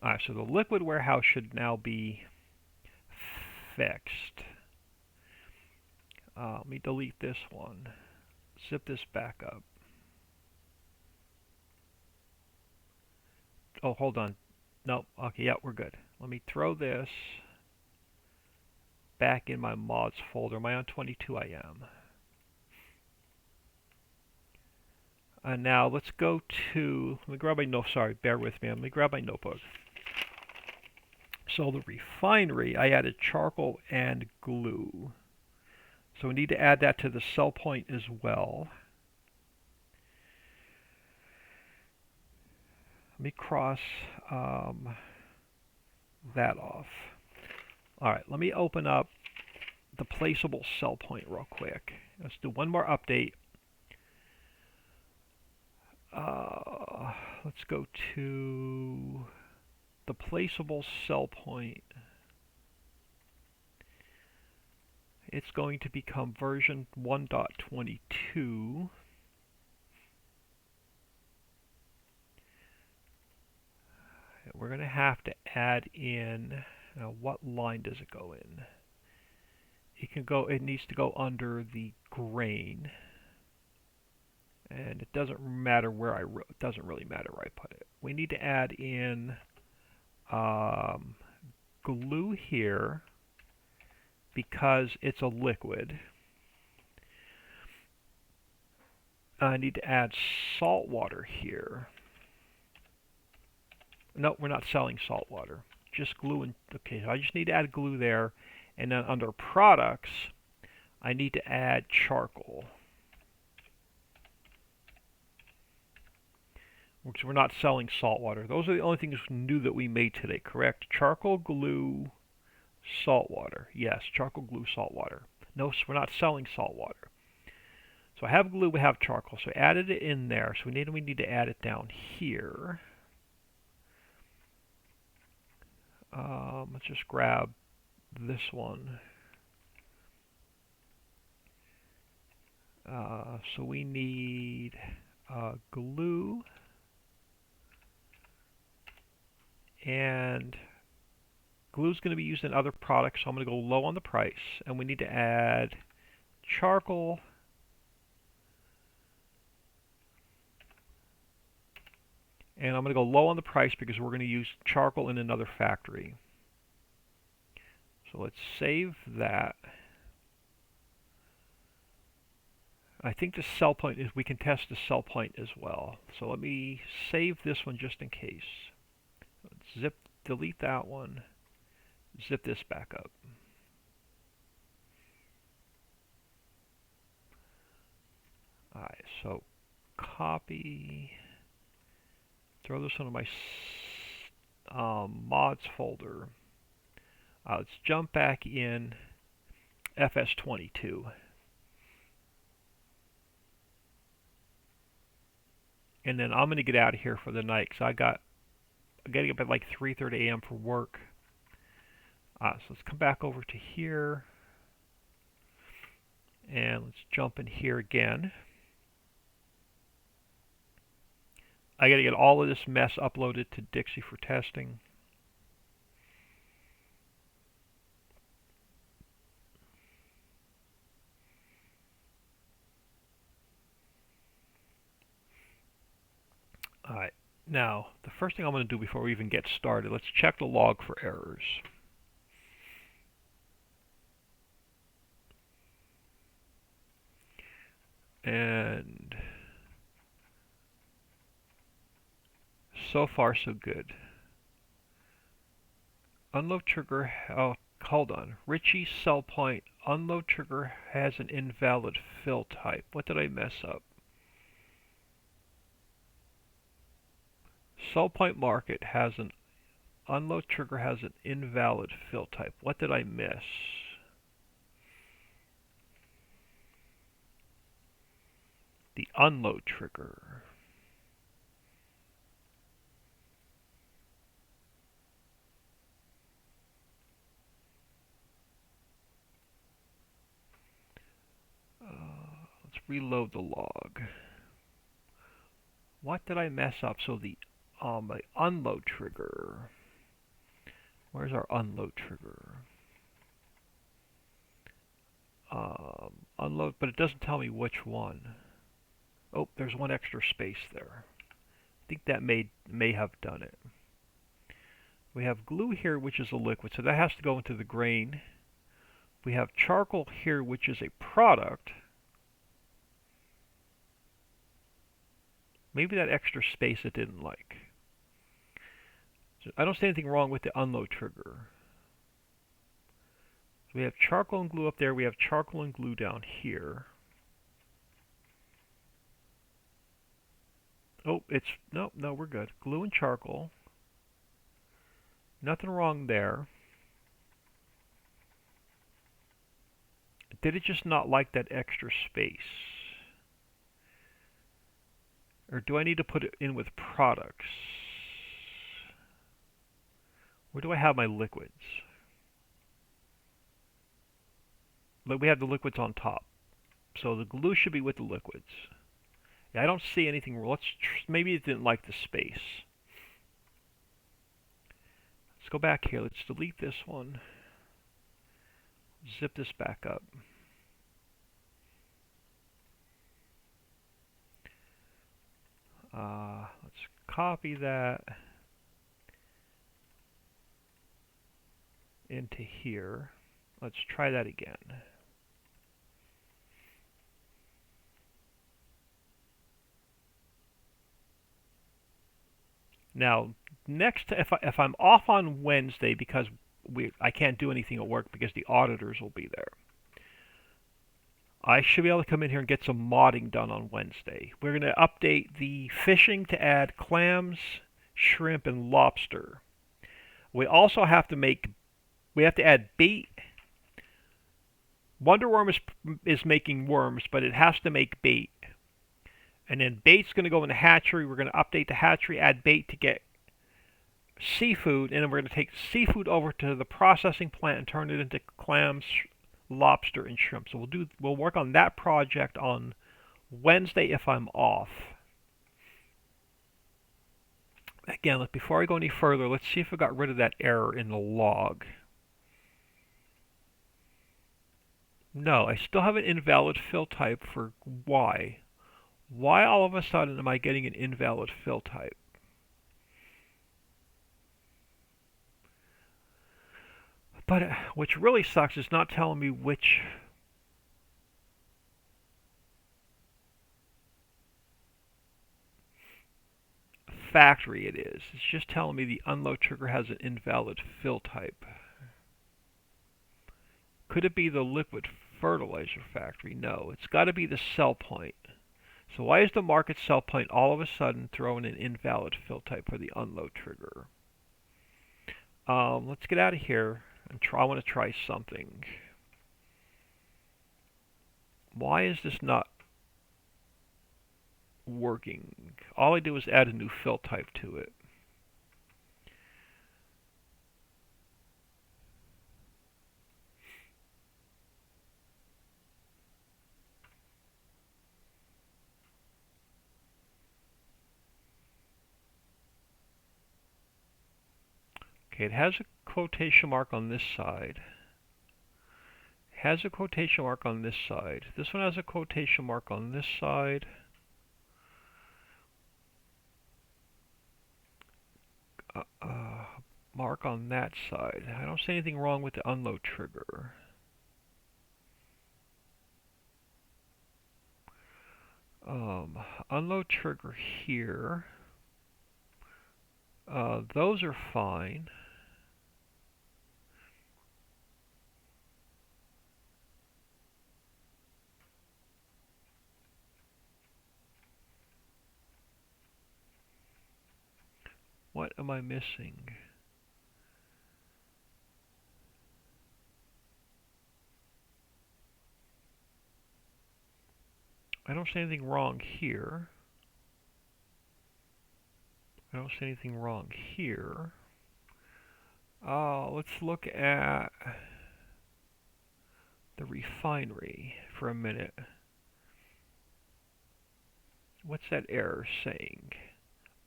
Alright, so the liquid warehouse should now be fixed. Let me delete this one. Zip this back up. Oh, hold on. No, okay, yeah, we're good. Let me throw this back in my mods folder. Am I on 22? I am. And now let's go to, let me grab my bear with me. Let me grab my notebook. So the refinery, I added charcoal and glue. So we need to add that to the cell point as well. Let me cross that off. Alright, let me open up the placeable cell point real quick. Let's do one more update. Let's go to the placeable cell point. it's going to become version 1.22. We're going to have to add in, what line does it go in? It needs to go under the grain. And it doesn't matter where it doesn't really matter where I put it. We need to add in glue here because it's a liquid. I need to add salt water here. No, we're not selling salt water. Just glue and okay, so I just need to add glue there, and then under products, I need to add charcoal. Because we're not selling salt water. Those are the only things new that we made today, correct? Charcoal, glue, salt water. Yes, charcoal, glue, salt water. No, we're not selling salt water. So I have glue, we have charcoal. So I added it in there. So we need to add it down here. Let's just grab this one. So we need glue. And glue is going to be used in other products, so I'm going to go low on the price. And we need to add charcoal. And I'm going to go low on the price because we're going to use charcoal in another factory. So let's save that. I think the sell point is we can test the sell point as well. So let me save this one just in case. Let's delete that one. Zip this back up. Alright, so copy. Throw this into my mods folder. Let's jump back in FS22. And then I'm going to get out of here for the night because I'm getting up at like 3:30 a.m. for work. So let's come back over to here. And let's jump in here again. I got to get all of this mess uploaded to Dixie for testing. Alright, now the first thing I'm going to do before we even get started, let's check the log for errors. And so far so good. Unload trigger, oh, hold on. Ritchie sell point, unload trigger has an invalid fill type. What did I mess up? Sell point market has an unload trigger has an invalid fill type. What did I miss? The unload trigger. Let's reload the log. What did I mess up? So the unload trigger. Where's our unload trigger? Unload, but it doesn't tell me which one. Oh, there's one extra space there. I think that may have done it. We have glue here, which is a liquid, so that has to go into the grain. We have charcoal here, which is a product. Maybe that extra space it didn't like. So I don't see anything wrong with the unload trigger. So we have charcoal and glue up there. We have charcoal and glue down here. Oh, no, we're good. Glue and charcoal. Nothing wrong there. Did it just not like that extra space? Or do I need to put it in with products? Where do I have my liquids? But we have the liquids on top. So the glue should be with the liquids. Yeah, I don't see anything. Maybe it didn't like the space. Let's go back here. Let's delete this one. Zip this back up. Let's copy that into here. Let's try that again. Now, next, if I'm off on Wednesday because I can't do anything at work because the auditors will be there, I should be able to come in here and get some modding done on Wednesday. We're going to update the fishing to add clams, shrimp, and lobster. We also have to add bait. Wonder Worm is making worms, but it has to make bait. And then bait's going to go in the hatchery. We're going to update the hatchery, add bait to get seafood, and then we're going to take seafood over to the processing plant and turn it into clams, lobster, and shrimp. So we'll work on that project on Wednesday if I'm off. Again, before I go any further, let's see if I got rid of that error in the log. No, I still have an invalid fill type for Y. Why all of a sudden am I getting an invalid fill type? But which really sucks is not telling me which factory it is. It's just telling me the unload trigger has an invalid fill type. Could it be the liquid fertilizer factory? No, it's got to be the cell point. So why is the market cell point all of a sudden throwing an invalid fill type for the unload trigger? Let's get out of here and I want to try something. Why is this not working? All I do is add a new fill type to it. Okay, it has a quotation mark on this side. It has a quotation mark on this side. This one has a quotation mark on this side. Mark on that side. I don't see anything wrong with the unload trigger. Unload trigger here. Those are fine. What am I missing? I don't see anything wrong here. I don't see anything wrong here. Let's look at the refinery for a minute. What's that error saying?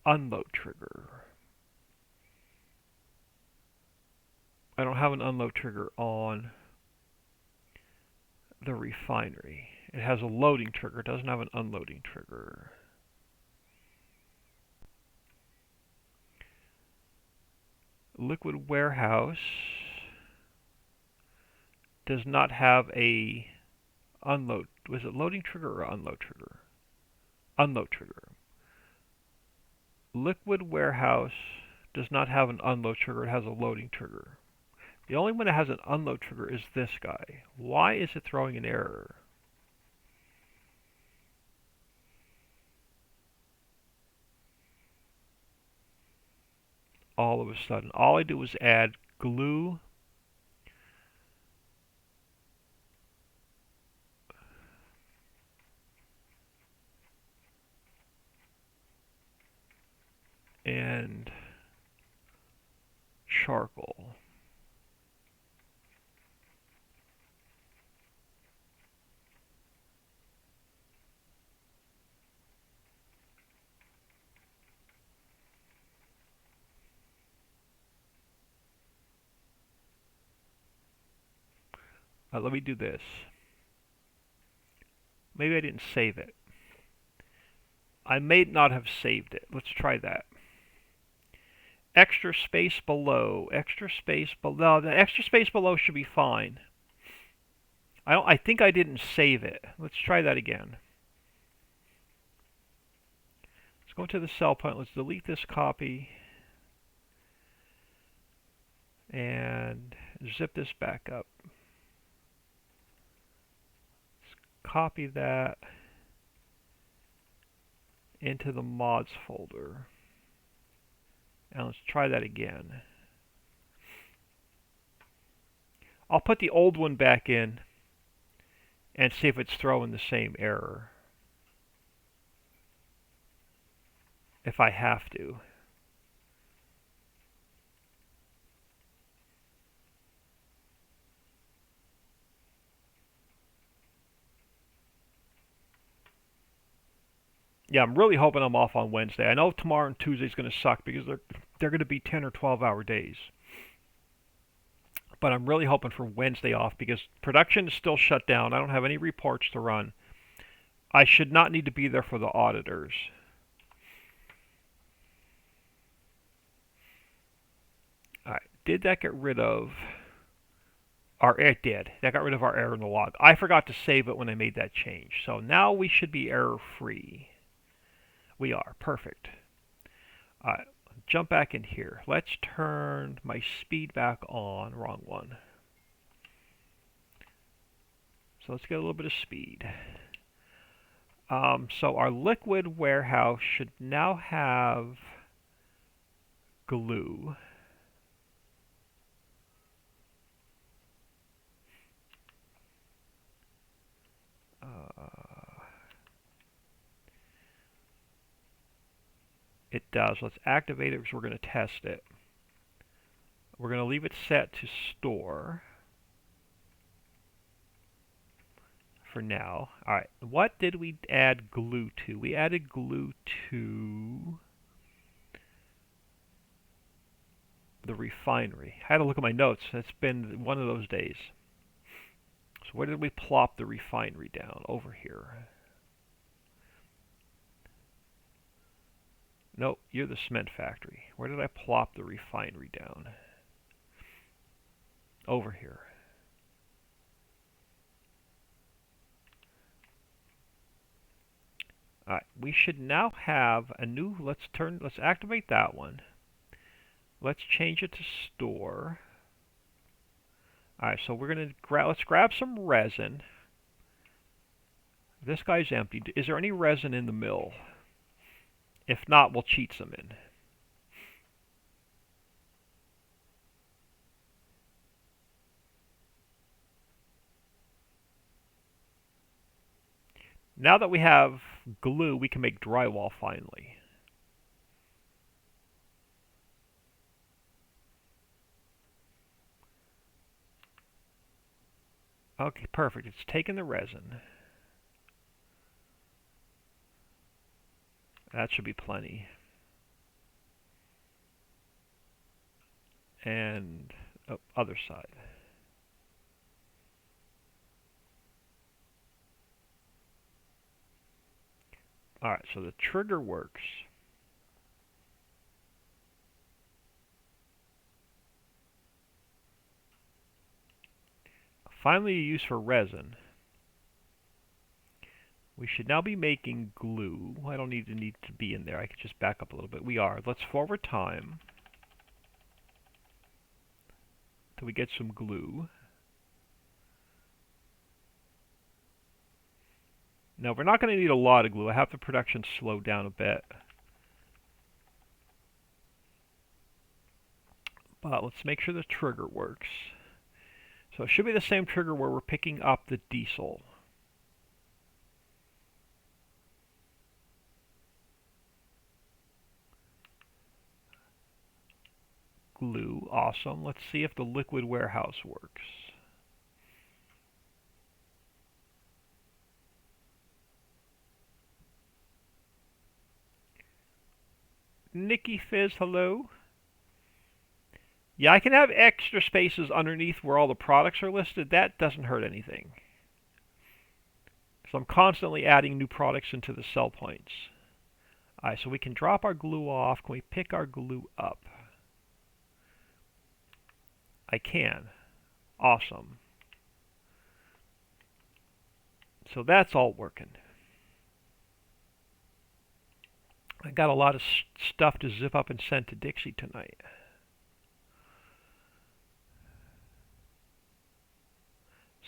Unload trigger. I don't have an unload trigger on the refinery. It has a loading trigger, it doesn't have an unloading trigger. Liquid warehouse does not have a unload. Was it loading trigger or unload trigger? Unload trigger. Liquid warehouse does not have an unload trigger, it has a loading trigger. The only one that has an unload trigger is this guy. Why is it throwing an error? All of a sudden, all I do is add glue and charcoal. Let me do this. Maybe I didn't save it. I may not have saved it. Let's try that. Extra space below. Extra space below. The extra space below should be fine. I think I didn't save it. Let's try that again. Let's go to the cell point. Let's delete this copy. And zip this back up. Let's copy that into the mods folder. And let's try that again. I'll put the old one back in and see if it's throwing the same error. If I have to. Yeah, I'm really hoping I'm off on Wednesday. I know tomorrow and Tuesday's going to suck because they're going to be 10 or 12-hour days. But I'm really hoping for Wednesday off because production is still shut down. I don't have any reports to run. I should not need to be there for the auditors. Alright, did that get rid of our... It did. That got rid of our error in the log. I forgot to save it when I made that change. So now we should be error-free. We are. Perfect. Alright, jump back in here. Let's turn my speed back on. Wrong one. So let's get a little bit of speed. So our liquid warehouse should now have glue. It does. Let's activate it because we're going to test it. We're going to leave it set to store for now. Alright, what did we add glue to? We added glue to the refinery. I had to look at my notes. It's been one of those days. So where did we plop the refinery down? Over here. Nope, you're the cement factory. Where did I plop the refinery down? Over here. Alright, we should now have a new, let's activate that one. Let's change it to store. Alright, so we're going to let's grab some resin. This guy's empty. Is there any resin in the mill? If not, we'll cheat some in. Now that we have glue, we can make drywall finally. Okay, perfect. It's taken the resin. That should be plenty. And other side. Alright, so the trigger works. Finally, used for resin. We should now be making glue. I don't need to be in there. I could just back up a little bit. We are. Let's forward time till we get some glue. Now, we're not going to need a lot of glue. I have the production slow down a bit. But let's make sure the trigger works. So it should be the same trigger where we're picking up the diesel. Glue, awesome. Let's see if the liquid warehouse works. Nikki Fizz, hello. Yeah, I can have extra spaces underneath where all the products are listed. That doesn't hurt anything. So I'm constantly adding new products into the sell points. Alright, so we can drop our glue off. Can we pick our glue up? I can. Awesome. So that's all working. I got a lot of stuff to zip up and send to Dixie tonight.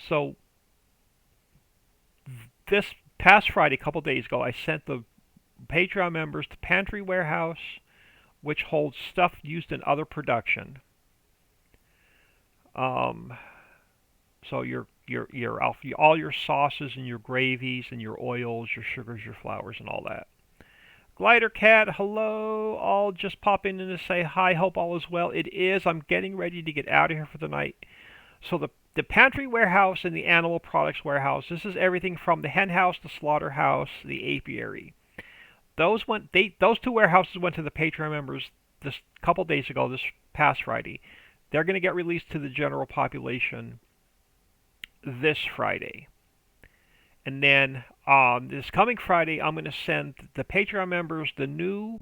So this past Friday, a couple days ago, I sent the Patreon members the Pantry Warehouse, which holds stuff used in other production. So all your sauces and your gravies and your oils, your sugars, your flours, and all that. Glider Cat, hello. All just popping in to say hi. Hope all is well. It is. I'm getting ready to get out of here for the night. So the Pantry Warehouse and the Animal Products Warehouse. This is everything from the hen house, the slaughterhouse, the apiary. Those two warehouses went to the Patreon members this couple days ago, this past Friday. They're going to get released to the general population this Friday. And then this coming Friday, I'm going to send the Patreon members the new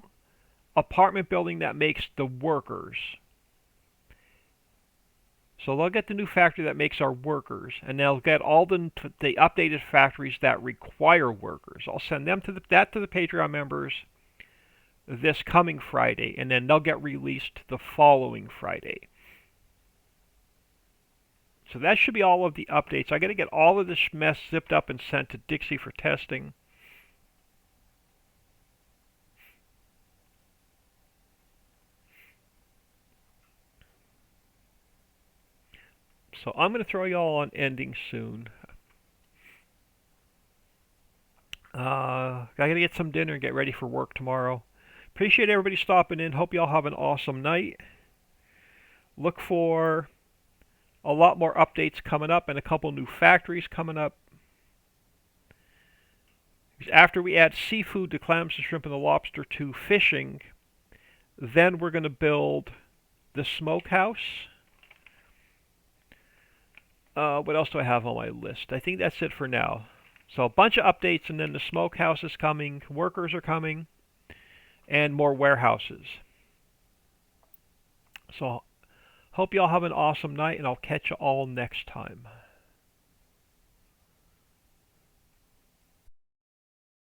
apartment building that makes the workers. So they'll get the new factory that makes our workers, and they'll get all the updated factories that require workers. I'll send them to that to the Patreon members this coming Friday, and then they'll get released the following Friday. So that should be all of the updates. I got to get all of this mess zipped up and sent to Dixie for testing. So I'm going to throw y'all on ending soon. I got to get some dinner and get ready for work tomorrow. Appreciate everybody stopping in. Hope y'all have an awesome night. Look for a lot more updates coming up and a couple new factories coming up. After we add seafood, the clams, the shrimp, and the lobster to fishing, then we're going to build the smokehouse. What else do I have on my list? I think that's it for now. So a bunch of updates, and then the smokehouse is coming, workers are coming, and more warehouses. So hope y'all have an awesome night, and I'll catch you all next time.